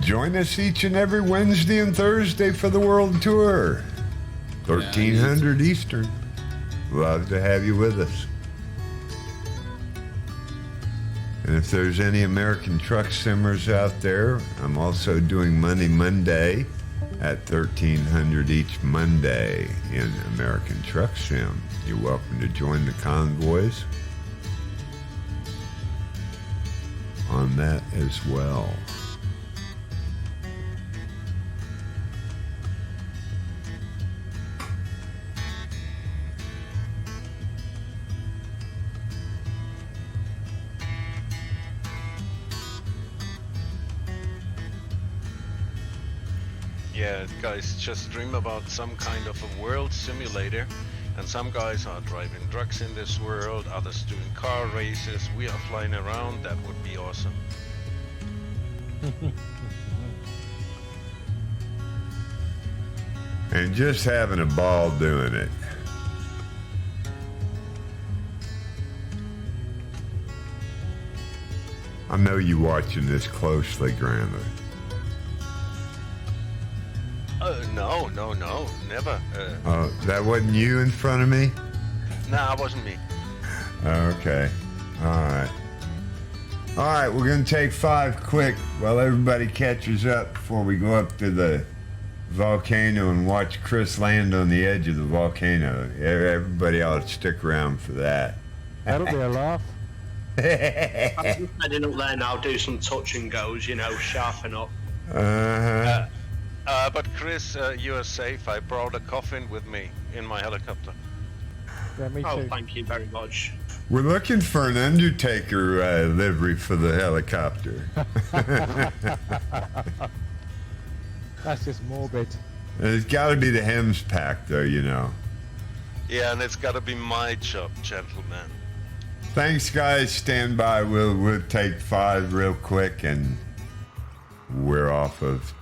Join us each and every Wednesday and Thursday for the World Tour. 1300 Eastern. Love to have you with us. And if there's any American truck simmers out there, I'm also doing Money Monday at 1300 each Monday in American Truck Sim. You're welcome to join the convoys on that as well. Yeah, guys, just dream about some kind of a world simulator, and some guys are driving trucks in this world, others doing car races, we are flying around. That would be awesome. And just having a ball doing it. I know you watching this closely, Grandma. No, never. That wasn't you in front of me? Nah, it wasn't me. Okay. All right. All right, we're going to take 5 quick while everybody catches up before we go up to the volcano and watch Chris land on the edge of the volcano. Everybody ought to stick around for that. That'll be a laugh. I'm heading up there now, do some touch and goes, sharpen up. But Chris, you are safe. I brought a coffin with me in my helicopter. Yeah, me Oh, too. thank you very much. We're looking for an Undertaker livery for the helicopter. That's just morbid. It's got to be the Hems pack, though, Yeah, and it's got to be my job, gentlemen. Thanks, guys. Stand by. We'll take 5 real quick, and we're off of.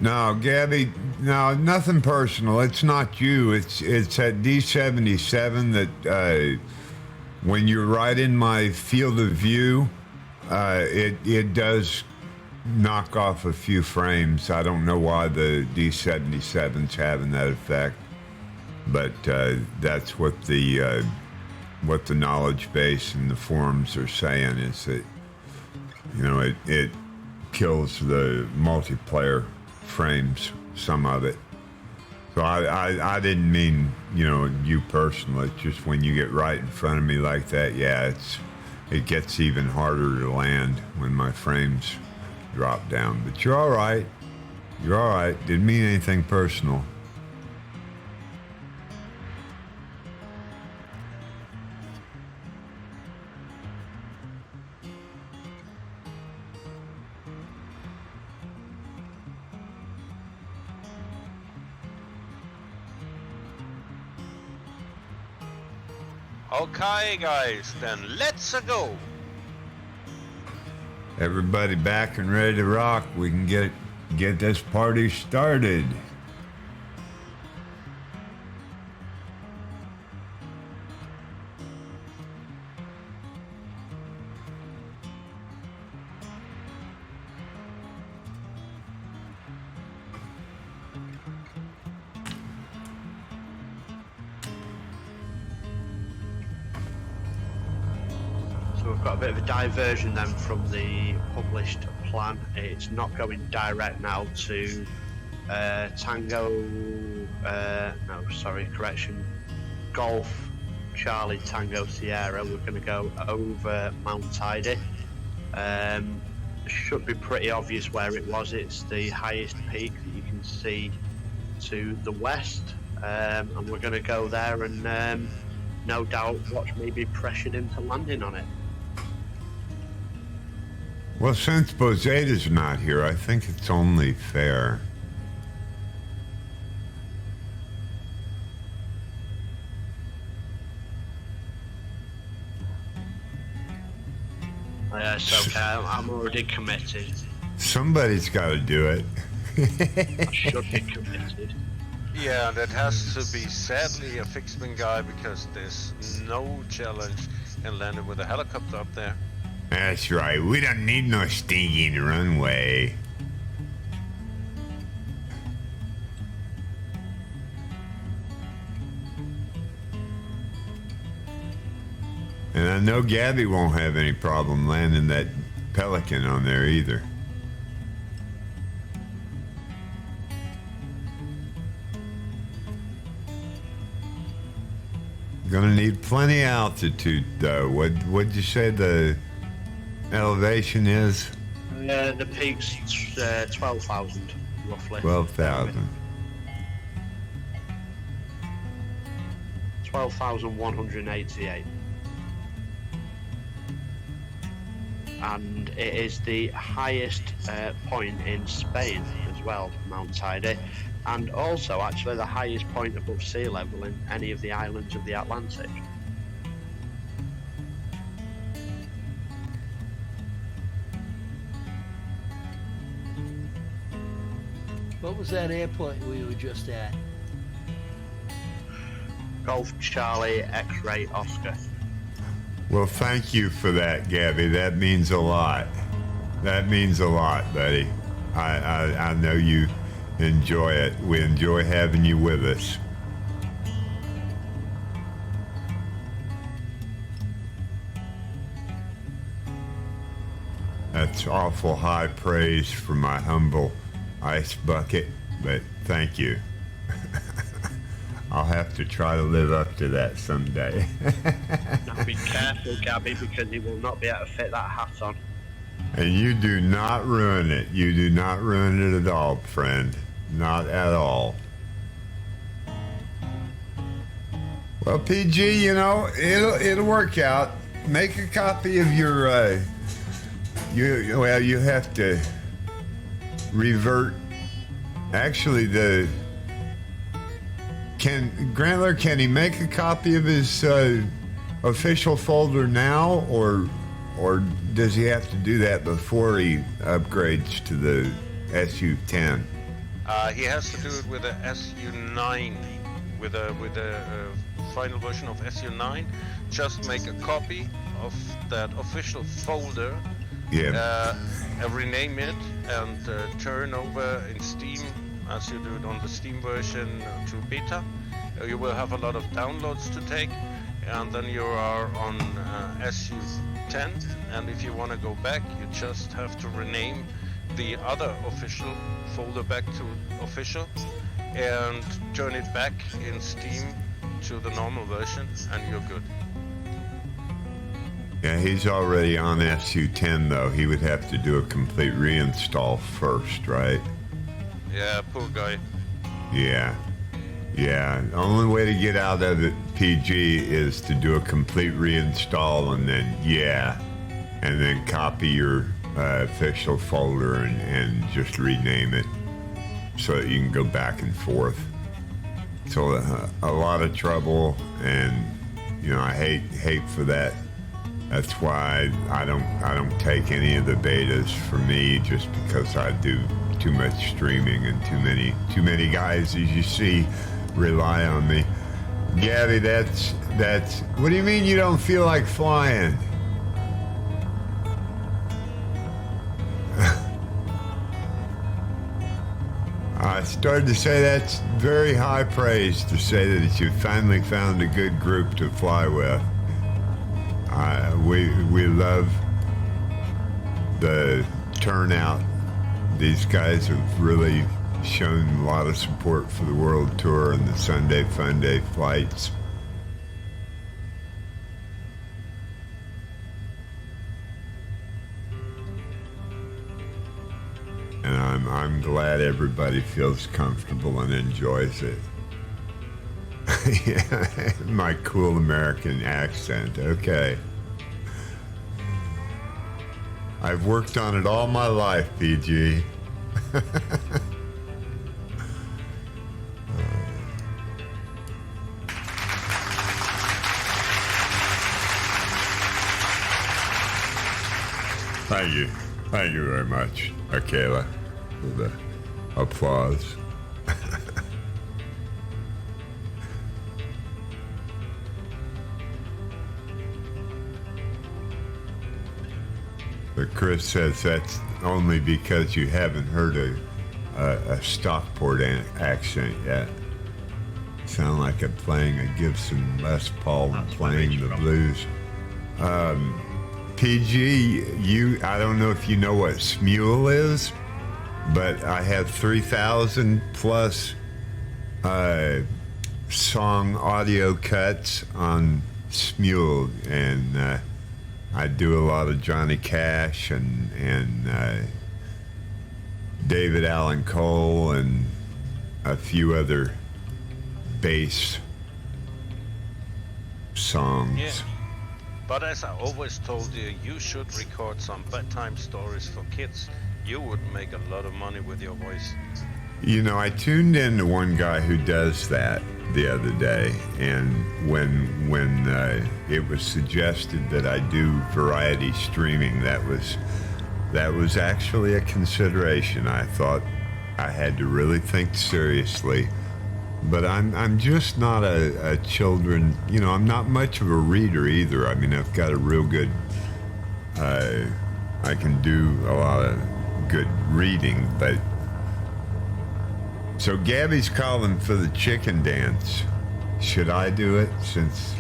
No, Gabby, no, nothing personal. It's not you. It's at D77 that when you're right in my field of view, it does knock off a few frames. I don't know why the D77's having that effect, but that's what the knowledge base and the forums are saying is that, you know, it kills the multiplayer frames, some of it. So I didn't mean, you know, you personally. It's just when you get right in front of me like that, yeah, it gets even harder to land when my frames drop down. But you're all right. You're all right. Didn't mean anything personal. Okay, guys, then let's go. Everybody back and ready to rock. We can get this party started. So we've got a bit of a diversion then from the published plan. It's not going direct now to Golf Charlie Tango Sierra. We're going to go over Mount Tidy. Should be pretty obvious where it was. It's the highest peak that you can see to the west, and we're going to go there and no doubt watch me be pressured into landing on it. Well, since Bozeda's not here, I think it's only fair. It's okay, I'm already committed. Somebody's got to do it. I should be committed. Yeah, that has to be sadly a fixman guy because there's no challenge in landing with a helicopter up there. That's right. We don't need no stinking runway. And I know Gabby won't have any problem landing that Pelican on there either. Gonna need plenty of altitude though. What'd you say the elevation is? The peak's 12,000 roughly. 12,000. 12,188. And it is the highest point in Spain as well, Mount Tidy, and also actually the highest point above sea level in any of the islands of the Atlantic. What was that airport we were just at? Golf Charlie X-Ray Oscar. Well, thank you for that, Gabby. That means a lot. That means a lot, buddy. I know you enjoy it. We enjoy having you with us. That's awful high praise for my humble ice bucket, but thank you. I'll have to try to live up to that someday. Now be careful, Gabby, because he will not be able to fit that hat on. And you do not ruin it. You do not ruin it at all, friend. Not at all. Well, PG, you know, it'll work out. Make a copy of your, you have to revert. Actually, Grantler, can he make a copy of his official folder now, or does he have to do that before he upgrades to the SU-10? He has to do it with a SU9, with a final version of SU9. Just make a copy of that official folder. Yeah. Rename it and turn over in Steam, as you do it on the Steam version, to beta. You will have a lot of downloads to take, and then you are on SU10. And if you want to go back, you just have to rename the other official folder back to official and turn it back in Steam to the normal version, and you're good. Yeah, he's already on SU10 though. He would have to do a complete reinstall first, right? Yeah, poor guy. Yeah. Yeah, the only way to get out of it, PG, is to do a complete reinstall and then copy your official folder and just rename it so that you can go back and forth. So a lot of trouble, and I hate for that. That's why I don't take any of the betas for me, just because I do too much streaming and too many guys, as you see, rely on me. Gabby, that's what do you mean you don't feel like flying? I started to say that's very high praise to say that you finally found a good group to fly with. We love the turnout. These guys have really shown a lot of support for the World Tour and the SunDay FunDay flights. And I'm glad everybody feels comfortable and enjoys it. Yeah, my cool American accent. Okay. I've worked on it all my life, PG. Thank you. Thank you very much, Akela, for the applause. But Chris says that's only because you haven't heard a Stockport accent yet. Sound like I'm playing a Gibson Les Paul and playing the blues. PG, I don't know if you know what Smule is, but I have 3,000 plus song audio cuts on Smule, and I do a lot of Johnny Cash and David Allan Cole and a few other bass songs. Yeah. But as I always told you, you should record some bedtime stories for kids. You would make a lot of money with your voice. I tuned in to one guy who does that the other day, and when it was suggested that I do variety streaming, that was actually a consideration. I thought I had to really think seriously. But I'm just not a children, I'm not much of a reader either. I mean, I've got a real good, I can do a lot of good reading, but. So Gabby's calling for the chicken dance. Should I do it since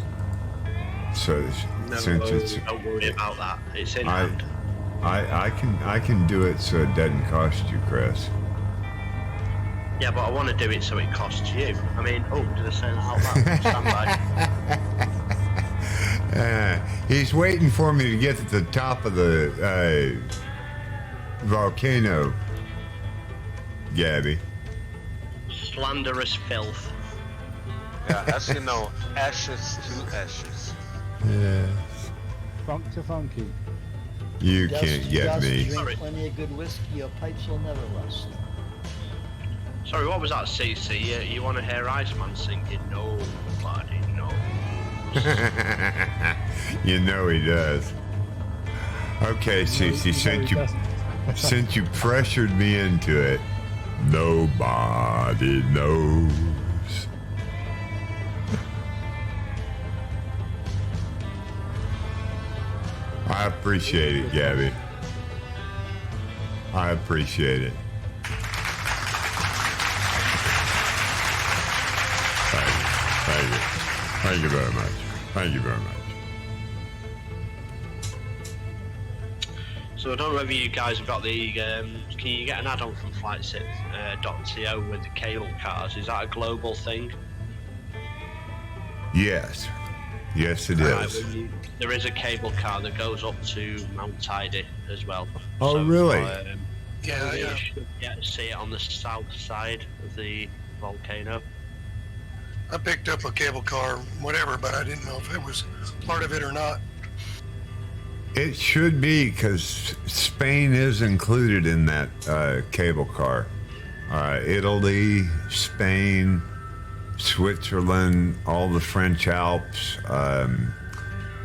it's don't worry about that. It's in hand. I can do it so it doesn't cost you, Chris. Yeah, but I want to do it so it costs you. I mean, did I say that out loud? Stand by. He's waiting for me to get to the top of the volcano, Gabby. Slanderous filth. Yeah, as you know, ashes to ashes. Yeah. Funk to funky. You can't get me. Drink plenty of good whiskey, your pipes will never rust. Sorry, what was that, CC? You want to hear Iceman singing? Nobody knows. You know he does. Okay, CC, since you pressured me into it, Nobody knows. I appreciate it, Gabby. I appreciate it. Thank you. Thank you very much. Thank you very much. So I don't know whether you guys have got the. Can you get an add-on from FlightSim.co with the cable cars? Is that a global thing? Yes. Yes, it Right, is. there is a cable car that goes up to Mount Tidy as well. Oh, So, really? Yeah, you yeah. should get to see it on the south side of the volcano. I picked up a cable car, whatever, but I didn't know if it was part of it or not. It should be, because Spain is included in that cable car. Italy, Spain, Switzerland, all the French Alps,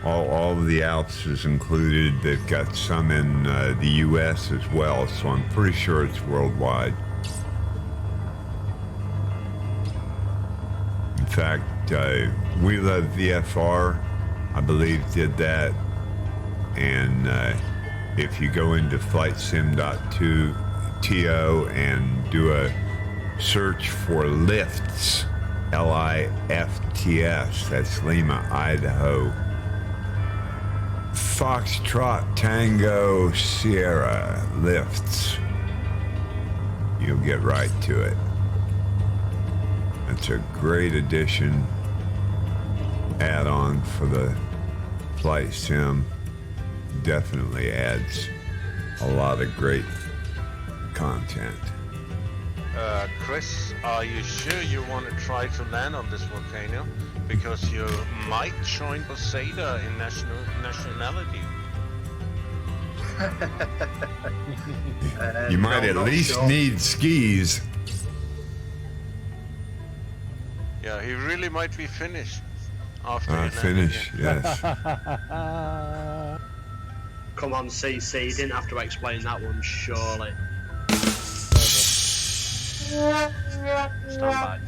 all of the Alps is included. They've got some in the U.S. as well, so I'm pretty sure it's worldwide. In fact, We Love VFR, I believe, did that. And if you go into FlightSim.to and do a search for lifts, Lifts, that's Lima, Idaho, Foxtrot Tango Sierra lifts, you'll get right to it. It's a great addition, add-on for the Flight Sim. Definitely adds a lot of great content. Chris, are you sure you want to try to land on this volcano? Because you might join Posada in nationality. You might at least need skis. Yeah, he really might be Finnish after Finnish, yes. Come on, CC, you didn't have to explain that one, surely. Stand by.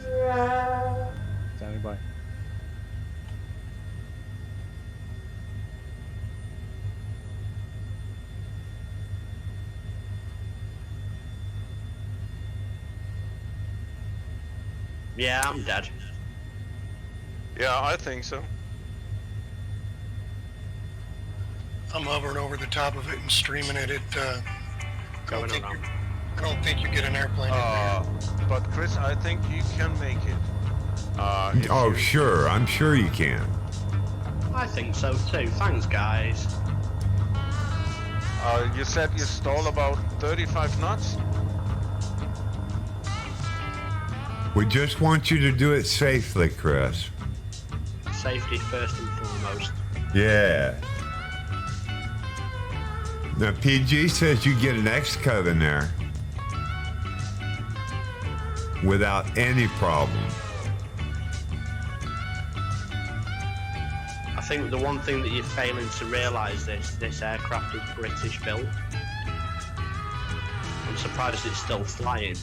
Standing by. Yeah, I'm dead. Yeah, I think so. I'm hovering over the top of it and streaming it. I don't think you get an airplane in there. But Chris, I think you can make it. Oh, sure. I'm sure you can. I think so too. Thanks, guys. You said you stall about 35 knots? We just want you to do it safely, Chris. Safety first and foremost. Yeah. Now, PG says you get an X-Cub in there without any problem. I think the one thing that you're failing to realise this aircraft is British built. I'm surprised it's still flying.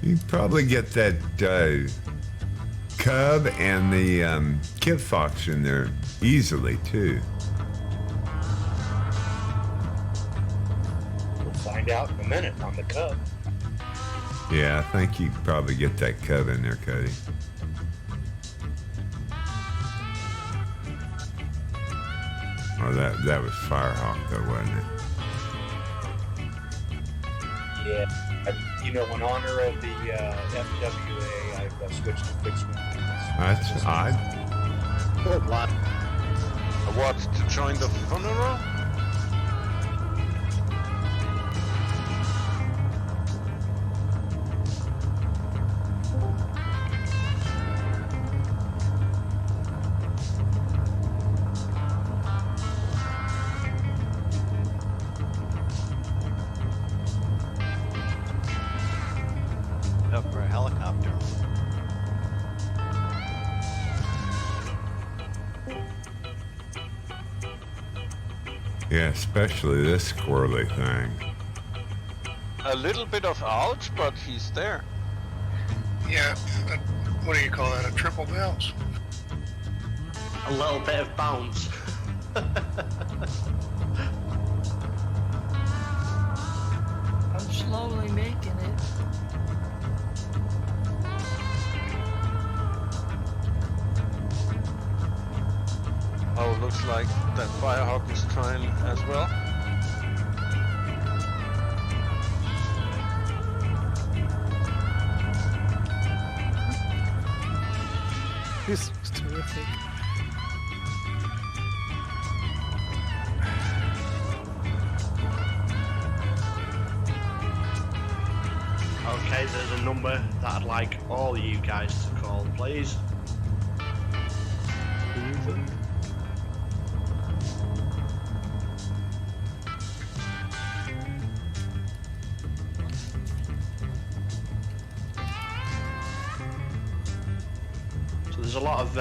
You probably get that Cub and the Kit Fox in there easily, too. We'll find out in a minute on the Cub. Yeah, I think you could probably get that Cub in there, Cody. Oh, that was Firehawk, though, wasn't it? Yeah. You know, in honor of the FWA, I've switched to fixed wing. That's odd. What, to join the funeral? Up for a helicopter. Yeah, especially this squirrely thing. A little bit of ouch, but he's there. Yeah, what do you call that? A triple bounce? A little bit of bounce. I'm slowly making it. Oh, looks like that Firehawk is trying as well. This looks terrific. Okay, there's a number that I'd like all you guys to call, please. So there's a lot of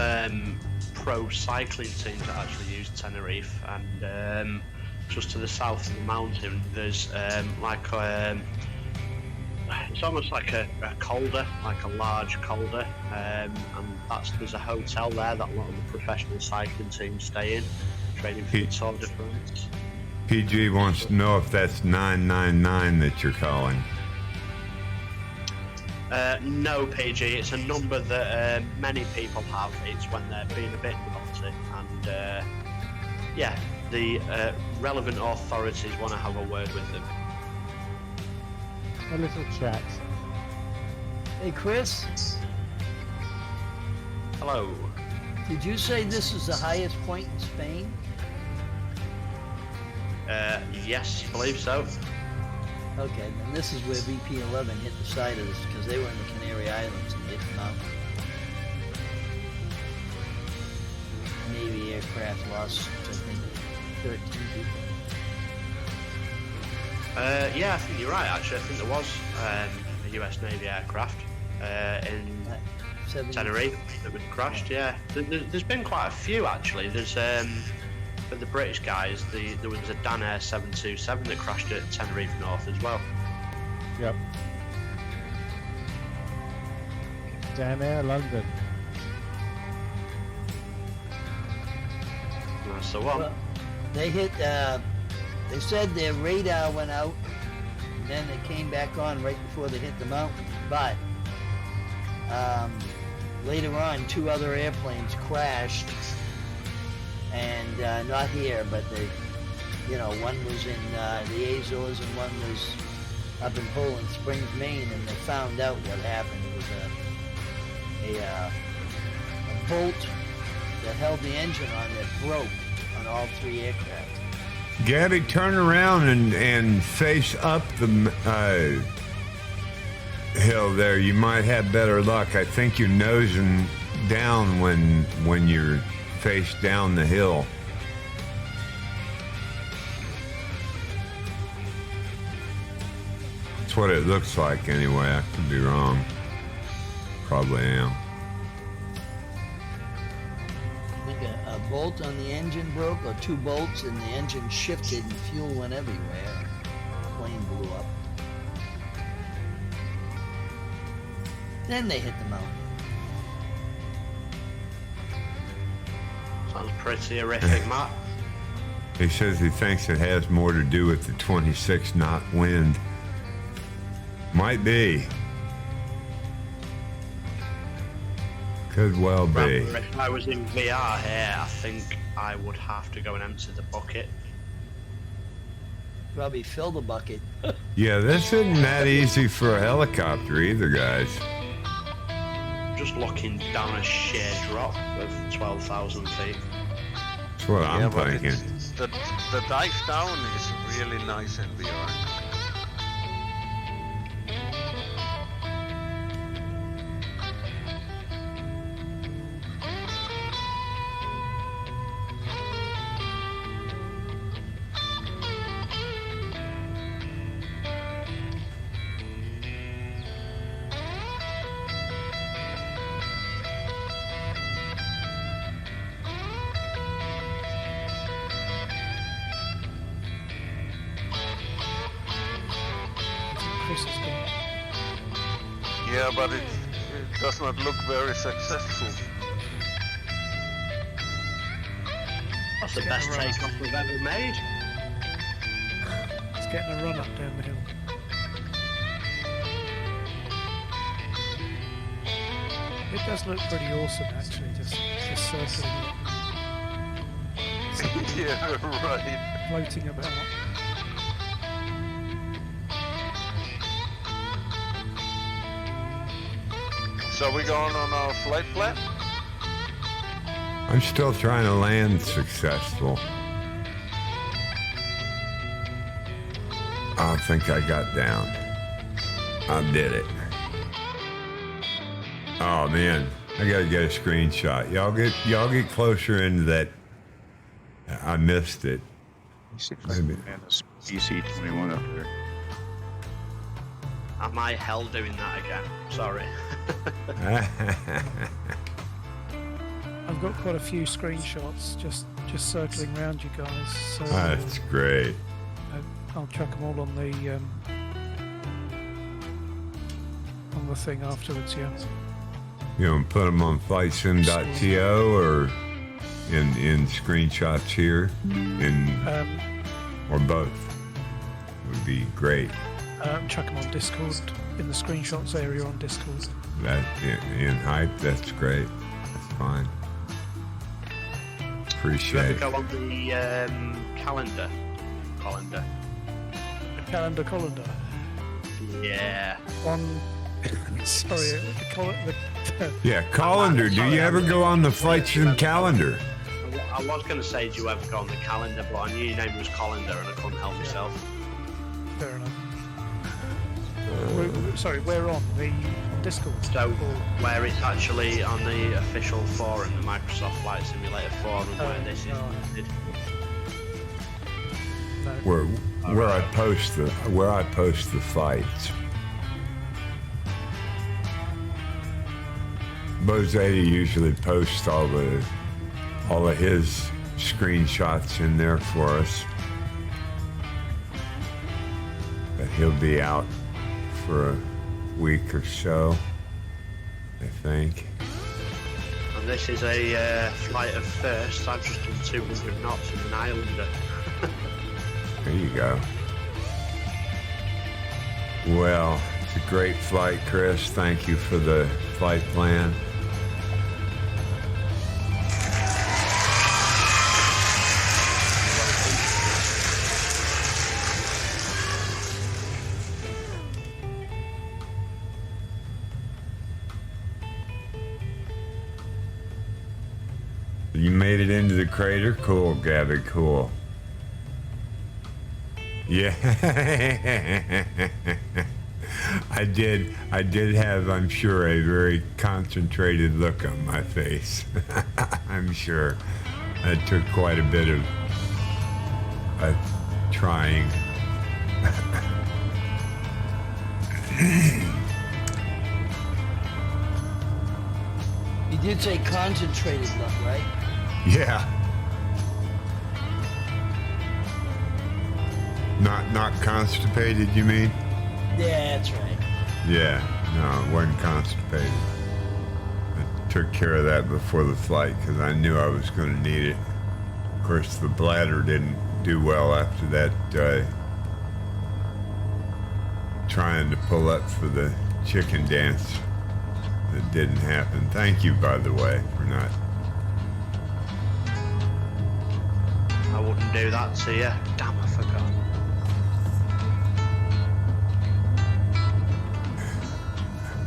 pro cycling teams that actually use Tenerife, and just to the south of the mountain, there's it's almost like a colder, like a large colder, and there's a hotel there that a lot of the professional cycling teams stay in, training for the Tour de France. PG wants to know if that's 999 that you're calling. No, PG, it's a number that many people have. It's when they're being a bit naughty, and yeah, the relevant authorities want to have a word with them. A little chat. Hey, Chris. Hello. Did you say this is the highest point in Spain? Yes, I believe so. Okay, then this is where VP-11 hit the side of this, because they were in the Canary Islands and hit the mountain. Navy aircraft lost, I think, 13 people. Yeah, I think you're right, actually. I think there was a US Navy aircraft in Tenerife that was crashed, yeah. There's been quite a few, actually. There's, for the British guys, there was a Dan Air 727 that crashed at Tenerife North as well. Yep. Dan Air London. That's the one. Well, they hit, they said their radar went out, and then it came back on right before they hit the mountain. But later on, 2 other airplanes crashed, and not here, but they, one was in the Azores and one was up in Poland Springs, Maine, and they found out what happened. It was a bolt that held the engine on that broke on all 3 aircraft. Gabby, turn around and face up the hill there. You might have better luck. I think you're nosing down when you're face down the hill. That's what it looks like anyway. I could be wrong. Probably am. I think a bolt on the engine broke, or 2 bolts, and the engine shifted and fuel went everywhere. The plane blew up. Then they hit the mountain. Sounds pretty horrific, Matt. He says he thinks it has more to do with the 26 knot wind. Might be. Could well be. If I was in VR here, I think I would have to go and empty the bucket. Probably fill the bucket. Yeah, this isn't that easy for a helicopter either, guys. Just looking down a sheer drop of 12,000 feet. That's what I'm thinking. The dive down is really nice in VR. Chris is going. Yeah, but it does not look very successful. That's the best takeoff we've ever made. It's getting a run up down the hill. It does look pretty awesome, actually, just circling it. Yeah, right. Floating about. So we going on our flight plan? I'm still trying to land successful. I think I got down. I did it. Oh man, I gotta get a screenshot. Y'all get closer into that. I missed it. Maybe. And this PC-21 up there. Am I hell doing that again? Sorry. I've got quite a few screenshots just circling around you guys. So That's great. I'll chuck them all on the thing afterwards. Yeah. You know, put them on flightsim.to or in screenshots here, or both would be great. Chuck them on Discord in the screenshots area on Discord. That in hype, that's great. That's fine. Appreciate it. Go on the calendar. Calendar. Yeah. On. Sorry, Yeah, calendar. Do you ever go on the FlightSim calendar? I was going to say, do you ever go on the calendar, but I knew your name was Colander and I couldn't help myself. Fair enough. Sorry, we're on the Discord. So, where it's actually on the official forum, the Microsoft Flight Simulator forum, where this is listed. Where I post the fights. Bozetta usually posts all of his screenshots in there for us. But he'll be out for a week or so, I think. And this is a flight of first. I've just done 200 knots in an Islander. There you go. Well, it's a great flight, Chris. Thank you for the flight plan. You made it into the crater? Cool, Gabby, cool. Yeah. I did have, I'm sure, a very concentrated look on my face. I'm sure. It took quite a bit of trying. You did say concentrated look, right? Yeah. Not constipated, you mean? Yeah, that's right. Yeah, no, it wasn't constipated. I took care of that before the flight because I knew I was going to need it. Of course, the bladder didn't do well after that trying to pull up for the chicken dance. It didn't happen. Thank you, by the way, for not. I wouldn't do that to you. Damn, I forgot.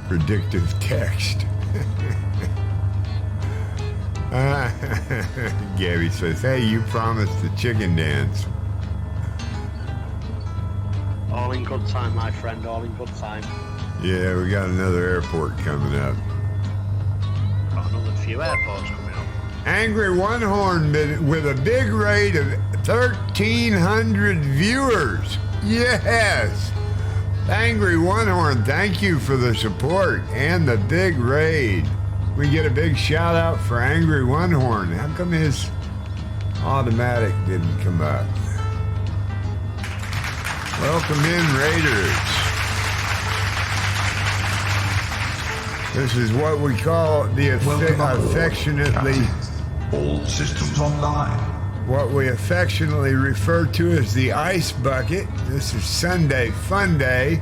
Predictive text. Gabby says, hey, you promised the chicken dance. All in good time, my friend, all in good time. Yeah, we got another airport coming up. Got another few airports coming up. Angry One Horn with a big raid of 1,300 viewers. Yes! Angry One Horn, thank you for the support and the big raid. We get a big shout out for Angry One Horn. How come his automatic didn't come up? Welcome in, Raiders. This is what we call the affectionately all systems online. What we affectionately refer to as the ice bucket. This is SunDay FunDay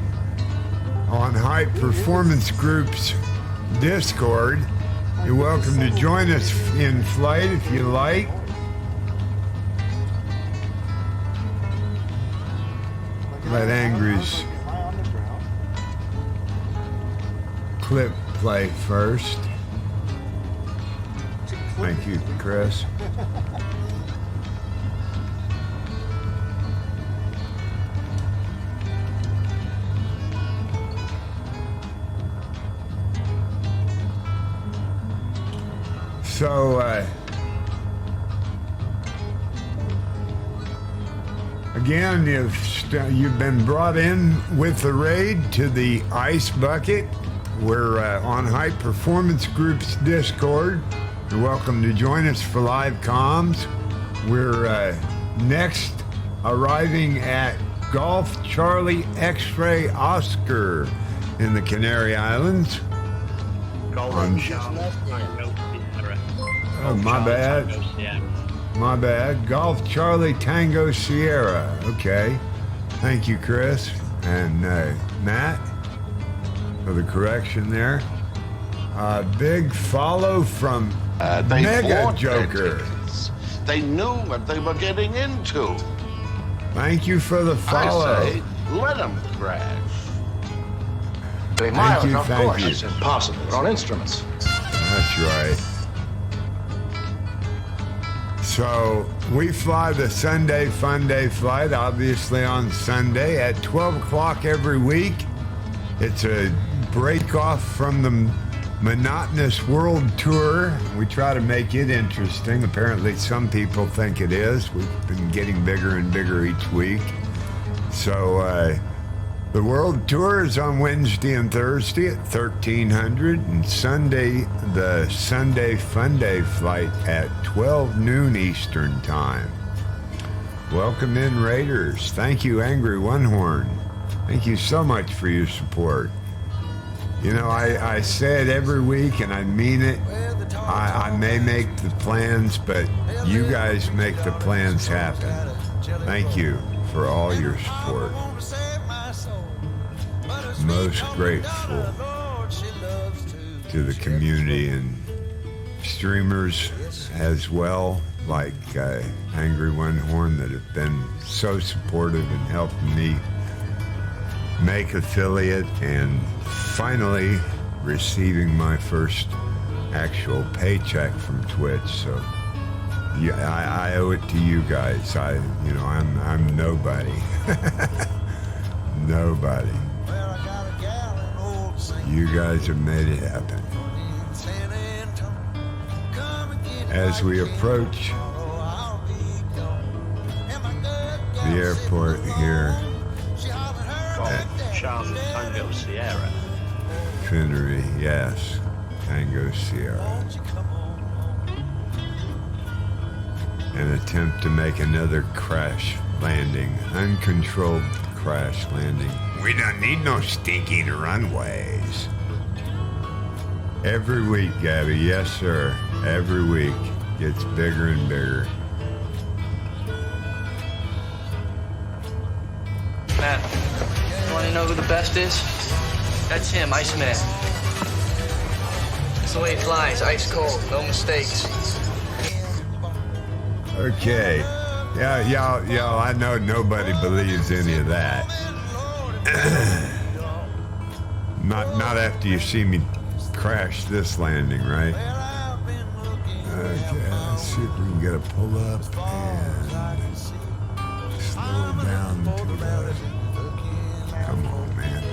on High Performance Group's Discord. You're welcome to join us in flight if you like. Let Angry's clip play first. Thank you, Chris. So, again, you've been brought in with the raid to the ice bucket. We're on High Performance Group's Discord. You're welcome to join us for live comms. We're next arriving at Golf Charlie X-Ray Oscar in the Canary Islands. Oh, my bad. My bad. Golf Charlie Tango Sierra. Okay. Thank you, Chris. And Matt, for the correction there. Big follow from Mega Joker. They knew what they were getting into. Thank you for the follow. I say, let them crash. Thank you, of thank course. you. It's impossible. They're on instruments. That's right. So we fly the SunDay FunDay flight, obviously on Sunday at 12 o'clock every week. It's a break off from the monotonous world tour. We try to make it interesting. Apparently some people think it is. We've been getting bigger and bigger each week. So the world tour is on Wednesday and Thursday at 1300, and Sunday, the SunDay FunDay flight at 12 noon Eastern time. Welcome in, Raiders. Thank you, Angry One Horn. Thank you so much for your support. You know, I say it every week, and I mean it. I may make the plans, but you guys make the plans happen. Thank you for all your support. Most grateful to the community and streamers as well, like Angry One Horn, that have been so supportive and helping me make affiliate and finally receiving my first actual paycheck from Twitch. So yeah, I owe it to you guys. I'm nobody. Nobody. You guys have made it happen. As we approach the airport here at Tango Sierra. Finery, yes, Tango Sierra. An attempt to make another crash landing, uncontrolled crash landing. We don't need no stinking runways. Every week, Gabby, yes sir, every week gets bigger and bigger. Matt, you want to know who the best is? That's him, Iceman. That's the way he flies, ice cold, no mistakes. Okay. Yeah, y'all, I know nobody believes any of that. Not after you see me crash this landing, right? Okay, let's see if we can get a pull up and slow down to the... Come on, man.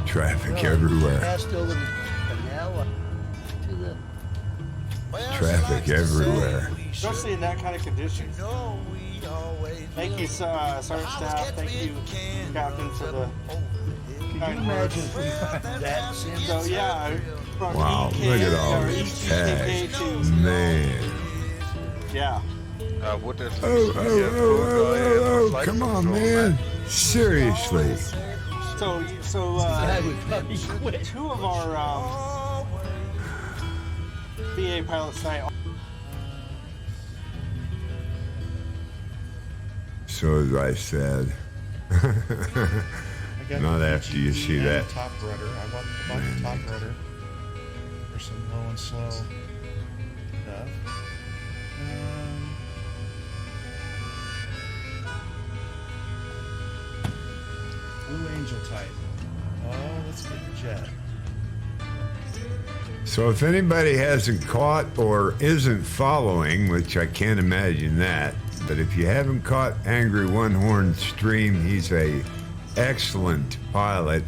Traffic everywhere. Passed over the canal to the Traffic everywhere. Especially in that kind of condition. Thank you, Sergeant Staff. Thank you, Captain, for the. Could you imagine if we had that sim? So yeah. From Wow, EK, look at all or these EK tags. to, Man. yeah. Would it Oh, come on, man. Seriously. So I would probably quit. two of our BA pilots tonight. So as I said, not after you see that. Top rudder. I bought the top rudder for some low and slow stuff. Blue Angel type. Oh, let's get the jet. So if anybody hasn't caught or isn't following, which I can't imagine that, but if you haven't caught Angry One Horn's stream, he's a excellent pilot,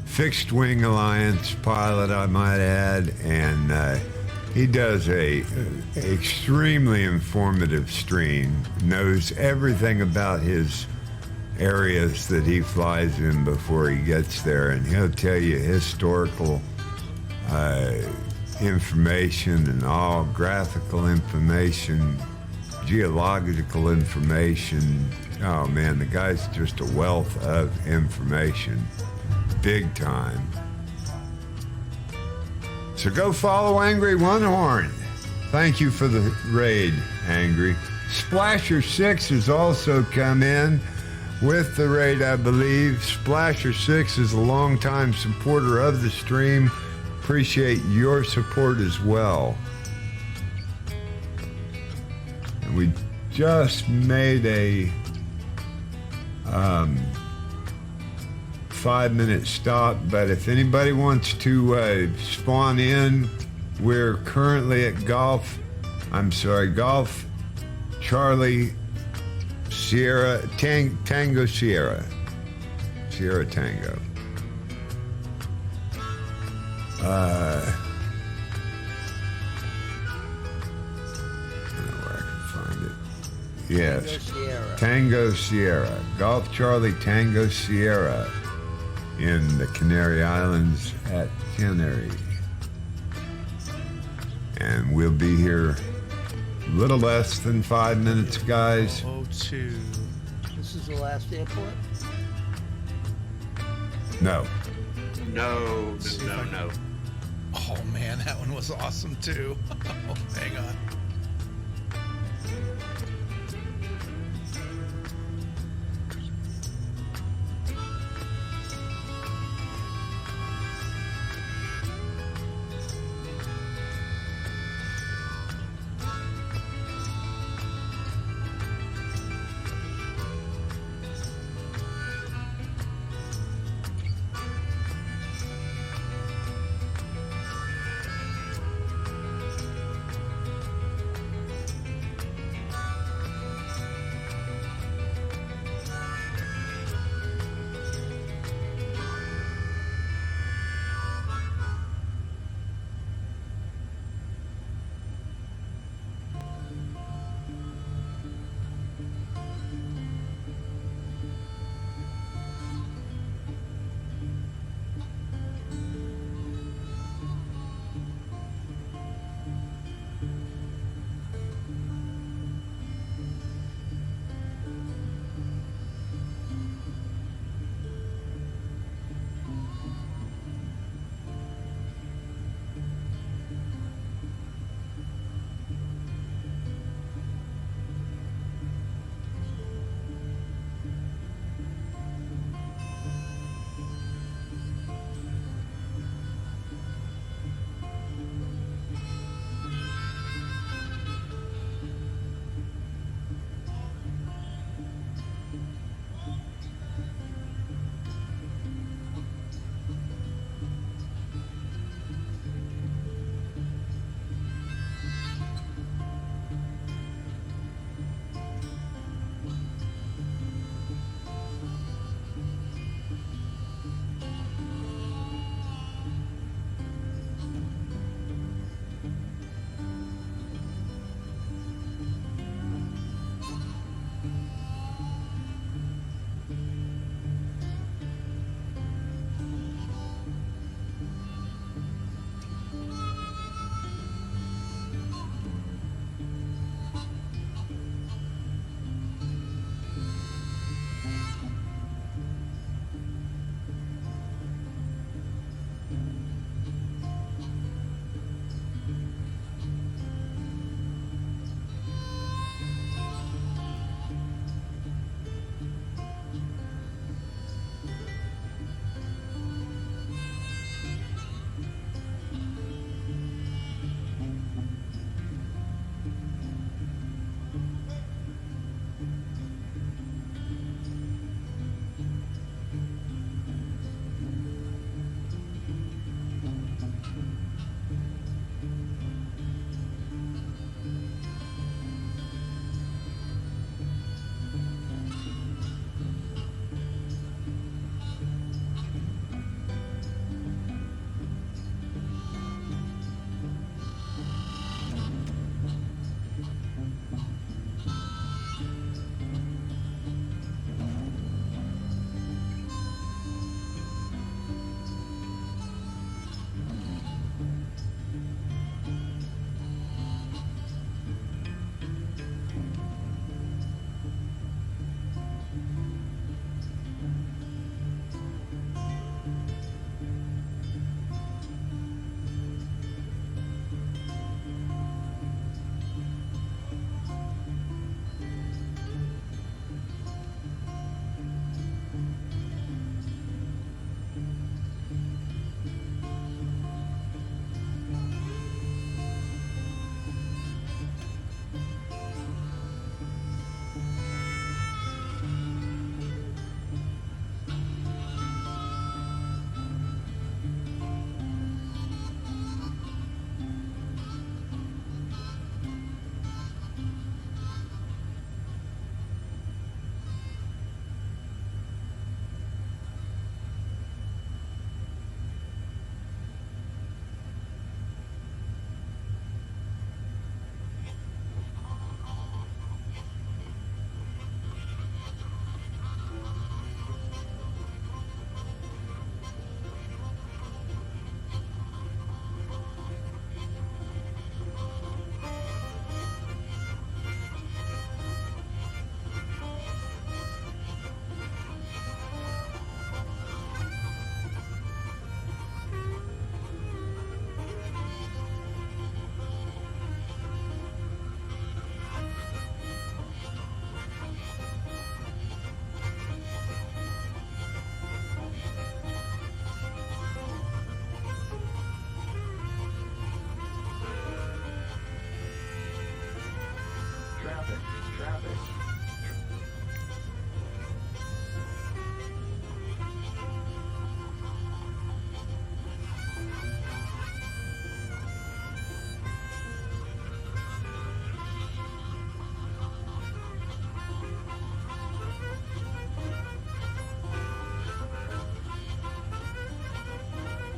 fixed wing alliance pilot, I might add, and he does a extremely informative stream, knows everything about his areas that he flies in before he gets there, and he'll tell you historical information and all graphical information, geological information. Oh man, the guy's just a wealth of information, big time. So go follow Angry One Horn. Thank you for the raid, Angry. Splasher 6 has also come in with the raid, I believe. Splasher 6 is a longtime supporter of the stream. Appreciate your support as well. And we just made a 5-minute stop, but if anybody wants to spawn in, we're currently at Golf Charlie Sierra Tango Sierra Tango. I don't know where I can find it. Yes. Tango Sierra. Golf Charlie Tango Sierra in the Canary Islands at Canary. And we'll be here a little less than 5 minutes, guys. 02. This is the last airport? No. No. Oh man, that one was awesome too. Hang on.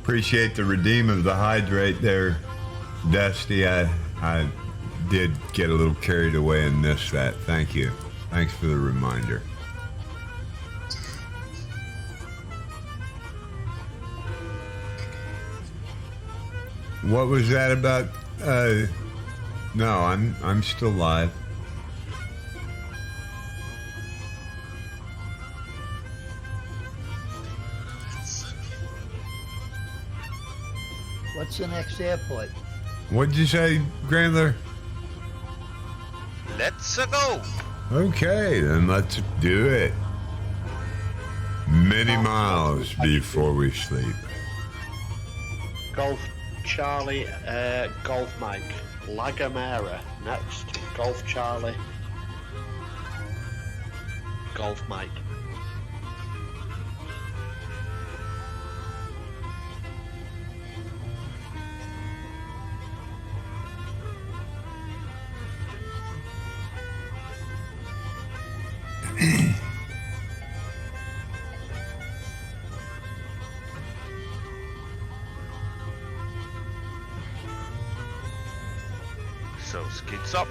Appreciate the redeem of the hydrate there, Dusty. I did get a little carried away and missed that. Thank you. Thanks for the reminder. What was that about? No, I'm still live. What's the next airport? What'd you say, Grandler? Let's go. Okay, then let's do it. Many miles before we sleep. Golf Charlie, Golf Mike, La Gomera. Next, Golf Charlie, Golf Mike. So skids up.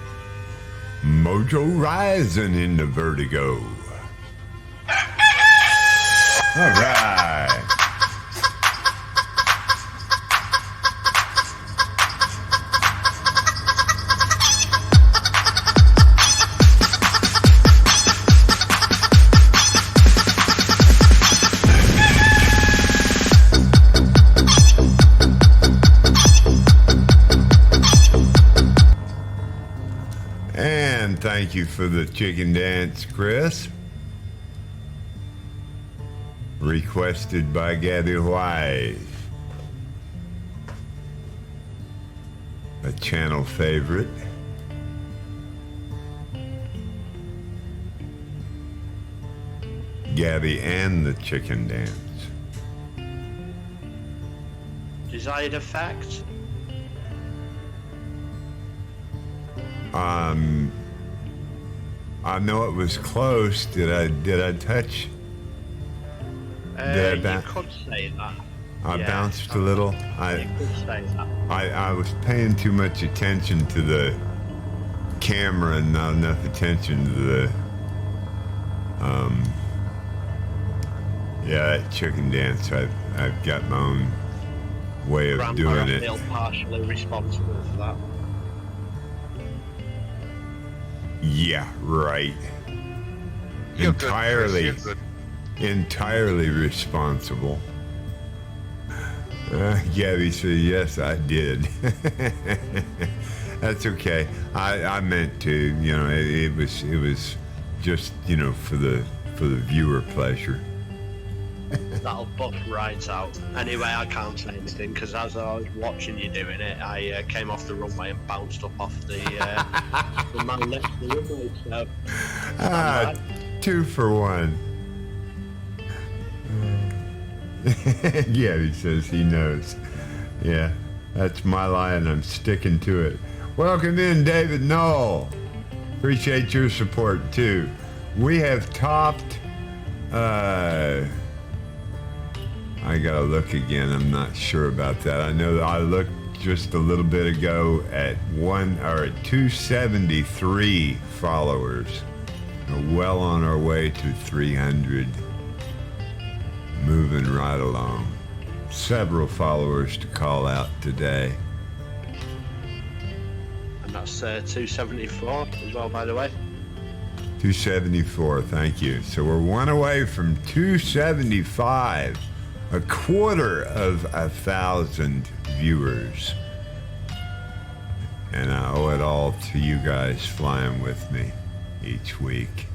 Mojo rising in the vertigo. All right. And thank you for the chicken dance, Chris. Requested by Gabby White. A channel favorite. Gabby and the chicken dance. Desired effect? I know it was close. Did I touch? Did I You could say that. I Yeah. bounced a little. You could say that. I was paying too much attention to the camera and not enough attention to the yeah, that chicken dance. I've got my own way of doing I it. feel partially responsible for that. Yeah, right. You're good, entirely, Chris, you're good. entirely responsible. Gabby said, "Yes, I did." That's okay. I meant to. You know, it was just, you know, for the viewer pleasure. That'll buff right out. Anyway, I can't say anything because as I was watching you doing it, I came off the runway and bounced up off the man next to the runway. So, Ah, 2 for 1. Yeah, he says he knows. Yeah, that's my line. I'm sticking to it. Welcome in, David Knoll. Appreciate your support too. We have topped. I gotta look again. I'm not sure about that. I know that I looked just a little bit ago at 273 followers. We're well on our way to 300. Moving right along. Several followers to call out today. and that's 274 as well, by the way. 274, thank you. So we're 1 away from 275. A quarter of 1,000 viewers. And I owe it all to you guys flying with me each week.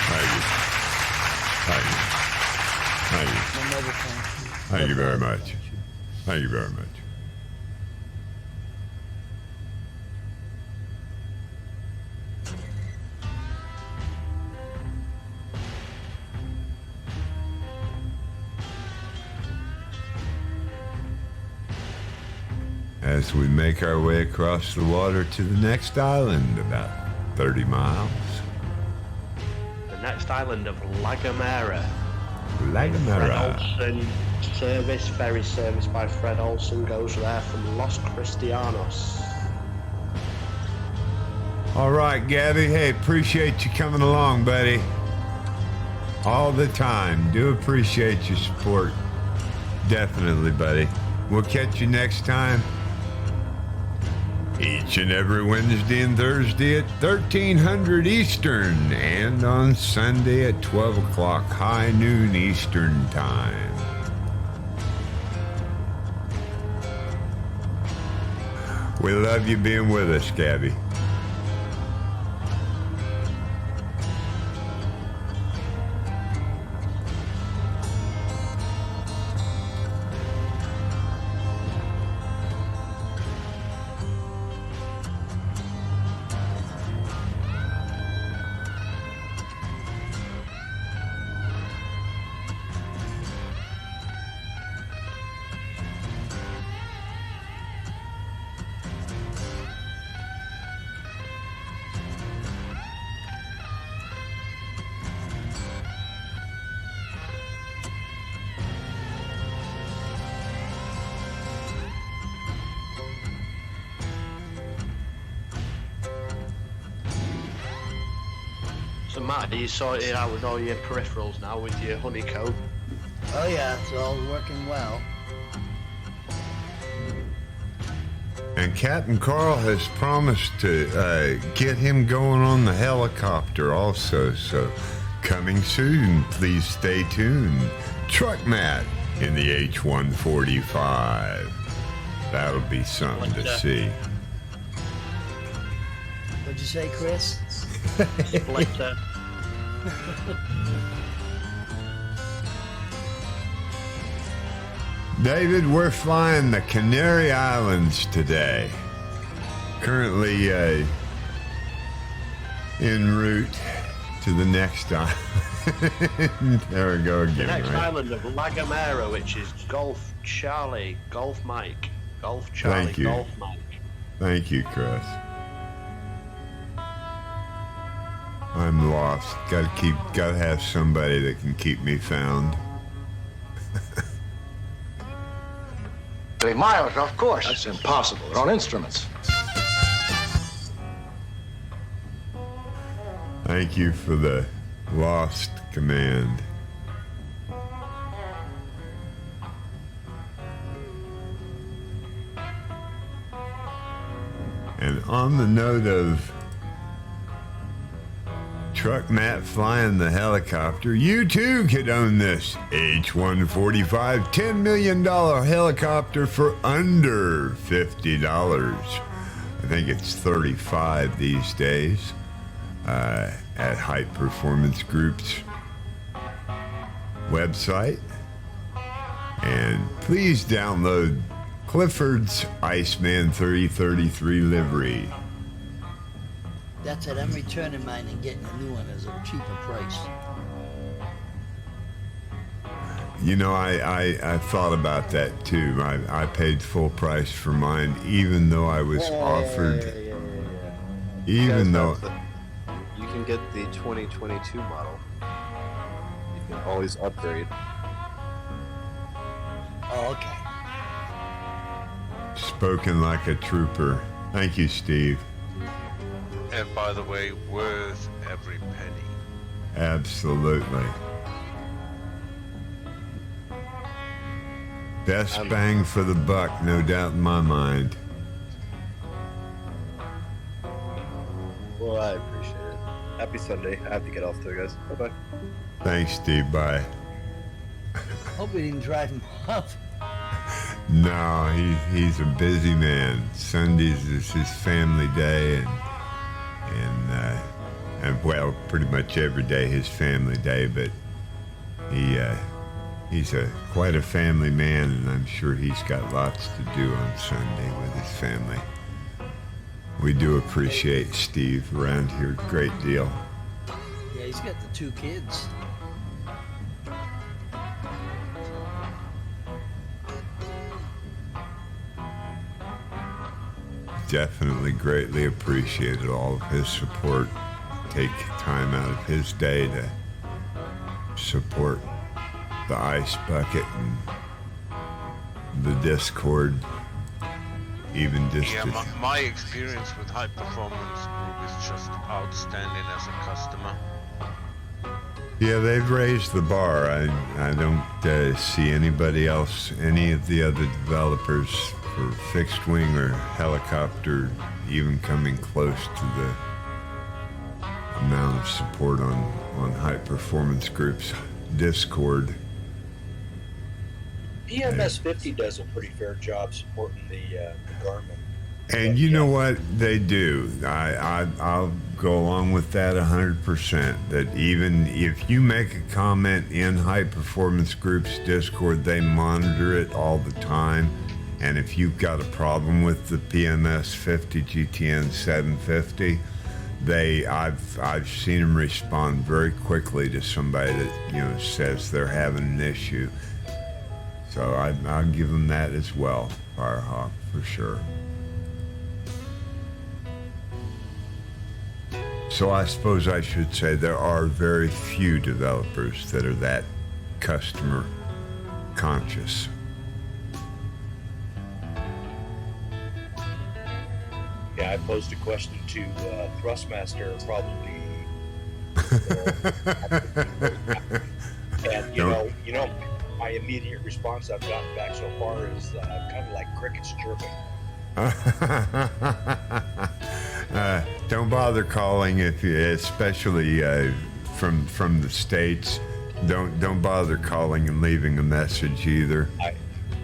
Thank you. Thank you. Thank you. Thank you very much. Thank you very much. As we make our way across the water to the next island, about 30 miles. The next island of La Gomera. Fred Lagamera. Olsen service, ferry service by Fred Olsen goes there from Los Cristianos. All right, Gabby. Hey, appreciate you coming along, buddy. All the time. Do appreciate your support. Definitely, buddy. We'll catch you next time. Each and every Wednesday and Thursday at 1300 Eastern and on Sunday at 12 o'clock high noon Eastern time. We love you being with us, Gabby. So Matt, are you sorted out with all your peripherals now with your honeycomb? Oh yeah, it's all working well. And Captain Carl has promised to get him going on the helicopter also, so coming soon. Please stay tuned. Truck Matt in the H-145. That'll be something to see. What'd you say, Chris? Splinter. David, we're flying the Canary Islands today. Currently en route to the next island. There we go again. The next right? island of La Gomera, which is Golf Charlie, Golf Mike. Golf Charlie, Thank you. Golf Mike. Thank you, Chris. I'm lost. Gotta have somebody that can keep me found. 3 miles off course. That's impossible. They're on instruments. Thank you for the lost command. And on the note of Truck Matt flying the helicopter, you too could own this H-145 $10 million helicopter for under $50. I think it's $35 these days at High Performance Group's website. And please download Clifford's Iceman 3033 livery. That's it. I'm returning mine and getting a new one as a cheaper price. You know, I thought about that too. I paid full price for mine, even though I was offered. Even though You can get the 2022 model. You can always upgrade. Oh, okay. Spoken like a trooper. Thank you, Steve. And by the way, worth every penny. Absolutely. Best bang for the buck, no doubt in my mind. Well, I appreciate it. Happy Sunday. I have to get off there, guys. Bye-bye. Thanks, Steve. Bye. Hope we didn't drive him off. No, he's a busy man. Sundays is his family day, and well, pretty much every day his family day. But he's quite a family man, and I'm sure he's got lots to do on Sunday with his family. We do appreciate Steve around here a great deal. Yeah, he's got the 2 kids. Definitely greatly appreciated all of his support. Take time out of his day to support the ice bucket and the Discord, even just Yeah, to, my experience with High Performance Group is just outstanding as a customer. yeah, they've raised the bar. I don't see anybody else, any of the other developers for fixed wing or helicopter even coming close to the amount of support on High Performance Group's Discord. PMS 50 does a pretty fair job supporting the Garmin. And you know what they do? I'll go along with that 100%. That even if you make a comment in High Performance Group's Discord, they monitor it all the time. And if you've got a problem with the PMS 50 GTN 750, I've seen them respond very quickly to somebody that says they're having an issue. So I'll give them that as well, Firehawk, for sure. So I suppose I should say there are very few developers that are that customer conscious. Yeah, I posed a question to Thrustmaster probably, and you know, my immediate response I've gotten back so far is kind of like crickets chirping. Don't bother calling especially from the States. Don't bother calling and leaving a message either.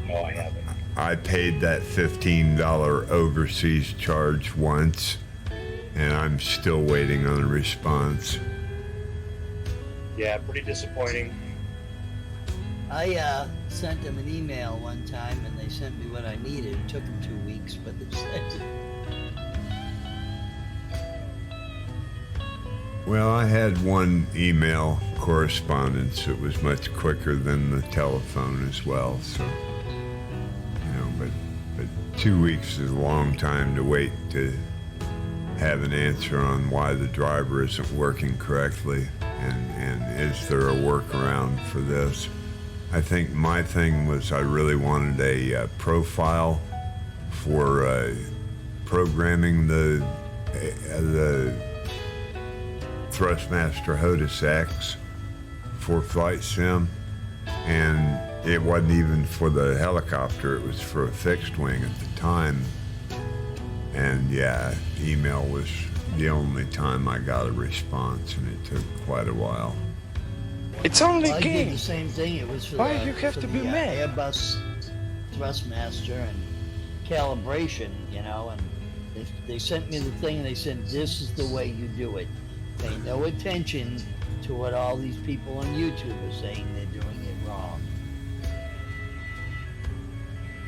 No, I haven't. I paid that $15 overseas charge once, and I'm still waiting on a response. Yeah, pretty disappointing. I sent them an email one time, and they sent me what I needed. It took them 2 weeks, but they sent it. Well, I had one email correspondence. It was much quicker than the telephone as well, so, but 2 weeks is a long time to wait to have an answer on why the driver isn't working correctly, and is there a workaround for this. I think my thing was I really wanted a profile for programming the Thrustmaster HOTUS X for Flight Sim, and it wasn't even for the helicopter, it was for a fixed wing at the time. And yeah, email was the only time I got a response, and it took quite a while. It's only I game. did the same thing. It was for Why the, you have for to the, be mad? Airbus Thrustmaster and calibration, and they sent me the thing and they said, this is the way you do it. Pay no attention to what all these people on YouTube are saying. They're doing it wrong.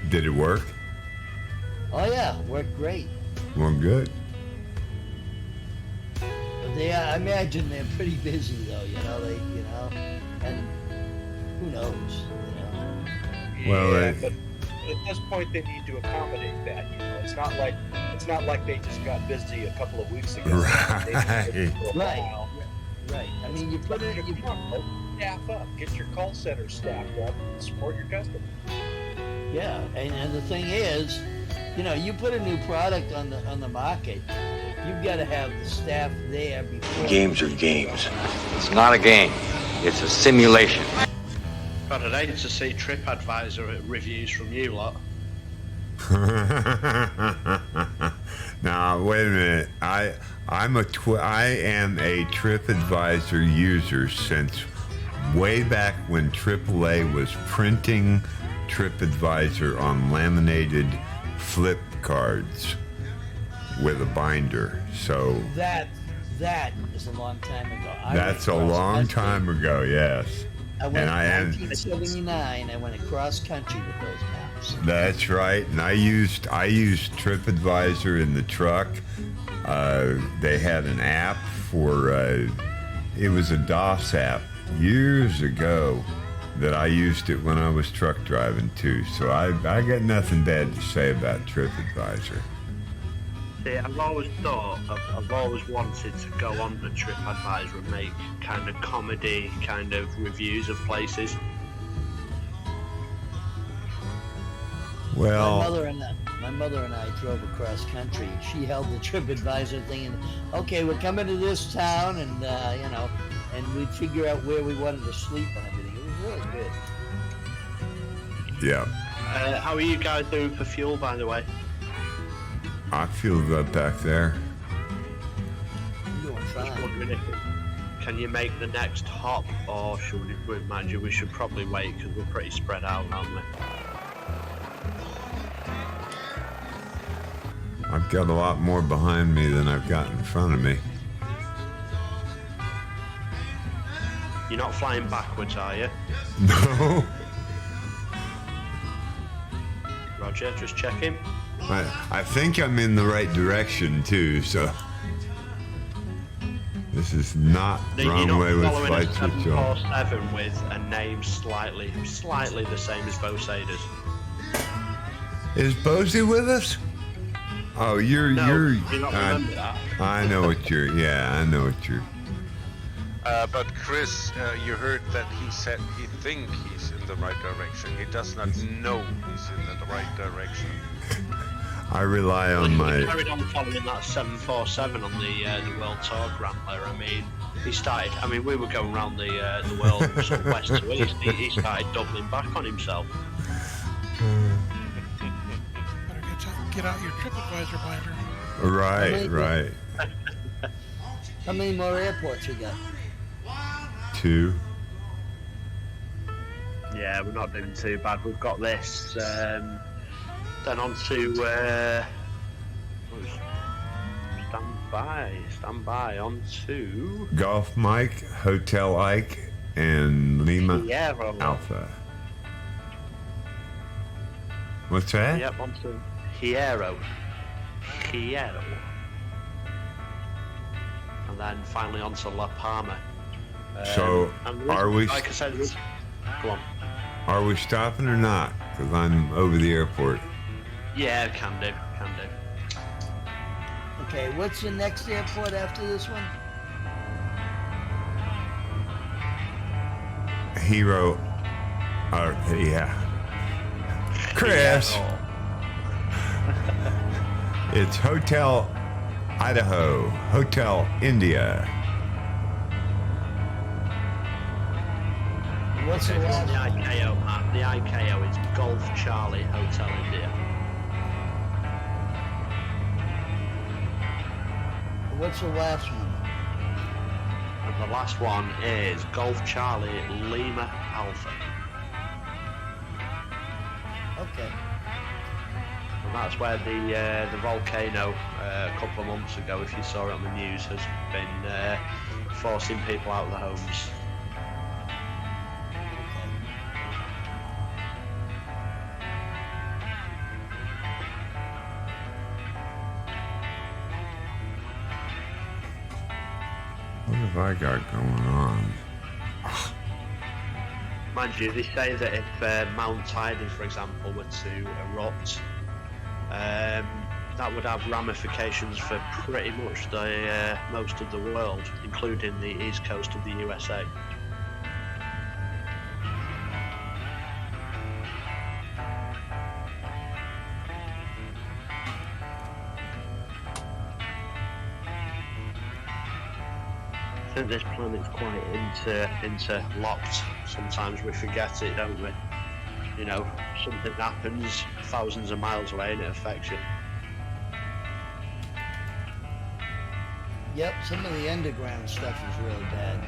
Did it work? Oh yeah, worked great. Well, good. But I imagine they're pretty busy though, and who knows, Well, yeah, but at this point they need to accommodate that. It's not like they just got busy a couple of weeks ago. Right. I mean, you put it. You staff up. Get your call center staffed up. And support your customers. Yeah, and the thing is, you put a new product on the market, you've got to have the staff there before. Games are games. It's not a game. It's a simulation. But I'd hate to see TripAdvisor reviews from you lot. Now, wait a minute. I am a TripAdvisor user since way back when AAA was printing TripAdvisor on laminated flip cards with a binder. So that is a long time ago. That's a long time ago, yes. I went in 1979. I went across country with those maps. That's right, and I used TripAdvisor in the truck. They had an app for it was a DOS app years ago that I used it when I was truck driving too. So I got nothing bad to say about TripAdvisor. See, I've always wanted to go on to TripAdvisor and make kind of comedy kind of reviews of places. Well, my mother and I drove across country. She held the TripAdvisor thing, and okay, we're coming to this town, and you know, and we'd figure out where we wanted to sleep and everything. It was really good. yeah. How are you guys doing for fuel, by the way? I feel that back there. I'm doing Just fine. wondering if can you make the next hop, or should we? Mind you, we should probably wait because we're pretty spread out, aren't we? I've got a lot more behind me than I've got in front of me. You're not flying backwards, are you? No. Roger, just checking. I think I'm in the right direction too, so this is not wrong way with flight switch off. 747 with a name slightly the same as Bo Saders. Is Bosie with us? Oh, you're. Do you not remember that? I know what you're. Yeah, I know what you're. But Chris, you heard that he said he think he's in the right direction. He does not know he's in the right direction. I rely on my. He carried on following that 747 on the World Tour Grantler. I mean, he started. I mean, we were going around the world sort of west to east. He started doubling back on himself. Get out your TripAdvisor binder. Right. How many more airports you got? 2. Yeah, we're not doing too bad. We've got this. Then on to stand by on to Golf Mike, Hotel Ike, and Lima Sierra. Alpha. What's that? Yep, on to Hierro. And then finally on to La Palma. So, are we? Like I said, go on. Are we stopping or not? Because I'm over the airport. Yeah, can do. Okay, what's the next airport after this one? Hero. Yeah. Chris. It's Hotel Idaho, Hotel India. What's the last the ICAO, Matt? The ICAO is Golf Charlie Hotel India. What's the last one? And the last one is Golf Charlie Lima Alpha. Okay. And that's where the volcano a couple of months ago, if you saw it on the news, has been forcing people out of their homes. What have I got going on? Mind you, they say that if Mount Tidal, for example, were to erupt, that would have ramifications for pretty much the most of the world, including the east coast of the USA. I think this planet's quite interlocked. Sometimes we forget it, don't we? You know, something happens thousands of miles away and it affects you. Yep, some of the underground stuff is really bad.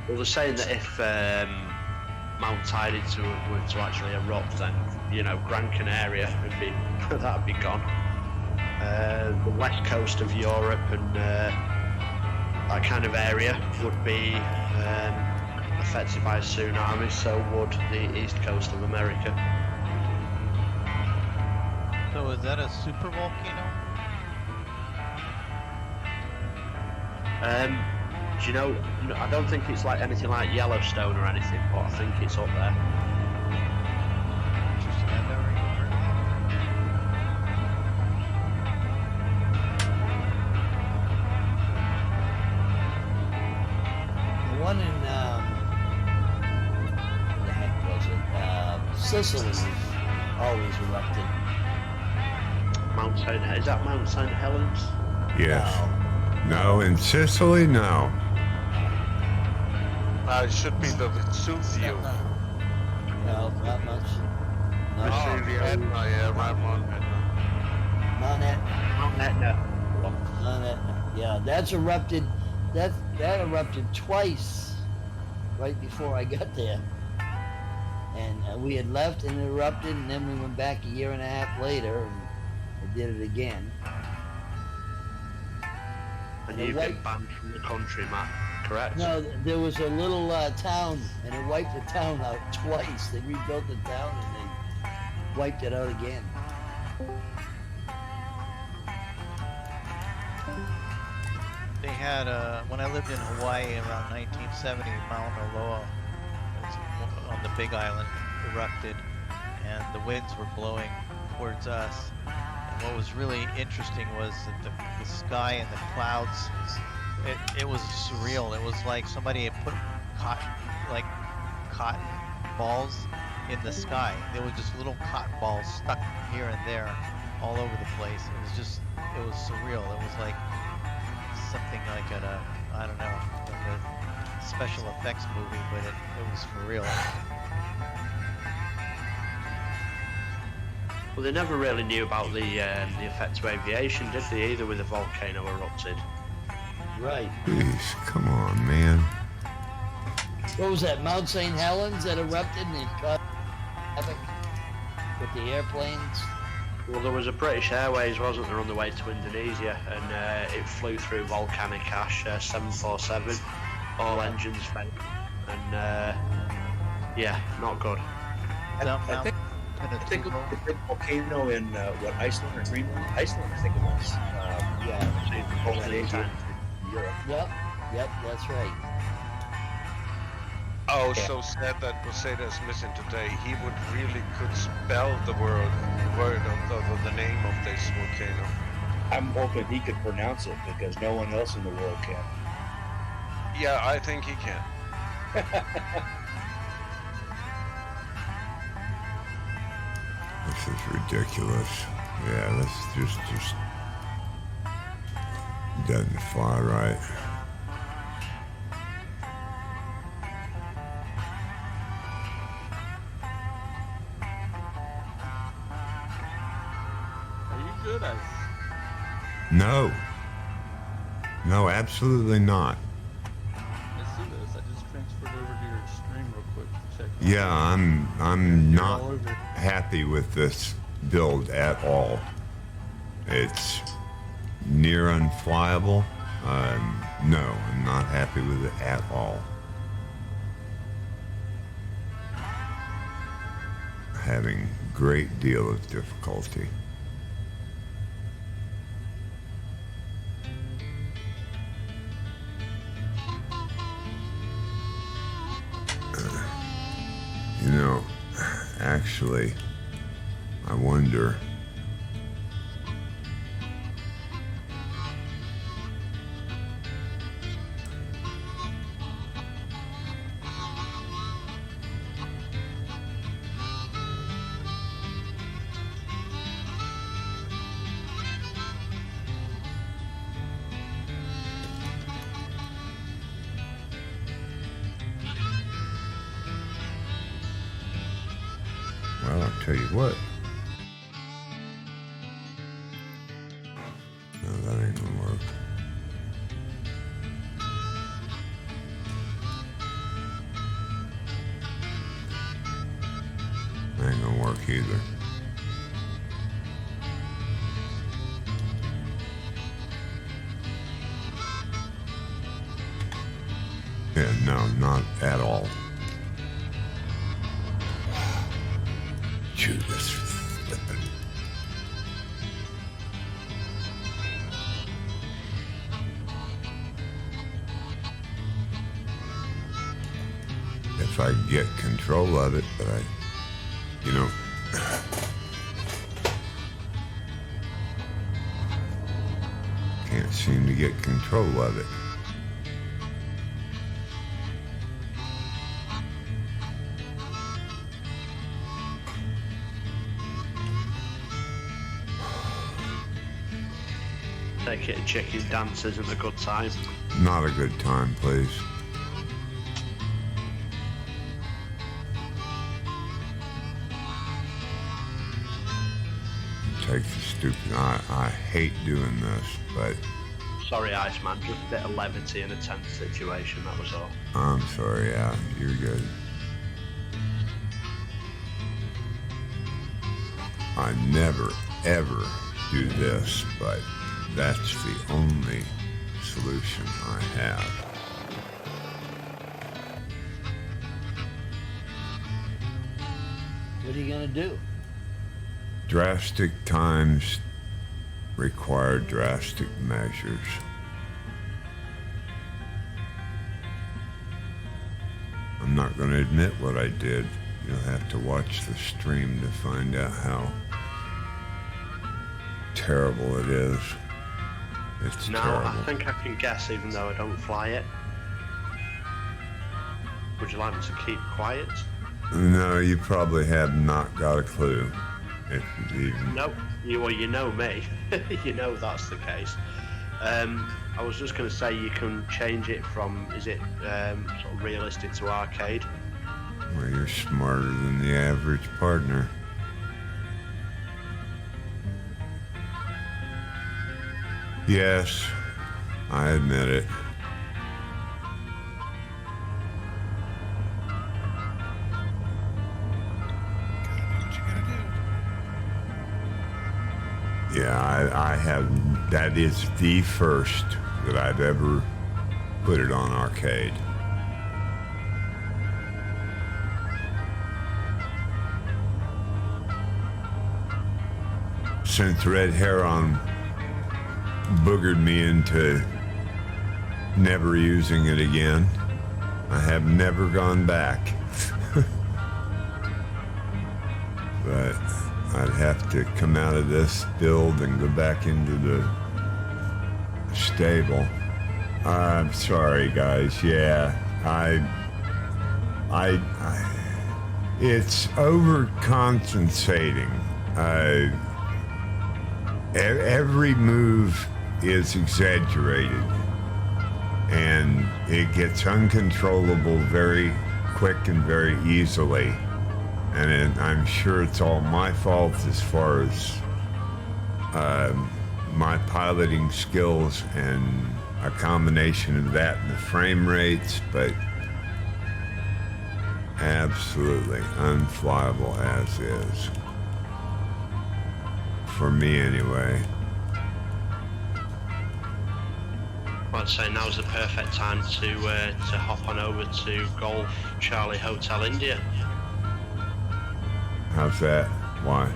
Well, they're saying that if Mount Tidal were to actually erupt, then, you know, Gran Canaria would be that'd be gone. The west coast of Europe and that kind of area would be affected by a tsunami, so would the east coast of America. So is that a super volcano? Do you know, I don't think it's like anything like Yellowstone or anything, but I think it's up there. The one in, where the heck was it? Sicily is always erupting. Mount St. Is that Mount St. Helens? Yes. No, in Sicily, no. It should be the Vesuvio. No, not much. No. Etna, yeah, right, Mount Etna. Mount Etna. Mount Etna. Mount Etna. Yeah, that's erupted. That erupted twice right before I got there. And we had left and it erupted, and then we went back a year and a half later and it did it again. And you've been banned from the country, Matt, correct? No, there was a little town, and it wiped the town out twice. They rebuilt the town, and they wiped it out again. They had, when I lived in Hawaii around 1970, Mauna Loa, on the Big Island, erupted, and the winds were blowing towards us. And what was really interesting was that the sky and the clouds, it was surreal. It was like somebody had put cotton balls in the sky. There were just little cotton balls stuck here and there all over the place. It was surreal. It was like something like I don't know, like a special effects movie, but it was for real. Well, they never really knew about the effect to aviation, did they, either, with the volcano erupted? Right. Jeez, come on, man. What was that, Mount St. Helens that erupted and it caused havoc with the airplanes? Well, there was a British Airways, wasn't there, on the way to Indonesia, and it flew through volcanic ash, 747, all engines failed, and yeah, not good. I think the big volcano in Iceland or Greenland? Iceland, I think it was. Europe. Yep, that's right. Oh, so sad that Roseta's missing today. He could spell the word of the name of this volcano. I'm hoping he could pronounce it because no one else in the world can. Yeah, I think he can. This is ridiculous. Yeah, this just doesn't fly right. Are you good? No. No, absolutely not. I see this. I just transferred over to your stream real quick to check. Yeah, I'm You're not all over. happy with this build at all. It's near unflyable. No, I'm not happy with it at all. Having great deal of difficulty. You know, actually, I wonder. Well, I'll tell you what. No, that ain't gonna work. That ain't gonna work either. Yeah, no, not at all. Chew this flippin'. If I get control of it, but you know, can't seem to get control of it. it a chicken dance isn't a good time. Not a good time, please. Take the stupid. I hate doing this, but Sorry, Iceman, just a bit of levity in a tense situation, that was all. I'm sorry. Yeah, you're good. I never ever do this, but that's the only solution I have. What are you gonna do? Drastic times require drastic measures. I'm not going to admit what I did. You'll have to watch the stream to find out how terrible it is. It's Now, terrible. I think I can guess even though I don't fly it. Would you like me to keep quiet? No, you probably have not got a clue. If you even... No, you know me. You know that's the case. I was just going to say you can change it from, is it sort of realistic to arcade? Well, you're smarter than the average partner. Yes, I admit it. Yeah, I have. That is the first that I've ever put it on arcade. Since Red Heron boogered me into never using it again, I have never gone back. But I'd have to come out of this build and go back into the stable. I'm sorry, guys. Yeah, it's overcompensating. Every move is exaggerated, and it gets uncontrollable very quick and very easily. And I'm sure it's all my fault as far as my piloting skills and a combination of that and the frame rates, but absolutely unflyable as is. For me, anyway. I'd say now's the perfect time to hop on over to Golf Charlie Hotel India. How's that? Why?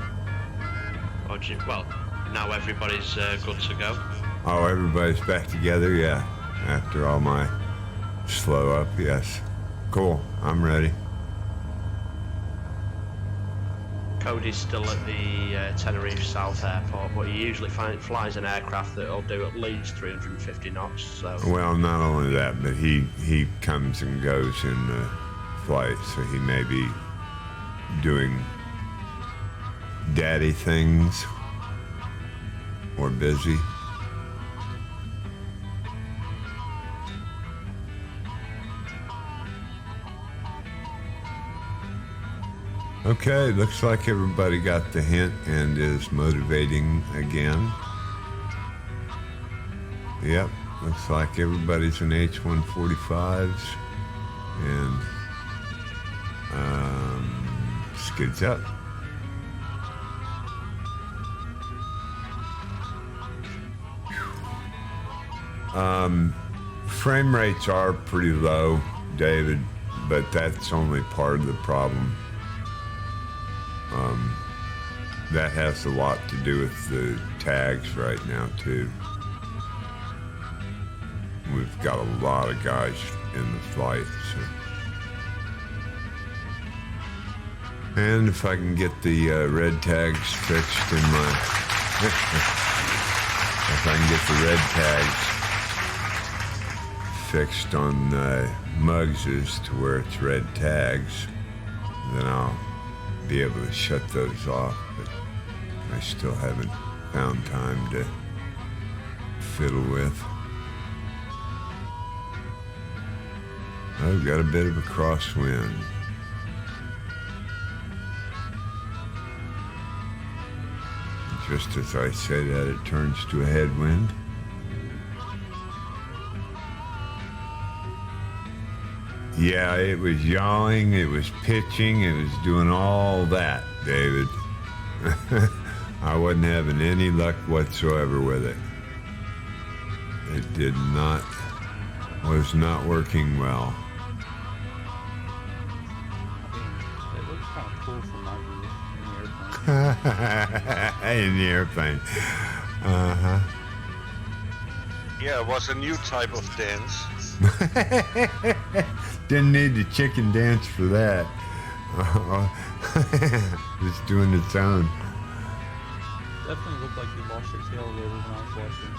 Well, now everybody's good to go. Oh, everybody's back together? Yeah. After all my slow up, yes. Cool. I'm ready. Cody's still at the Tenerife South Airport, but he usually flies an aircraft that'll do at least 350 knots. So. Well, not only that, but he comes and goes in the flight, so he may be doing daddy things or busy. Okay, looks like everybody got the hint and is motivating again. Yep, looks like everybody's in H-145s and skids up. Frame rates are pretty low, David, but that's only part of the problem. That has a lot to do with the tags right now, too. We've got a lot of guys in the flight, so. And if I can get the red tags fixed in my... if I can get the red tags fixed on Muggses to where it's red tags, then I'll be able to shut those off, but I still haven't found time to fiddle with. I've got a bit of a crosswind. Just as I say that, it turns to a headwind. Yeah, it was yawing, it was pitching, it was doing all that, David. I wasn't having any luck whatsoever with it. It was not working well. It looks kind of cool from my view In the airplane. Uh-huh. Yeah, it was a new type of dance. Didn't need the chicken dance for that. It's doing its own. Definitely looked like you lost your tail a little when I was watching.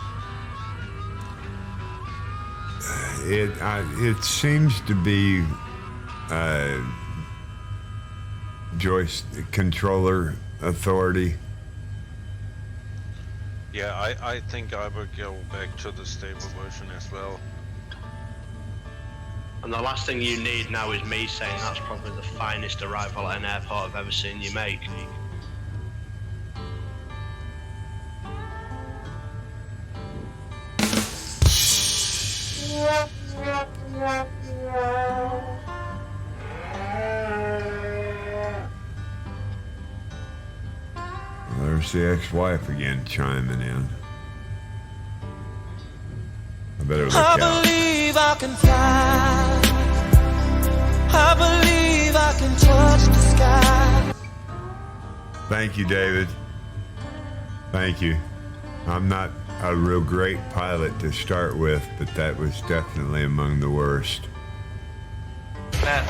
It seems to be joystick controller authority. Yeah, I think I would go back to the stable version as well. And the last thing you need now is me saying that's probably the finest arrival at an airport I've ever seen you make. There's the ex-wife again chiming in. I better look out. I believe I can fly. I believe I can touch the sky. Thank you, David. Thank you. I'm not a real great pilot to start with, but that was definitely among the worst. Matt,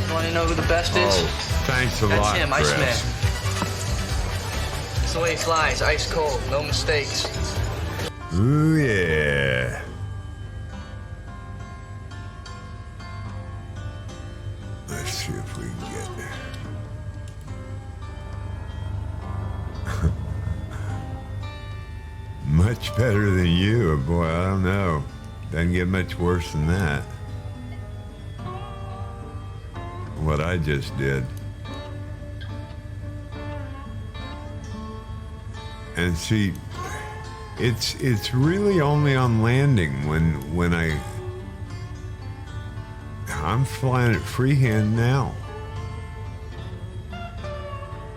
you want to know who the best is? Oh, thanks a That's lot, him, Chris. Iceman. It's the way he flies, ice cold, no mistakes. Ooh, yeah. Let's see if we can get there. Much better than you, boy, I don't know. Doesn't get much worse than that. What I just did. And see, it's really only on landing when I'm flying it freehand now.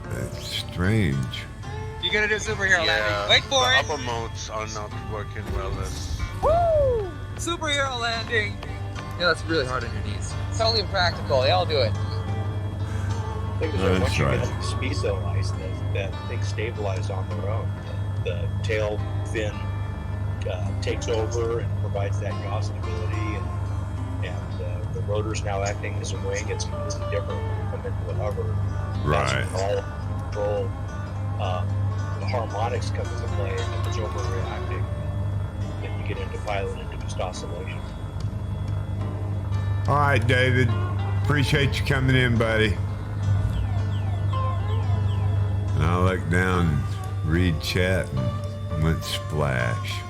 That's strange. You gonna do superhero Yeah, landing? Wait for the it. upper modes are not working well. Woo! Superhero landing. Yeah, that's really hard on your knees. It's totally impractical. They all do it. I think that once you right. get up to speed though, Ice, that things stabilize on their own. The tail fin takes over and provides that yaw stability, and the rotor's now acting as a wing. It's completely different when you come into a hover. Right. That's when all control, the harmonics come into play, and if it's overreacting, then you get into pilot-induced oscillation. All right, David. Appreciate you coming in, buddy. And I looked down and read chat and went splash.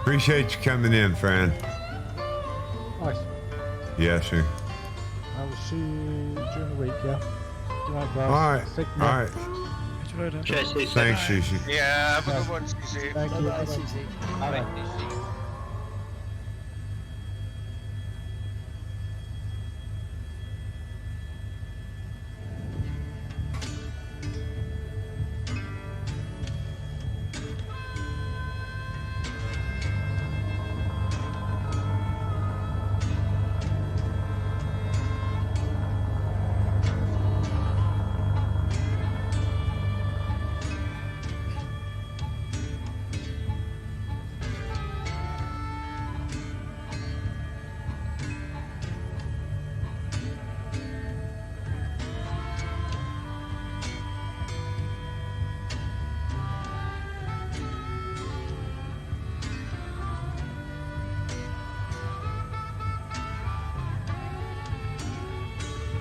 Appreciate you coming in, friend. Nice. Yes, sir. I will see you during the week, yeah? Good night, guys. All right. Take All care. right. Catch you later. Cheers, CC. Thanks, Shishi. Yeah, have a good one, CC. Thank you. Bye-bye, Bye-bye. CC. Bye-bye.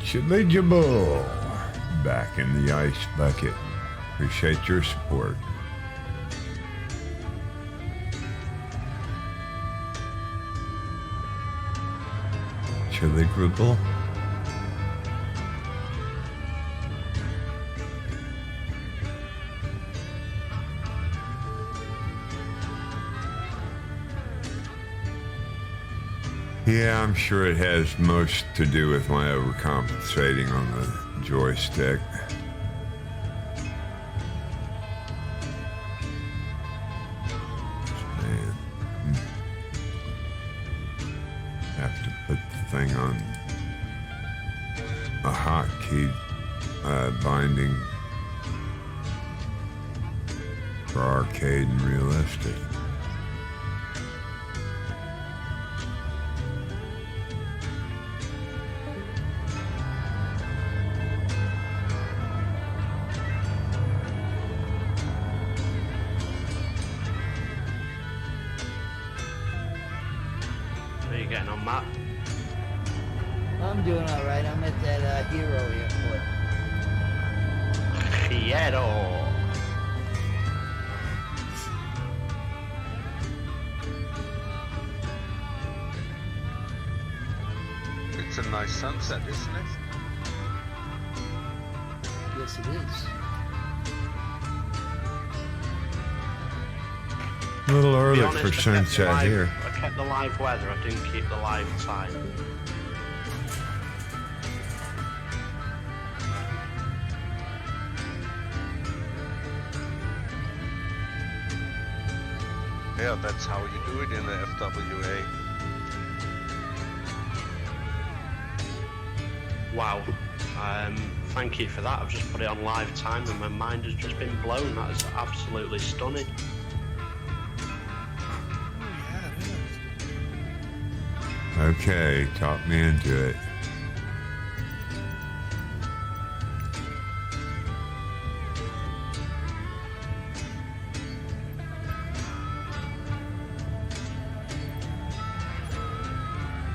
Chilligible. Back in the ice bucket. Appreciate your support. Calligrable. Yeah, I'm sure it has most to do with my overcompensating on the joystick. Man. Have to put the thing on a hotkey binding for arcade and realistic. I'm doing all right. I'm at that Hero airport. Hero. It's a nice sunset, isn't it? Yes, it is. A little early To be honest, for I kept the sunset live- here. I kept the live weather, I didn't keep the live time. Yeah, that's how you do it in the FWA. Wow. Thank you for that. I've just put it on live time and my mind has just been blown. That is absolutely stunning. Okay, talk me into it.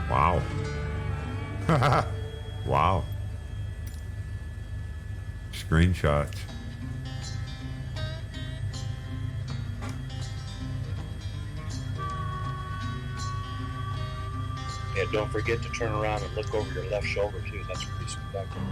Wow. Wow. Screenshots. Yeah, don't forget to turn around and look over your left shoulder too. That's pretty spectacular.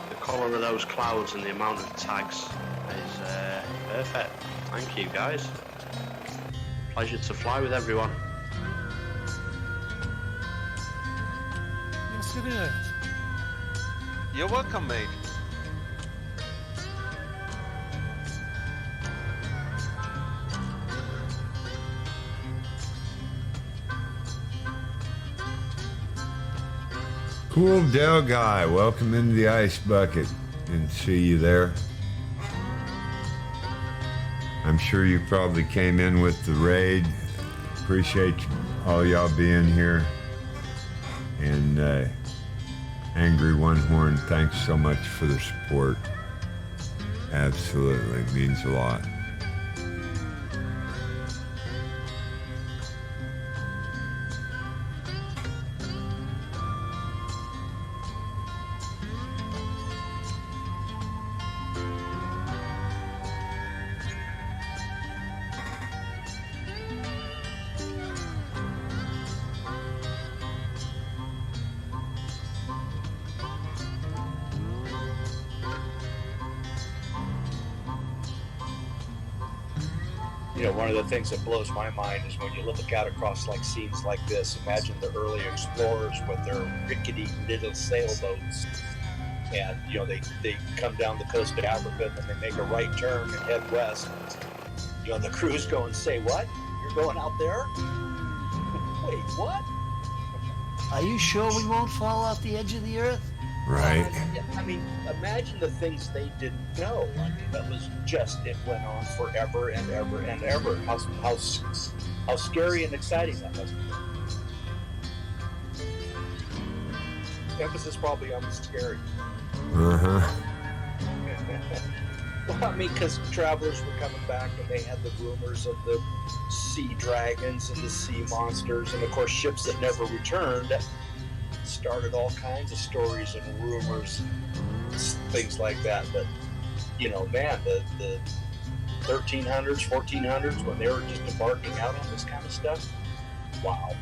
The colour of those clouds and the amount of tags is perfect. Thank you guys. Pleasure to fly with everyone. Yes, it is. You're welcome, mate. Cool Dell guy, welcome into the ice bucket and see you there. I'm sure you probably came in with the raid. Appreciate all y'all being here. And Angry One Horn, thanks so much for the support. Absolutely, means a lot. You know, one of the things that blows my mind is when you look out across like scenes like this. Imagine the early explorers with their rickety little sailboats, and you know they come down the coast of Africa and then they make a right turn and head west. You know, and the crew's going, "Say what? You're going out there? Wait, what?" Are you sure we won't fall off the edge of the earth? Right. I mean, imagine the things they didn't know. I mean, that was just, it went on forever and ever and ever. How scary and exciting that must be. Emphasis probably on the scary. Uh-huh. Well, I mean, because travelers were coming back and they had the rumors of the sea dragons and the sea monsters and, of course, ships that never returned. started all kinds of stories and rumors, things like that. But you know, man, the 1300s, 1400s, when they were just embarking out on this kind of stuff, wow.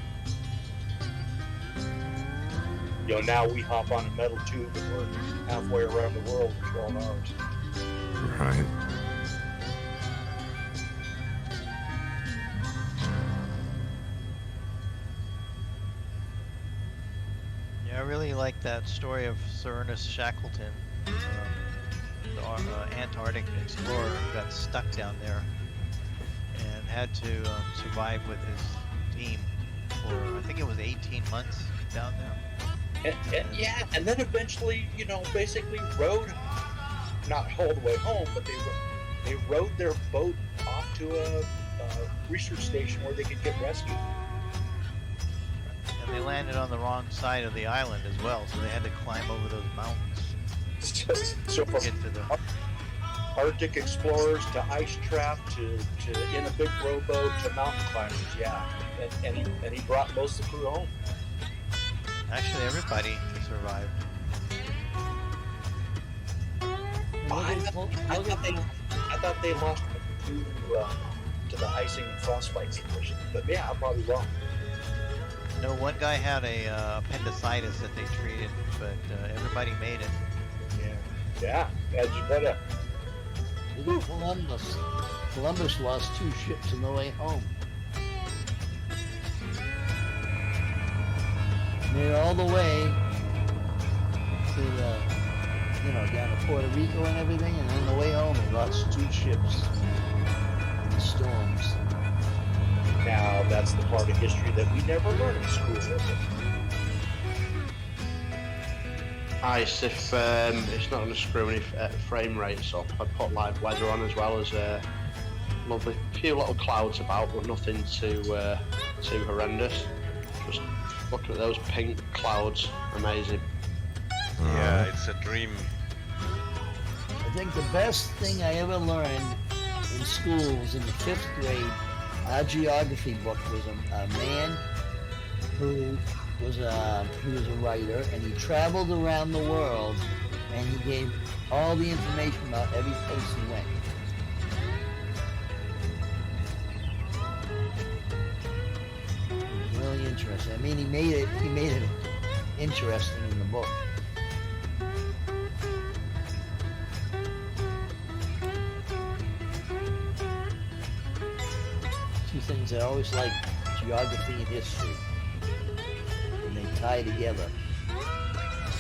You know, now we hop on a metal tube and we're halfway around the world in 12 hours. Right. Yeah, I really like that story of Sir Ernest Shackleton, the Antarctic explorer who got stuck down there and had to survive with his team for, I think it was 18 months down there. Yeah, and then eventually, you know, basically rowed, not all the way home, but they rowed their boat off to a research station where they could get rescued. And they landed on the wrong side of the island as well, so they had to climb over those mountains. So from get to the Arctic explorers to ice trap to in a big rowboat to mountain climbers, yeah. And he brought most of the crew home. Actually, everybody survived. I thought they lost to the icing and frostbite situation, but yeah, I'm probably wrong. No, one guy had a appendicitis that they treated, but everybody made it. Yeah, as you better. Look at Columbus. Columbus lost 2 ships on the way home. Made it all the way to down to Puerto Rico and everything, and on the way home he lost 2 ships in the storms. Now that's the part of history that we never learn in school, is it? ICE, if it's not going to screw any frame rates up, I'd put live weather on as well as a lovely few little clouds about, but nothing too horrendous. Just look at those pink clouds, amazing. Yeah, it's a dream. I think the best thing I ever learned in school was in the 5th grade. Our geography book was a man who was a writer, and he traveled around the world, and he gave all the information about every place he went. It was really interesting. I mean, he made it interesting in the book. 2 things I always like: geography and history. They tie together.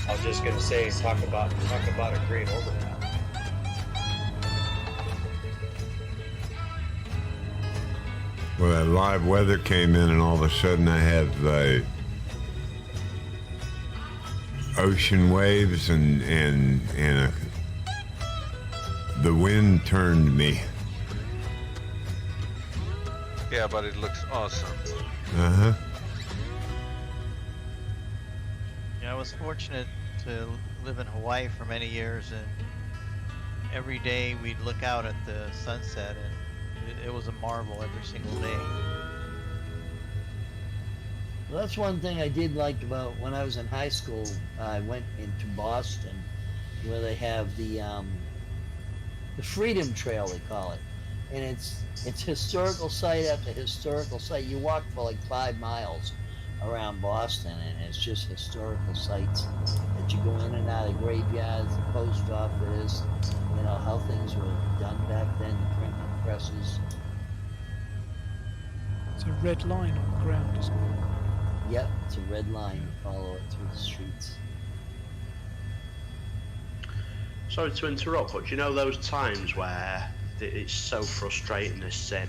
I was just gonna say, talk about a great overlap. Well, that live weather came in, and all of a sudden I have ocean waves, and the wind turned me. Yeah, but it looks awesome. Uh-huh. Yeah, I was fortunate to live in Hawaii for many years, and every day we'd look out at the sunset, and it was a marvel every single day. Well, that's one thing I did like about when I was in high school. I went into Boston, where they have the Freedom Trail, they call it, and it's historical site after historical site. You walk for like 5 miles around Boston, and it's just historical sites that you go in and out of graveyards, the post office, how things were done back then, the printing presses. It's a red line on the ground, isn't it? Yep, it's a red line. You follow it through the streets. Sorry to interrupt, but do you know those times where it's so frustrating, this sim,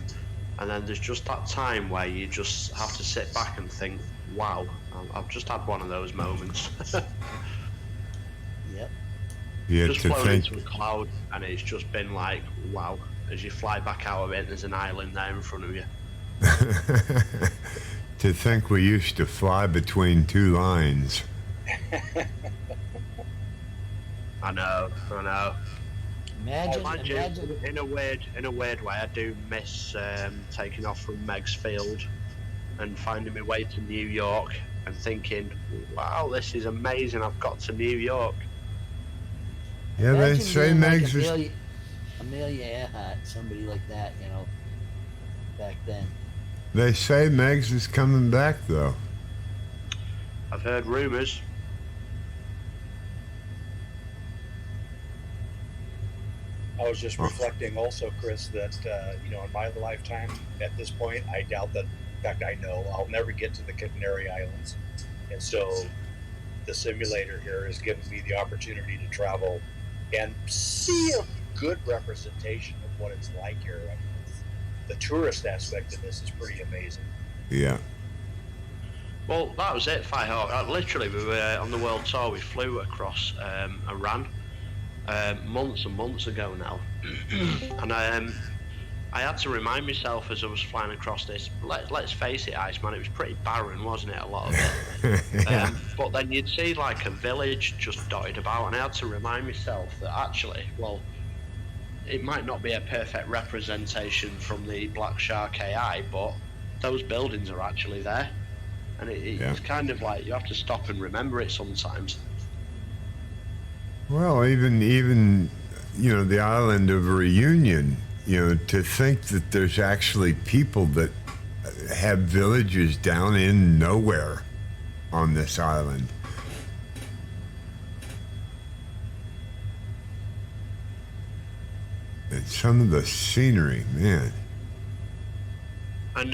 and then there's just that time where you just have to sit back and think, wow, I've just had one of those moments. Yep. You Just have to flown think. into a cloud, and it's just been like, wow. As you fly back out of it, there's an island there in front of you. To think we used to fly between 2 lines. I know. Imagine. In a weird way, I do miss taking off from Meigs Field and finding my way to New York and thinking, wow, this is amazing, I've got to New York. Yeah, they Imagine say being like Megs is... Amelia Earhart, somebody like that, you know, back then. They say Megs is coming back, though. I've heard rumors. I was just reflecting also, Chris, that, you know, in my lifetime, at this point, I doubt that, in fact, I know I'll never get to the Canary Islands. And so the simulator here has given me the opportunity to travel and see a good representation of what it's like here. I mean, the tourist aspect of this is pretty amazing. Yeah. Well, that was it, Firehawk. Literally, we were on the world tour. We flew across Iran months and months ago now. And I had to remind myself as I was flying across this, let's face it, Iceman, it was pretty barren, wasn't it, a lot of it? Yeah. But then you'd see like a village just dotted about, and I had to remind myself that actually, well, it might not be a perfect representation from the Black Shark AI, but those buildings are actually there. And it's kind of like you have to stop and remember it sometimes. Well, even you know, the island of Reunion, you know, to think that there's actually people that have villages down in nowhere on this island. And some of the scenery, man. And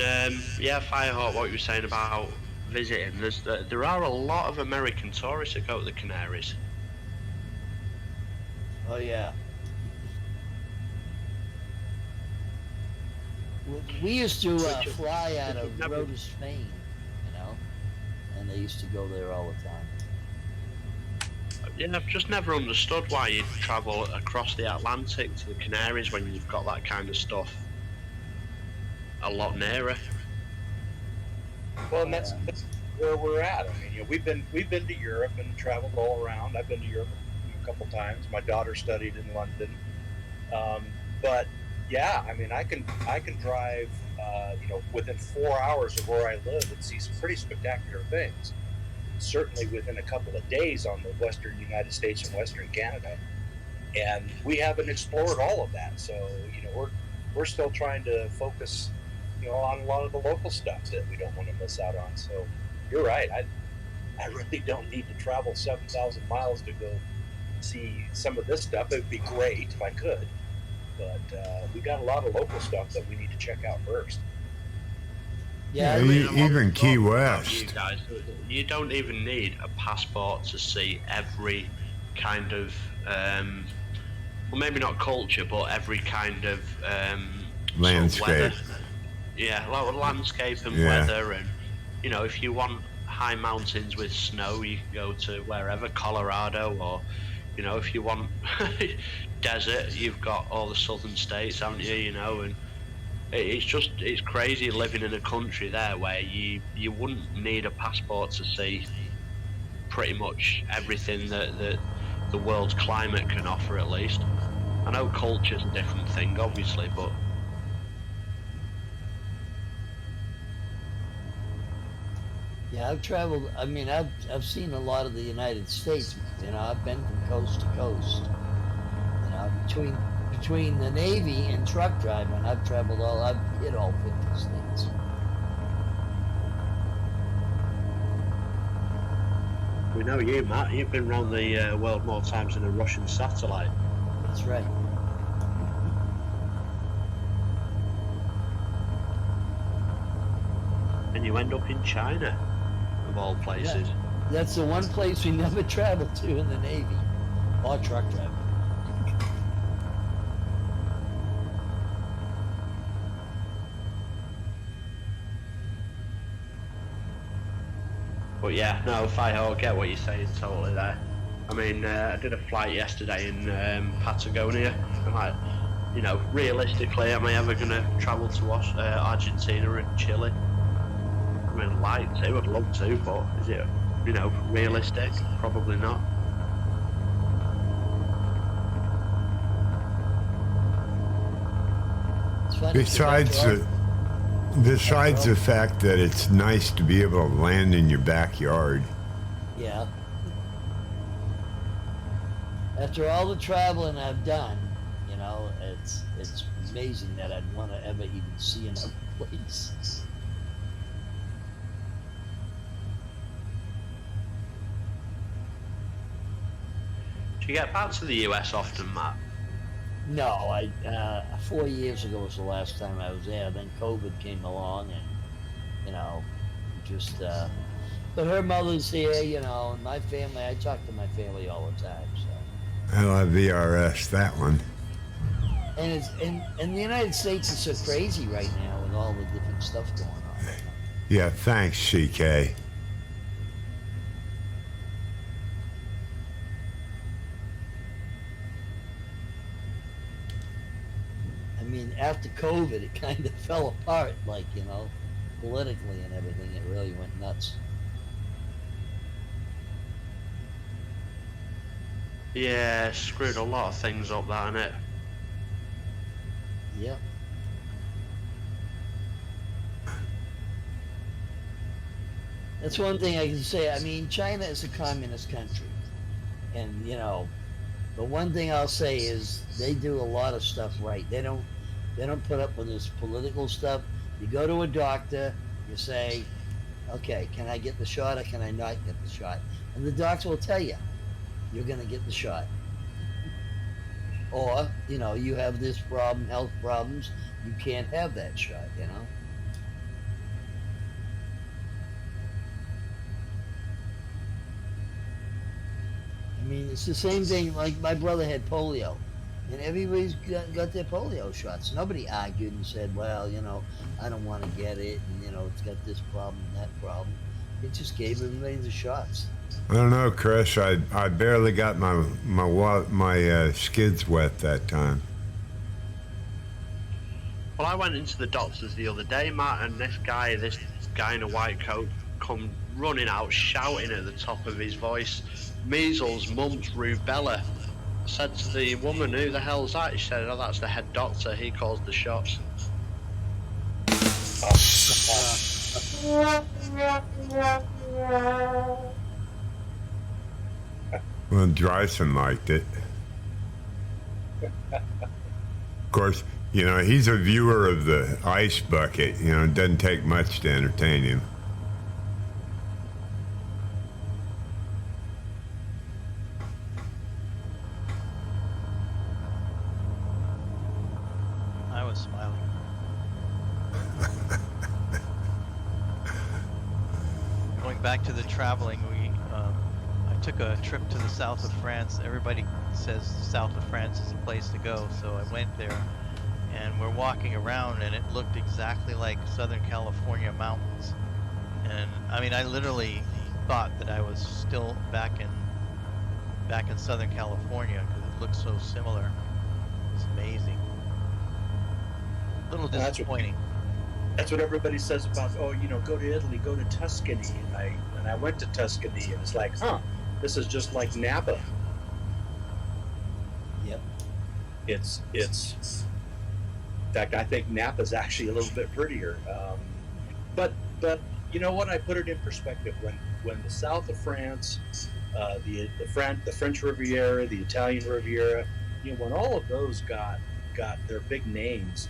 yeah, Firehawk, what you were saying about visiting, there are a lot of American tourists that go to the Canaries. Oh yeah. We used to fly out of Rhodes, Spain, you know, and they used to go there all the time. Yeah, I've just never understood why you'd travel across the Atlantic to the Canaries when you've got that kind of stuff a lot nearer. Well, and that's where we're at. I mean, you know, we've been to Europe and traveled all around. I've been to Europe a couple times. My daughter studied in London, but yeah, I mean, I can drive, you know, within 4 hours of where I live and see some pretty spectacular things. Certainly within a couple of days on the western United States and western Canada, and we haven't explored all of that. So, you know, we're still trying to focus, you know, on a lot of the local stuff that we don't want to miss out on. So you're right. I really don't need to travel 7,000 miles to go see some of this stuff. It would be great if I could, but we got a lot of local stuff that we need to check out first. Yeah, even Key West. You guys, you don't even need a passport to see every kind of, well, maybe not culture, but every kind of Landscape. sort of weather. Yeah, like landscape and weather, and you know, if you want high mountains with snow, you can go to wherever, Colorado, or you know, if you want desert, you've got all the southern states, haven't you? You know, and it's crazy living in a country there where you wouldn't need a passport to see pretty much everything that the world's climate can offer, at least. I know culture's a different thing, obviously, but yeah, I've traveled. I mean, I've seen a lot of the United States. You know, I've been from coast to coast. You know, between the Navy and truck driving, I've hit all 50 states. we know you, Matt. You've been around the world more times than a Russian satellite. That's right. And you end up in China, of all places. Yeah. That's the one place we never traveled to in the Navy, or truck driving. But yeah, no, I get what you're saying totally there. I mean, I did a flight yesterday in Patagonia. I'm like, you know, realistically, am I ever going to travel to Argentina and Chile? I mean, I'd like to, I'd love to, but is it, you know, realistic? Probably not. It's funny, Besides Besides the fact that it's nice to be able to land in your backyard. Yeah. After all the traveling I've done, you know, it's amazing that I'd want to ever even see another place. Do you get back to the US often, Matt? No, 4 years ago was the last time I was there. Then COVID came along, and you know, just. But her mother's here, you know, and my family. I talk to my family all the time. So. I love VRS, that one. And it's and the United States is so crazy right now with all the different stuff going on. Yeah, thanks, CK. I mean, after COVID, it kind of fell apart, like, you know, politically and everything. It really went nuts. Yeah, screwed a lot of things up, that, innit? Yep. That's one thing I can say. I mean, China is a communist country, and you know, the one thing I'll say is they do a lot of stuff right. They don't put up with this political stuff. You go to a doctor, you say, okay, can I get the shot or can I not get the shot? And the doctor will tell you, you're going to get the shot. Or, you know, you have this problem, health problems, you can't have that shot, you know? I mean, it's the same thing, like my brother had polio, and everybody's got their polio shots. Nobody argued and said, well, you know, I don't want to get it, and, you know, it's got this problem, that problem. It just gave everybody the shots. I don't know, Chris. I barely got my skids wet that time. Well, I went into the doctors the other day, Matt, and this guy in a white coat come running out, shouting at the top of his voice, measles, mumps, rubella. I said to the woman, who the hell's that? She said, oh, that's the head doctor. He calls the shots. Well, Dryson liked it. Of course, you know, he's a viewer of the ice bucket. You know, it doesn't take much to entertain him. I was smiling. Going back to the traveling, I took a trip to the south of France. Everybody says the south of France is a place to go, so I went there, and we're walking around, and it looked exactly like Southern California mountains. And I mean, I literally thought that I was still back in Southern California because it looked so similar. It was amazing. A little disappointing. That's what everybody says about, oh, you know, go to Italy, go to Tuscany. And I went to Tuscany, and it's like, this is just like Napa. Yep. It's in fact, I think Napa's actually a little bit prettier. But you know what? I put it in perspective. When the south of France, the French Riviera, the Italian Riviera, you know, when all of those got their big names,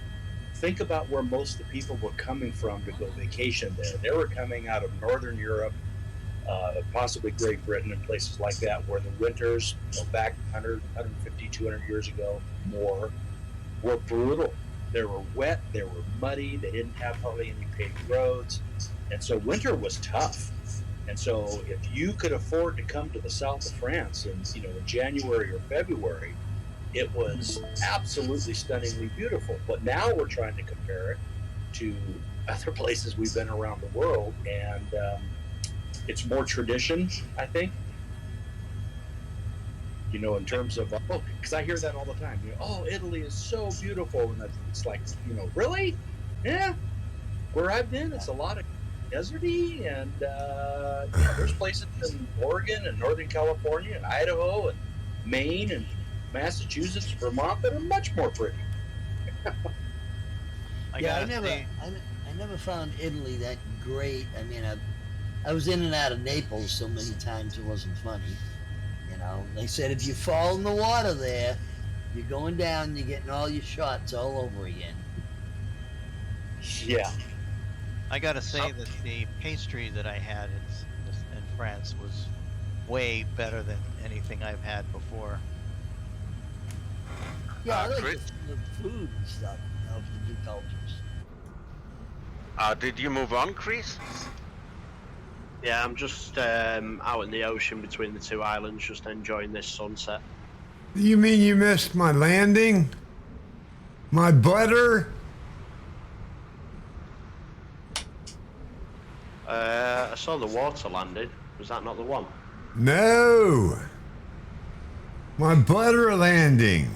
think about where most of the people were coming from to go vacation there. They were coming out of Northern Europe, possibly Great Britain and places like that, where the winters, you know, back 100, 150, 200 years ago, more, were brutal. They were wet, they were muddy, they didn't have hardly any paved roads, and so winter was tough. And so if you could afford to come to the south of France in January or February, it was absolutely stunningly beautiful. But now we're trying to compare it to other places we've been around the world, and it's more tradition, I think. You know, in terms of, because I hear that all the time. You know, oh, Italy is so beautiful, and it's like, you know, really? Yeah. Where I've been, it's a lot of deserty, and there's places in Oregon and Northern California and Idaho and Maine and Massachusetts, Vermont that are much more pretty. I I never found Italy that great. I mean, I was in and out of Naples so many times it wasn't funny. You know, they said if you fall in the water there, you're going down, you're getting all your shots all over again. Yeah. I gotta say that the pastry that I had in France was way better than anything I've had before. Yeah, I like Chris? the food and stuff of the new cultures. Did you move on, Chris? Yeah, I'm just out in the ocean between the two islands, just enjoying this sunset. You mean you missed my landing? My butter? I saw the water landing. Was that not the one? No. My butter landing.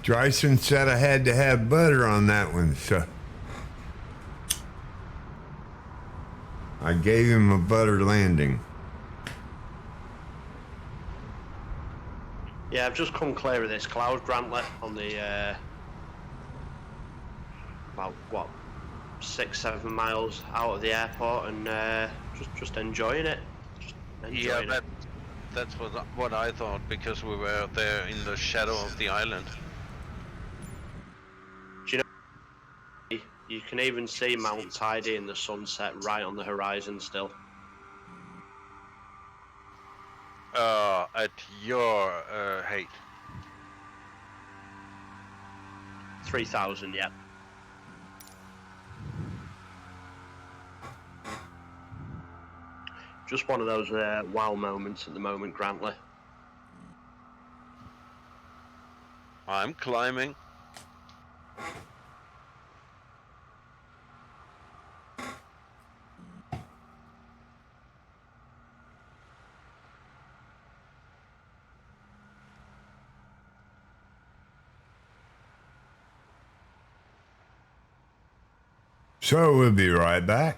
Dryson said I had to have butter on that one, so I gave him a butter landing. Yeah, I've just come clear of this cloud, Grantley, on the about what 6-7 miles out of the airport, and just enjoying it. Yeah, that's what I thought, because we were there in the shadow of the island. Do you know, you can even see Mount Tidy in the sunset right on the horizon still. At your height. 3,000, yeah. Just one of those wow moments at the moment, Grantley. I'm climbing. So we'll be right back.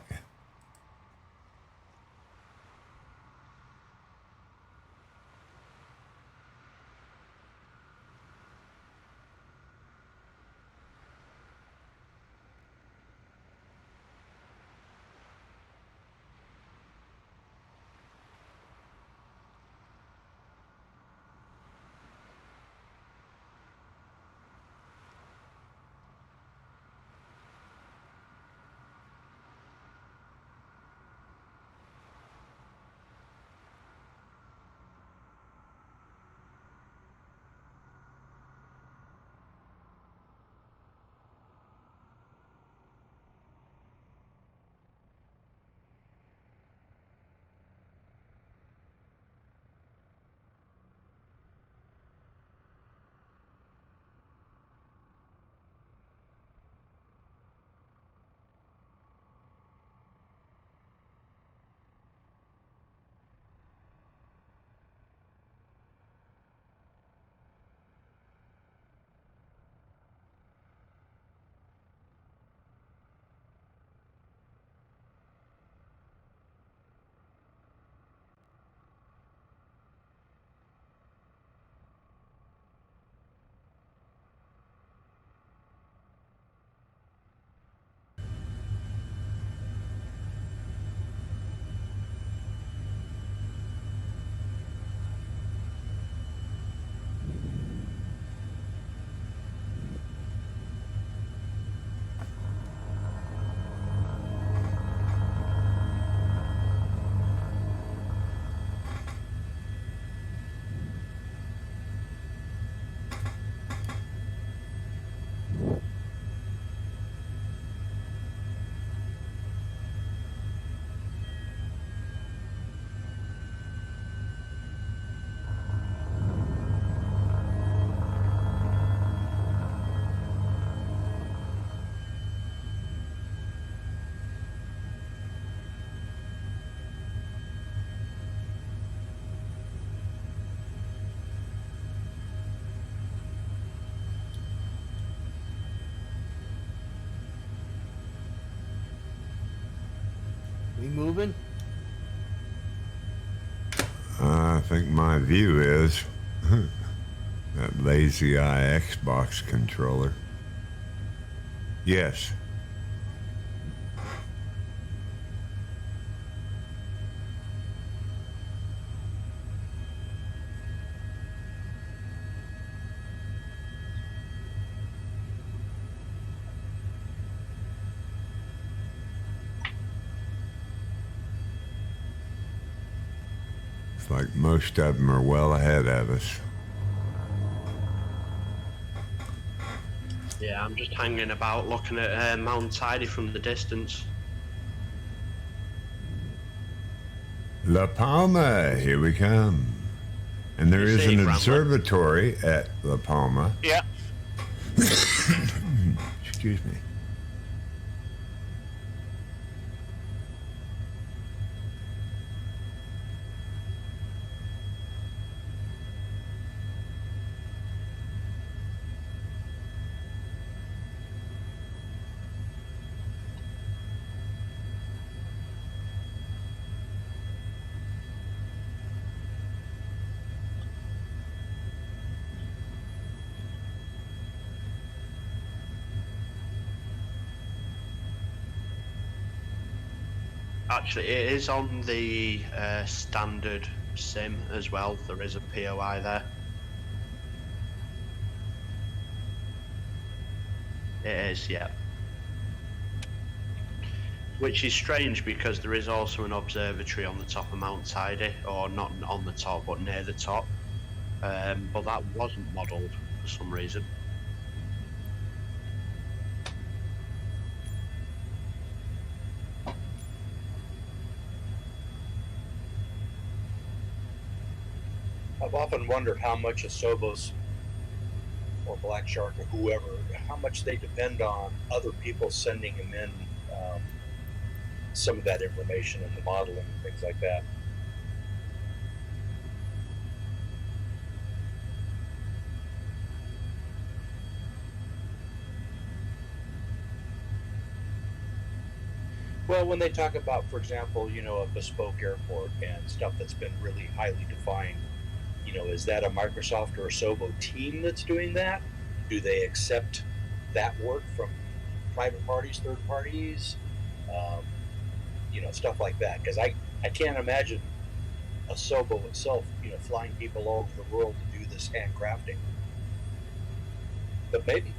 We moving? I think my view is That lazy eye Xbox controller. Yes. It's like most of them are well ahead of us. Yeah, I'm just hanging about looking at Mount Tidy from the distance. La Palma, here we come. And there You is see, an Franklin? observatory at La Palma. Yeah. Excuse me. Actually, it is on the standard sim as well. There is a POI there. It is, yeah. Which is strange because there is also an observatory on the top of Mount Tidy, or not on the top, but near the top. But that wasn't modelled for some reason. I've often wondered how much Asobos or Black Shark or whoever, how much they depend on other people sending them in some of that information and the modeling and things like that. Well, when they talk about, for example, a bespoke airport and stuff that's been really highly defined, is that a Microsoft or a Asobo team that's doing that? Do they accept that work from private parties, third parties? Stuff like that. Because I can't imagine Asobo itself, flying people all over the world to do this handcrafting. But maybe.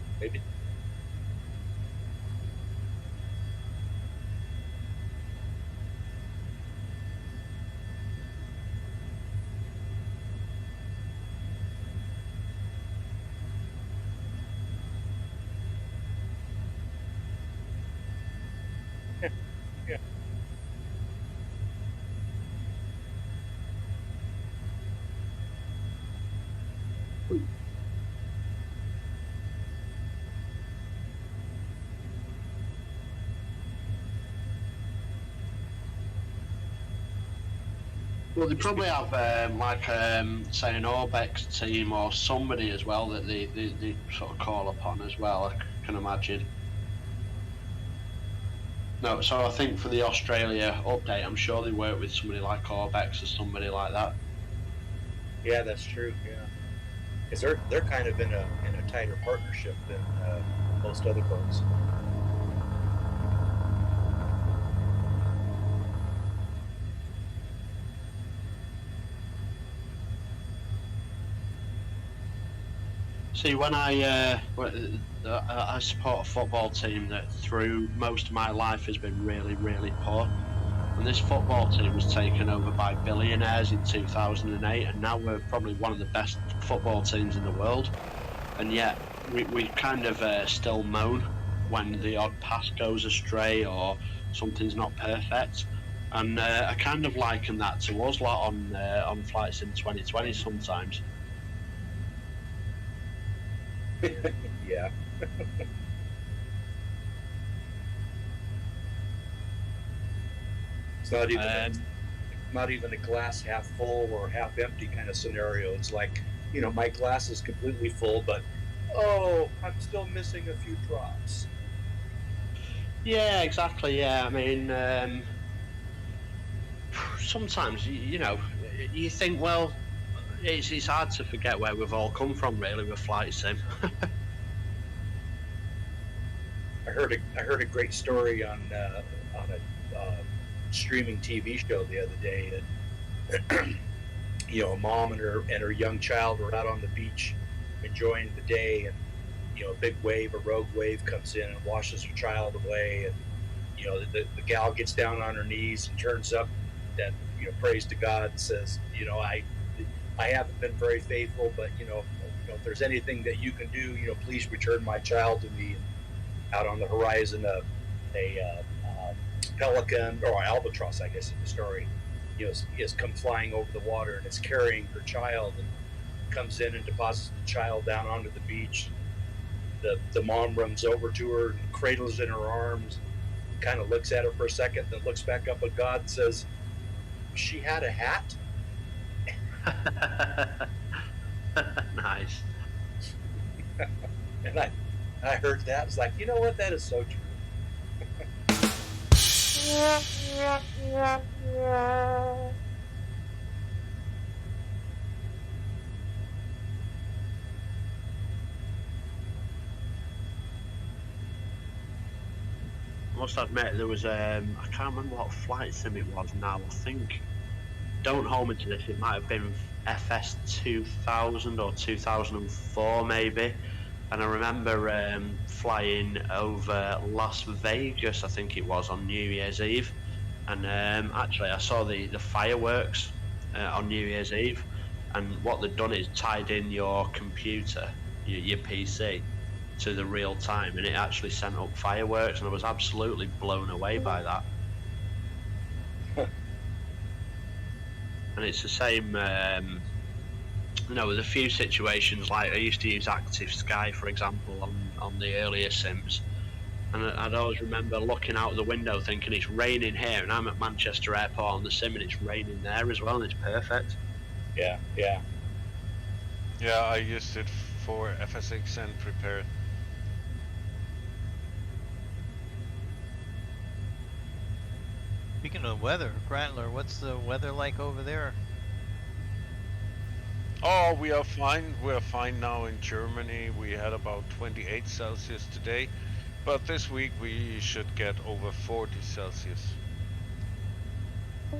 Yeah. Well, they probably have say an Orbex team or somebody as well that they sort of call upon as well. I can imagine. No, so I think for the Australia update, I'm sure they work with somebody like Orbex or somebody like that. Yeah, that's true. Yeah, because they're kind of in a tighter partnership than most other folks. See, when I support a football team that through most of my life has been really, really poor. And this football team was taken over by billionaires in 2008, and now we're probably one of the best football teams in the world. And yet, we kind of still moan when the odd pass goes astray or something's not perfect. And I kind of liken that to us lot on flights in 2020 sometimes. Yeah. It's not even a glass half full or half empty kind of scenario. It's like, my glass is completely full, but I'm still missing a few drops. Yeah, exactly. Yeah, I mean, sometimes you think, well, it's hard to forget where we've all come from, really, with flight sim. I heard a great story on a streaming TV show the other day, and you know, a mom and her young child were out on the beach enjoying the day, and you know, a rogue wave comes in and washes her child away, and you know, the gal gets down on her knees and turns up and, you know, prays to God and says, you know, I haven't been very faithful, but you know, if there's anything that you can do, you know, please return my child to me. And out on the horizon, a pelican or albatross, I guess in the story, you know, has come flying over the water and it's carrying her child, and comes in and deposits the child down onto the beach. The mom runs over to her and cradles in her arms, kind of looks at her for a second, then looks back up at God and says, "She had a hat." Nice. And I heard that. It's like, you know what? That is so true. I must admit, there was I can't remember what flight sim it was now. I think, don't hold me to this, it might have been FS 2000 or 2004 maybe. And I remember flying over Las Vegas, I think it was, on New Year's Eve. And actually, I saw the fireworks on New Year's Eve. And what they'd done is tied in your computer, your PC, to the real time, and it actually sent up fireworks. And I was absolutely blown away by that. And it's the same, you know, with a few situations, like I used to use Active Sky, for example, on the earlier sims, and I'd always remember looking out the window thinking it's raining here, and I'm at Manchester Airport on the sim and it's raining there as well, and it's perfect. Yeah. Yeah, I used it for FSX and Prepare. Speaking of weather, Grantler, what's the weather like over there? Oh, we are fine. We are fine now in Germany. We had about 28 Celsius today, but this week we should get over 40 Celsius. Wow,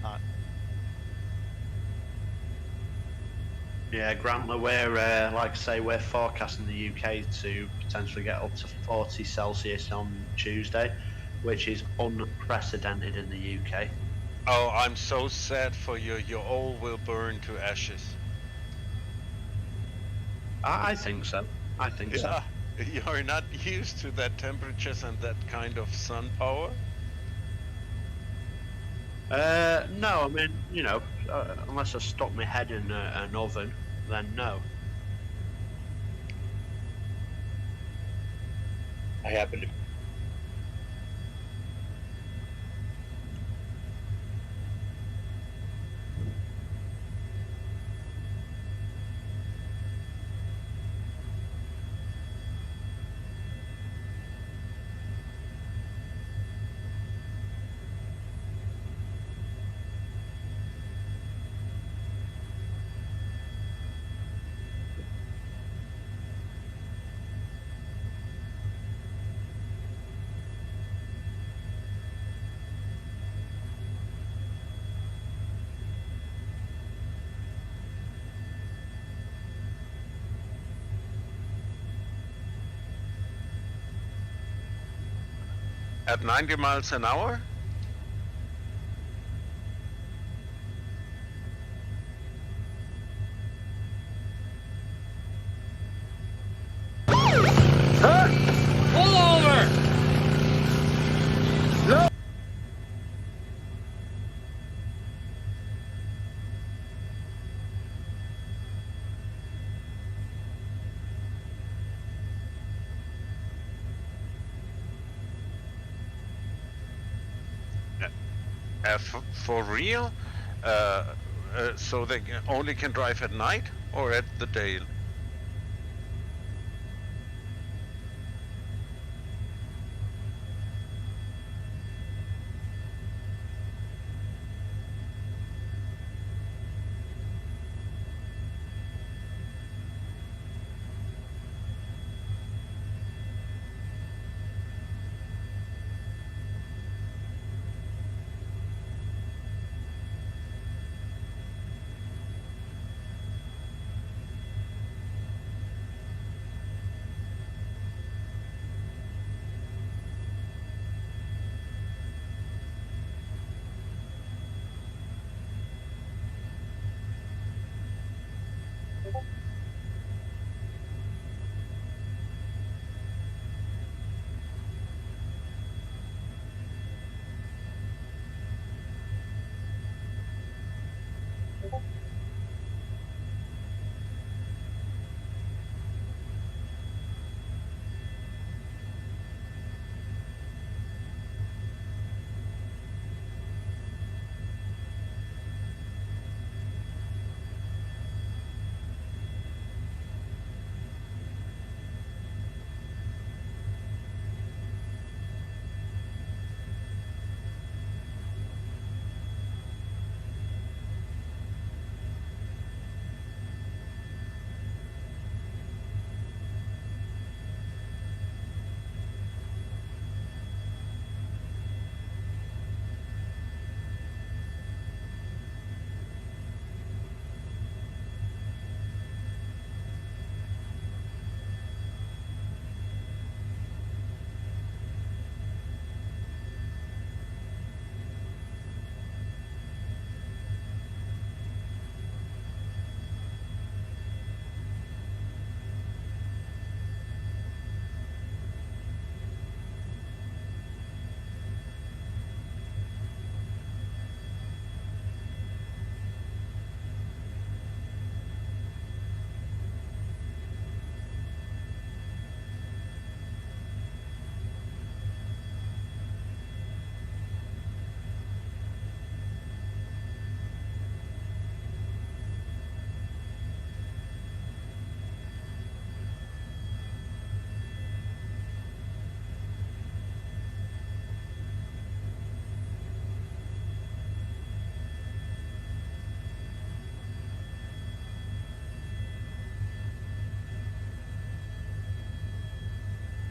hot. Yeah, Grantler, we're like I say, we're forecasting the UK to potentially get up to 40 Celsius on Tuesday, which is unprecedented in the UK. Oh, I'm so sad for you. You all will burn to ashes. I think so. I think so. You're not used to that temperatures and that kind of sun power? No, I mean, you know, unless I stuck my head in an oven, then no. I happen to. At 90 miles an hour? Pull over! No! For real? So they only can drive at night or at the day?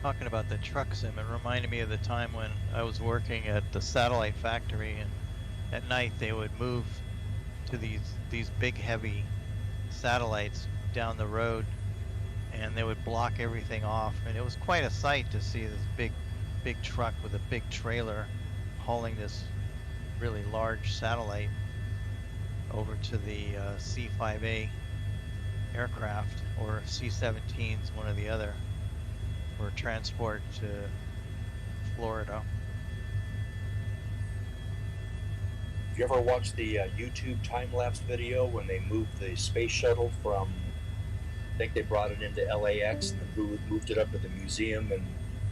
Talking about the truck sim, it reminded me of the time when I was working at the satellite factory, and at night they would move to these big heavy satellites down the road, and they would block everything off, and it was quite a sight to see this big truck with a big trailer hauling this really large satellite over to the C-5A aircraft, or C-17s, one or the other, for transport to Florida. Have you ever watched the YouTube time-lapse video when they moved the space shuttle from, I think they brought it into LAX and then moved it up to the museum in,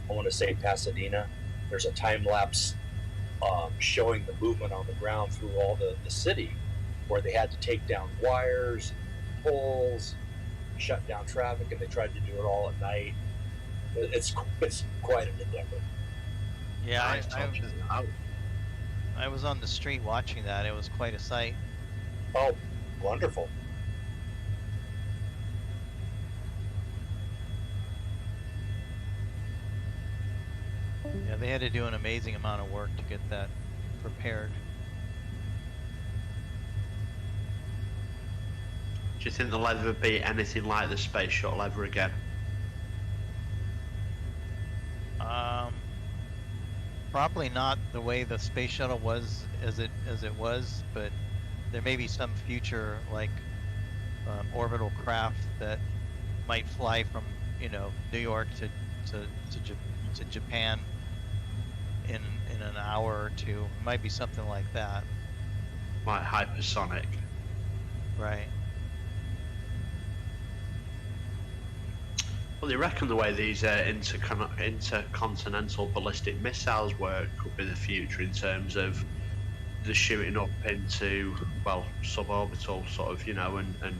I want to say, Pasadena? There's a time-lapse showing the movement on the ground through all the city, where they had to take down wires and poles, shut down traffic, and they tried to do it all at night. It's quite an endeavor. Yeah, I was on the street watching that. It was quite a sight. Oh, wonderful. Yeah, they had to do an amazing amount of work to get that prepared. Do you think there'll ever be anything like the space shuttle ever again? Probably not the way the space shuttle was as it was, but there may be some future like orbital craft that might fly from New York to Japan in an hour or two. It might be something like that. Like hypersonic. Right. Well, they reckon the way these intercontinental ballistic missiles work could be the future in terms of the shooting up into, well, suborbital sort of, and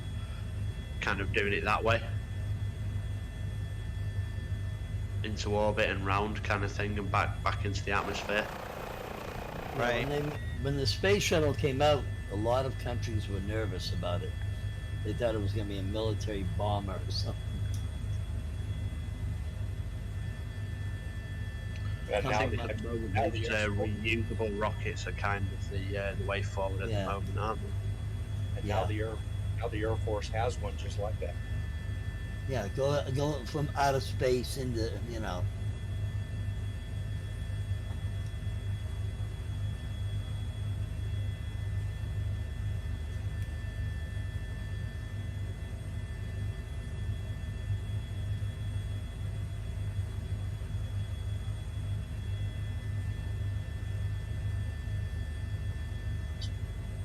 kind of doing it that way. Into orbit and round kind of thing, and back into the atmosphere. Right. When the space shuttle came out, a lot of countries were nervous about it. They thought it was going to be a military bomber or something. I think at the moment reusable rockets are kind of the way forward at the moment, aren't they? And now the Air Force has one just like that. Yeah, go from outer space into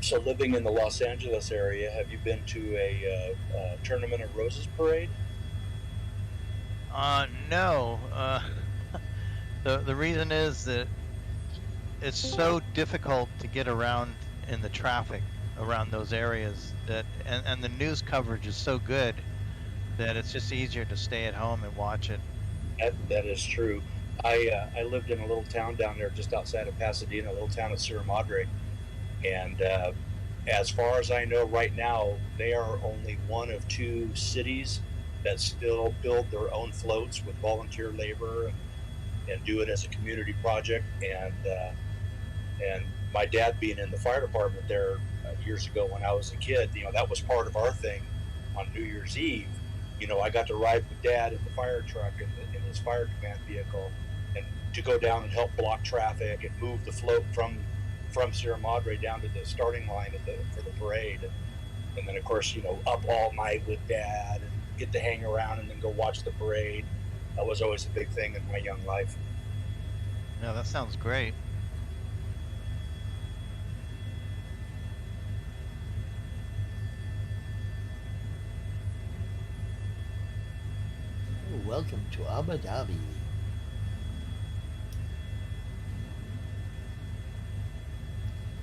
So living in the Los Angeles area, have you been to a Tournament of Roses parade? No. The reason is that it's so difficult to get around in the traffic around those areas, and the news coverage is so good that it's just easier to stay at home and watch it. That is true. I lived in a little town down there just outside of Pasadena, a little town of Sierra Madre. And as far as I know right now, they are only one of two cities that still build their own floats with volunteer labor and do it as a community project. And my dad being in the fire department there years ago when I was a kid, that was part of our thing on New Year's Eve. I got to ride with Dad in the fire truck in his fire command vehicle, and to go down and help block traffic and move the float from Sierra Madre down to the starting line for the parade, and then of course up all night with Dad and get to hang around and then go watch the parade. That was always a big thing in my young life. Yeah, that sounds great. Oh, welcome to Abu Dhabi.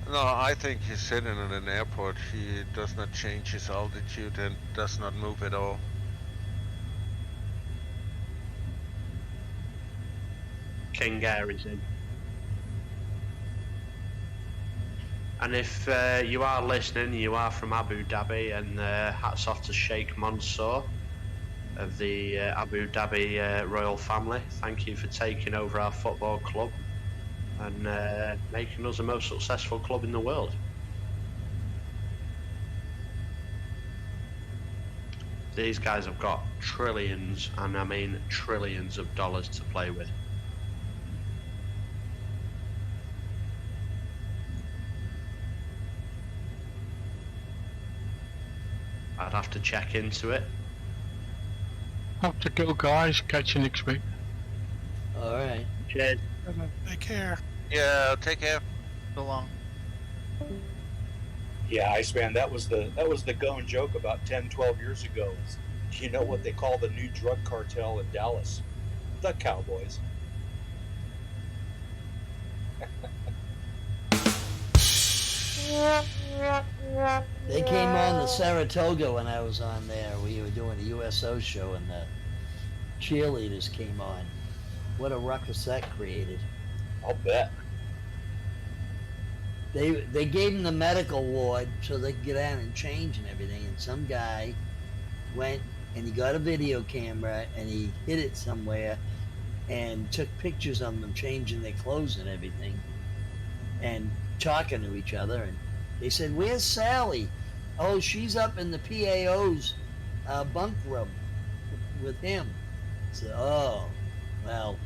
No, I think he's sitting in an airport. He does not change his altitude and does not move at all. King Air is in. And if you are listening, you are from Abu Dhabi, and hats off to Sheikh Mansour. of the Abu Dhabi royal family. Thank you for taking over our football club and making us the most successful club in the world. These guys have got trillions, and I mean trillions of dollars to play with. I'd have to check into it. Have to go, guys. Catch you next week. All right. Cheers. Take care. Yeah, take care. So long. Yeah, Iceman, that was the going joke about 10, 12 years ago. Is, do you know what they call the new drug cartel in Dallas? The Cowboys. They came on the Saratoga when I was on there. We were doing a USO show, and the cheerleaders came on. What a ruckus that created. I'll bet. They gave them the medical ward so they could get out and change and everything. And some guy went and he got a video camera and he hid it somewhere and took pictures of them changing their clothes and everything and talking to each other. And they said, "Where's Sally?" "Oh, she's up in the PAO's bunk room with him." So, oh, well,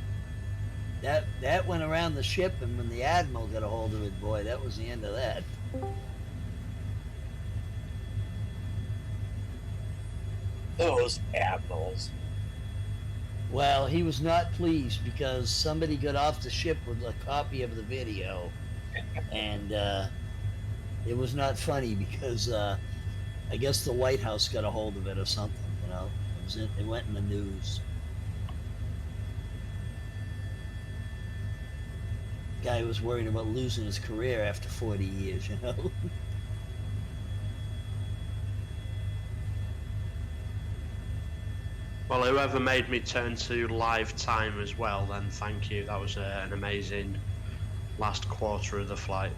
that went around the ship, and when the admiral got a hold of it, boy, that was the end of that. Those admirals. Well, he was not pleased because somebody got off the ship with a copy of the video, and it was not funny because I guess the White House got a hold of it or something, you know. It went in the news. Guy was worried about losing his career after 40 years, you know. Well, whoever made me turn to live time as well, then thank you. That was an amazing last quarter of the flight.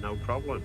No problem.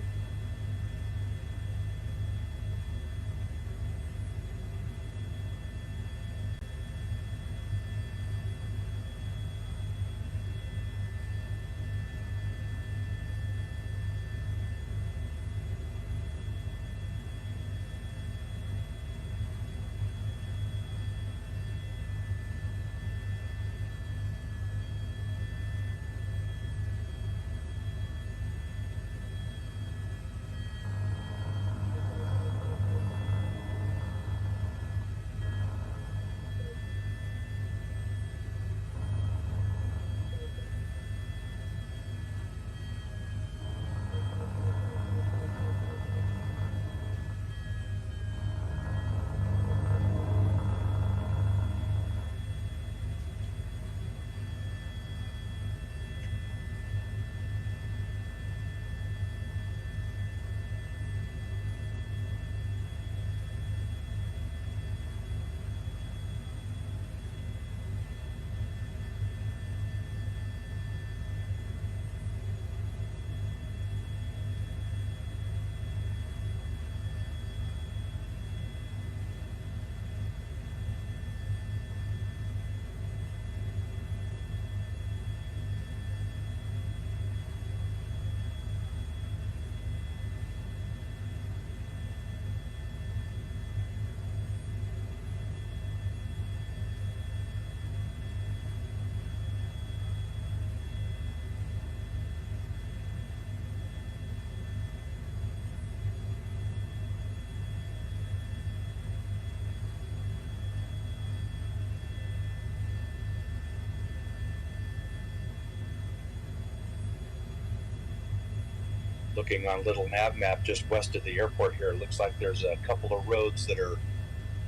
Looking on a little nav map just west of the airport here, it looks like there's a couple of roads that are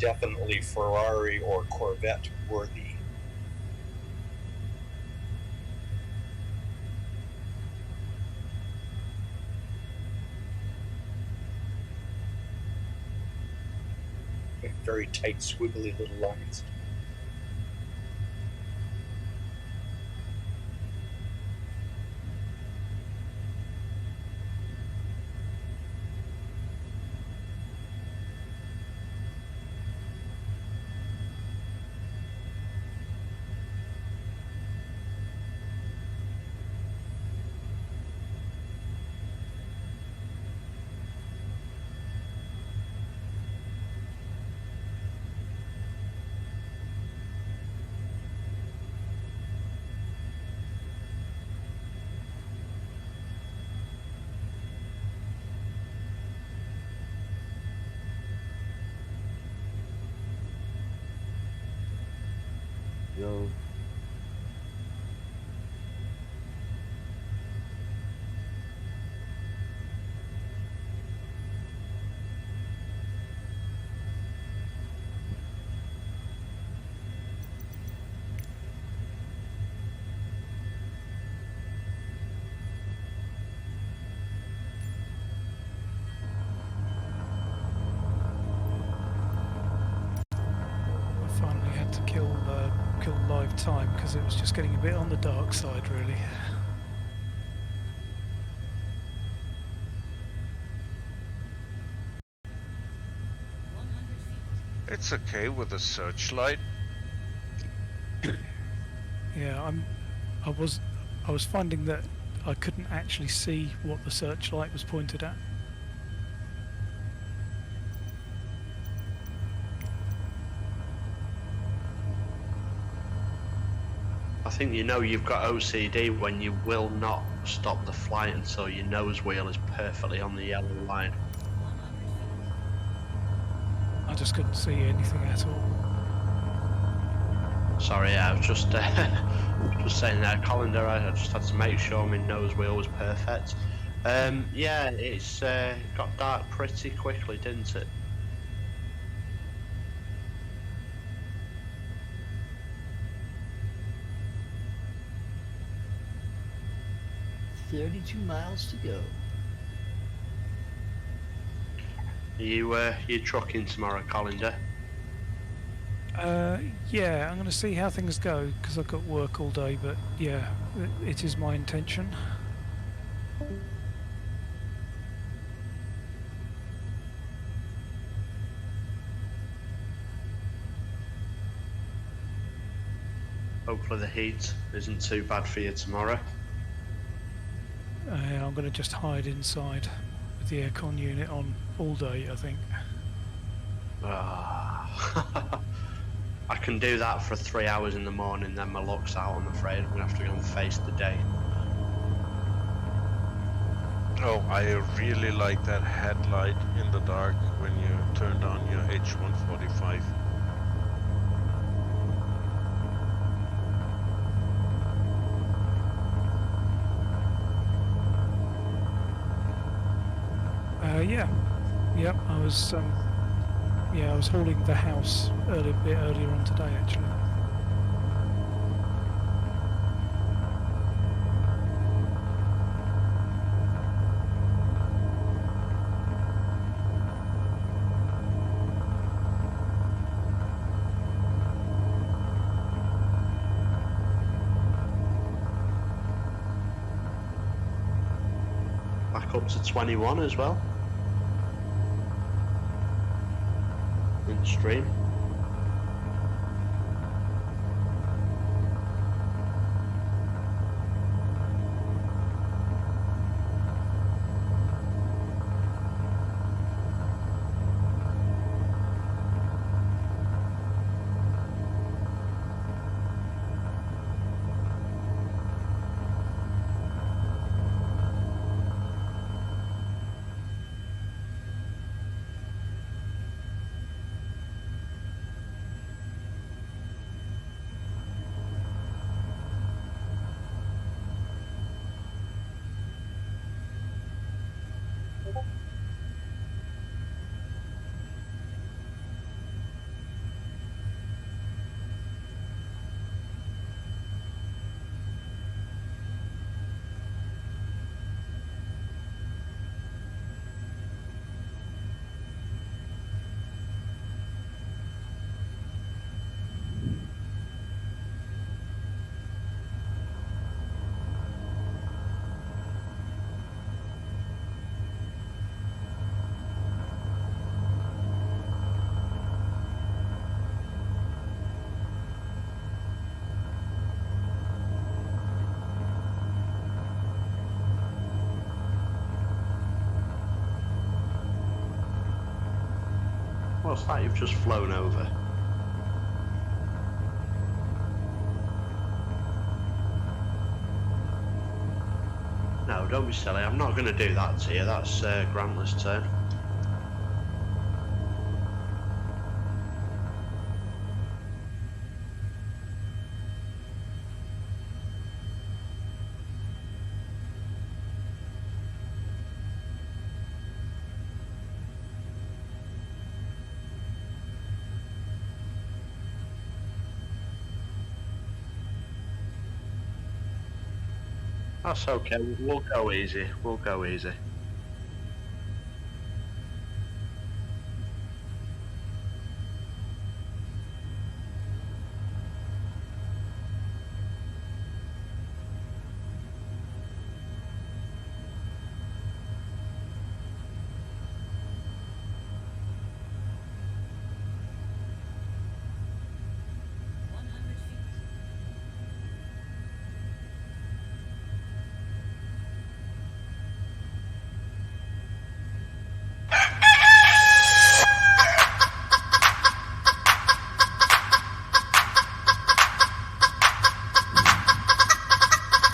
definitely Ferrari or Corvette worthy. Very tight, squiggly little lines. go. I finally had to kill live time because it was just getting a bit on the dark side, really. It's okay with a searchlight. Yeah, I was finding that I couldn't actually see what the searchlight was pointed at. I think you know you've got OCD when you will not stop the flight until your nose wheel is perfectly on the yellow line. I just couldn't see anything at all. Sorry, I was just just saying there, Colander. I just had to make sure my nose wheel was perfect. Yeah, it's got dark pretty quickly, didn't it? $32 miles to go. You trucking tomorrow, Colander? Yeah, I'm going to see how things go because I've got work all day, but yeah, it is my intention. Hopefully the heat isn't too bad for you tomorrow. I'm going to just hide inside with the aircon unit on all day, I think. I can do that for 3 hours in the morning, then my luck's out, I'm afraid. I'm going to have to go and face the day. Oh, I really like that headlight in the dark when you turned on your H145. Yeah. Yep, I was hauling the house a bit earlier on today, actually. Back up to 21 as well. In stream. What's that you've just flown over? No, don't be silly. I'm not going to do that to you. That's Grantler's turn. That's okay. We'll go easy. We'll go easy.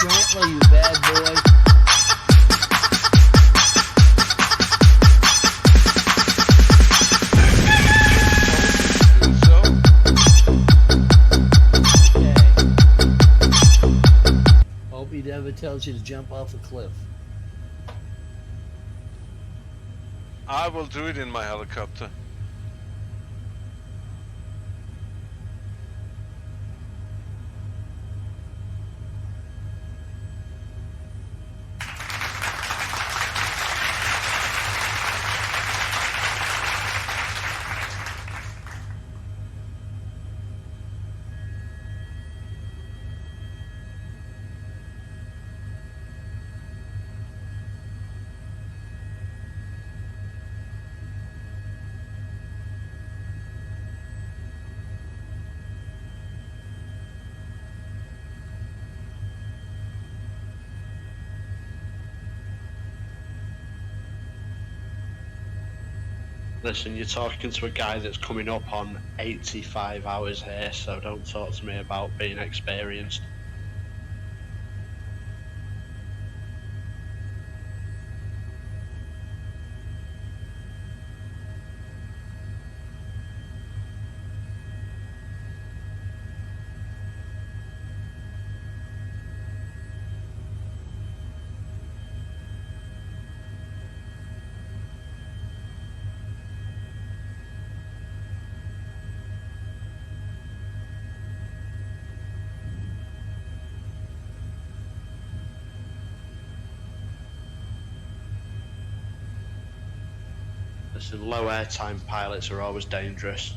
Gently, you bad boy. Hope he never tells you to jump off a cliff. I will do it in my helicopter. Listen, you're talking to a guy that's coming up on 85 hours here, so don't talk to me about being experienced. Listen, low airtime pilots are always dangerous.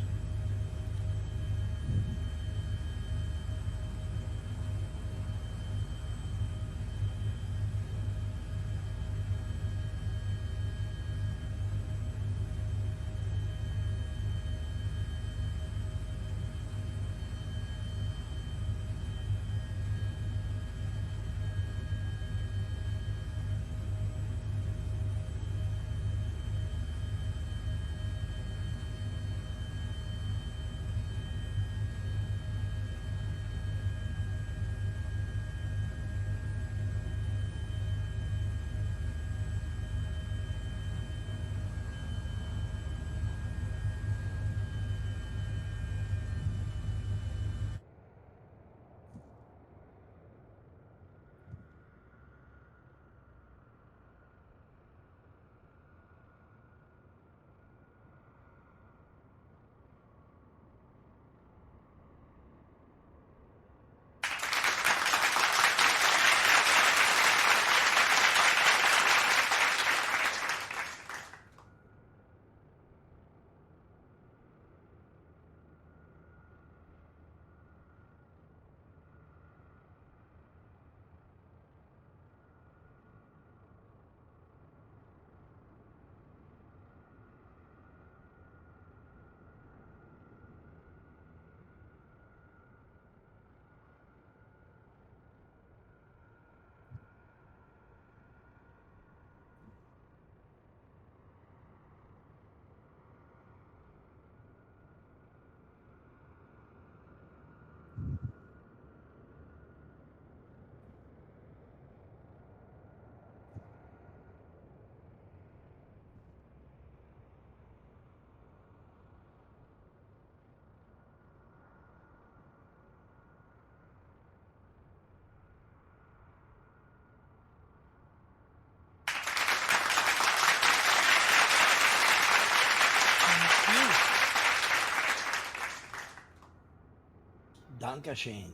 Dankeschön.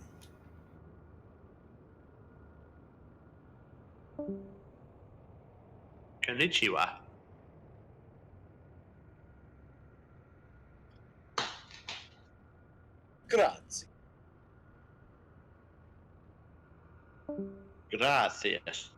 Konnichiwa. Grazie. Gracias.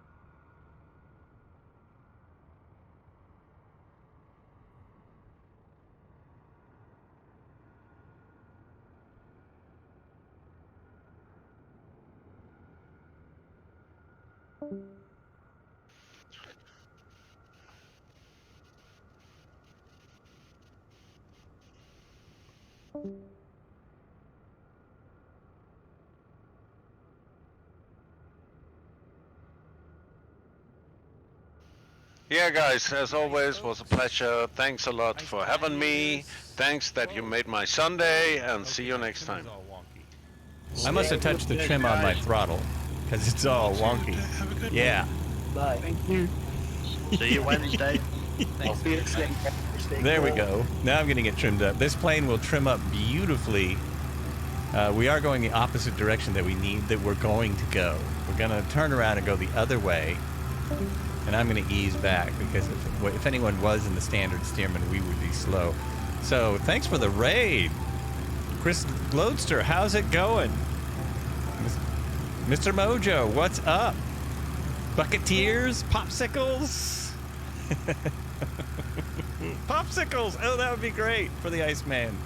Yeah, guys, as always, was a pleasure. Thanks a lot for having me. Thanks that you made my Sunday, and see you next time. I must have touched the trim on my throttle, because it's all wonky. Yeah. Bye. Thank you. See you Wednesday. There we go. Now I'm getting it trimmed up. This plane will trim up beautifully. We are going the opposite direction that we're going to go. We're going to turn around and go the other way. And I'm going to ease back because if anyone was in the standard Stearman, we would be slow. So thanks for the raid. Chris Glodster, how's it going? Mr. Mojo, what's up? Bucketeers, popsicles. Popsicles, oh, that would be great for the Iceman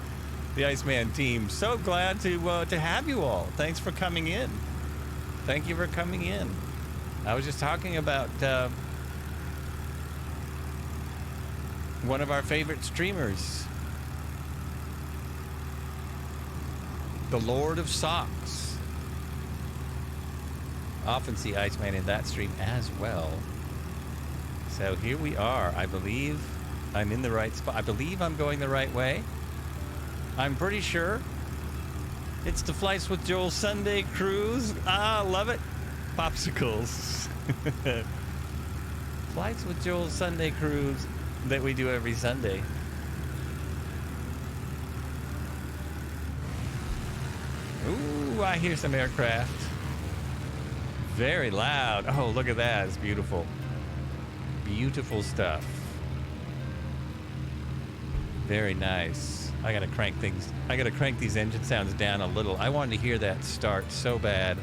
team. So glad to have you all. Thanks for coming in. Thank you for coming in. I was just talking about one of our favorite streamers, the Lord of Socks. Often see Iceman in that stream as well. So here we are. I believe I'm in the right spot. I believe I'm going the right way. I'm pretty sure. It's the Flights with Joel Sunday cruise. Ah, love it. Popsicles. Flights with Joel Sunday cruise that we do every Sunday. Ooh, I hear some aircraft. Very loud. Oh, look at that. It's beautiful. Beautiful stuff. Very nice. I gotta crank these engine sounds down a little. I wanted to hear that start so bad.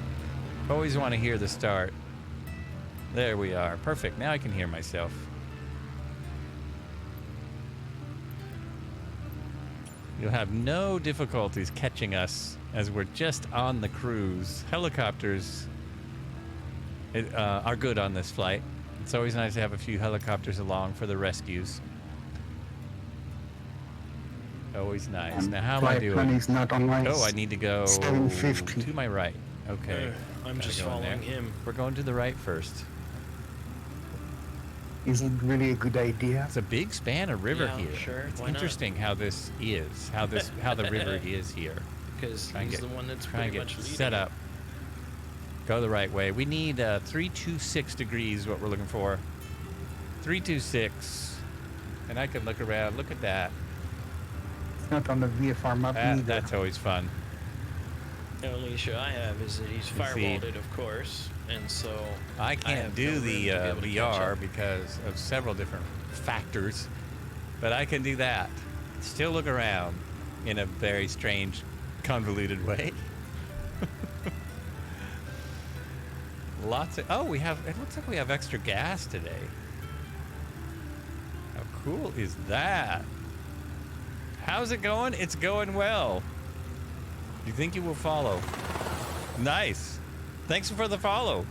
Always want to hear the start. There we are. Perfect. Now I can hear myself. You'll have no difficulties catching us as we're just on the cruise. Helicopters are good on this flight. It's always nice to have a few helicopters along for the rescues. Always nice. Now, how am I doing? Is not on oh, I need to go 750. to my right. Okay. I'm just following him. We're going to the right first. Is it really a good idea? It's a big span of river Yeah, here. sure. It's Why not? interesting how this is, how the river is here. Because he's the one that's try and pretty get much set leading. up. Go the right way. We need 326 degrees. What we're looking for. 326. And I can look around. Look at that. It's not on the VFR map either. That's always fun. The only issue I have is that he's firewalled, of course, and so I can't have do no the room to be able to catch VR up. because of several different factors, but I can do that. Still look around in a very strange, convoluted way. Lots of it looks like we have extra gas today. How cool is that? How's it going? It's going well. You think you will follow? Nice. Thanks for the follow.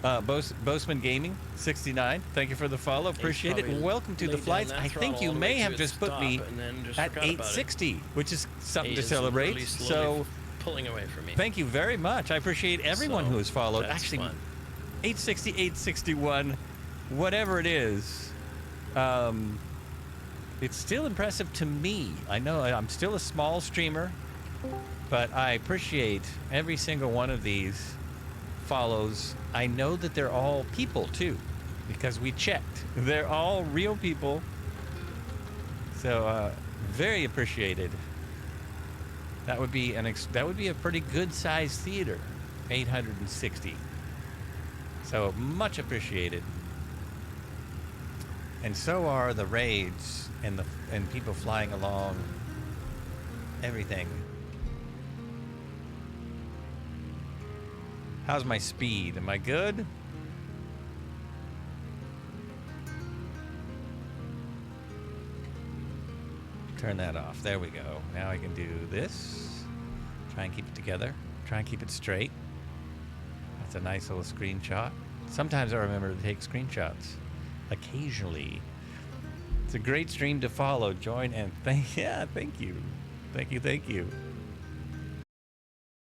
Boastman Gaming 69. Thank you for the follow. Appreciate it. probably Welcome to the laid down flights. that I think throttle you all the may way have to just its put top me and then just at forgot about it. 860, which is something He to is celebrate. really slowly So pulling away from me. thank you very much. I appreciate everyone who has followed. that's Actually, fun. 860, 861, whatever it is. It's still impressive to me. I know I'm still a small streamer, but I appreciate every single one of these follows. I know that they're all people too, because we checked. They're all real people. So very appreciated. That would be a pretty good sized theater, 860. So much appreciated. And so are the raids and people flying along. Everything. How's my speed? Am I good? Turn that off. There we go. Now I can do this. Try and keep it together. Try and keep it straight. That's a nice little screenshot. Sometimes I remember to take screenshots. Occasionally. It's a great stream to follow. Join and thank you. Thank you.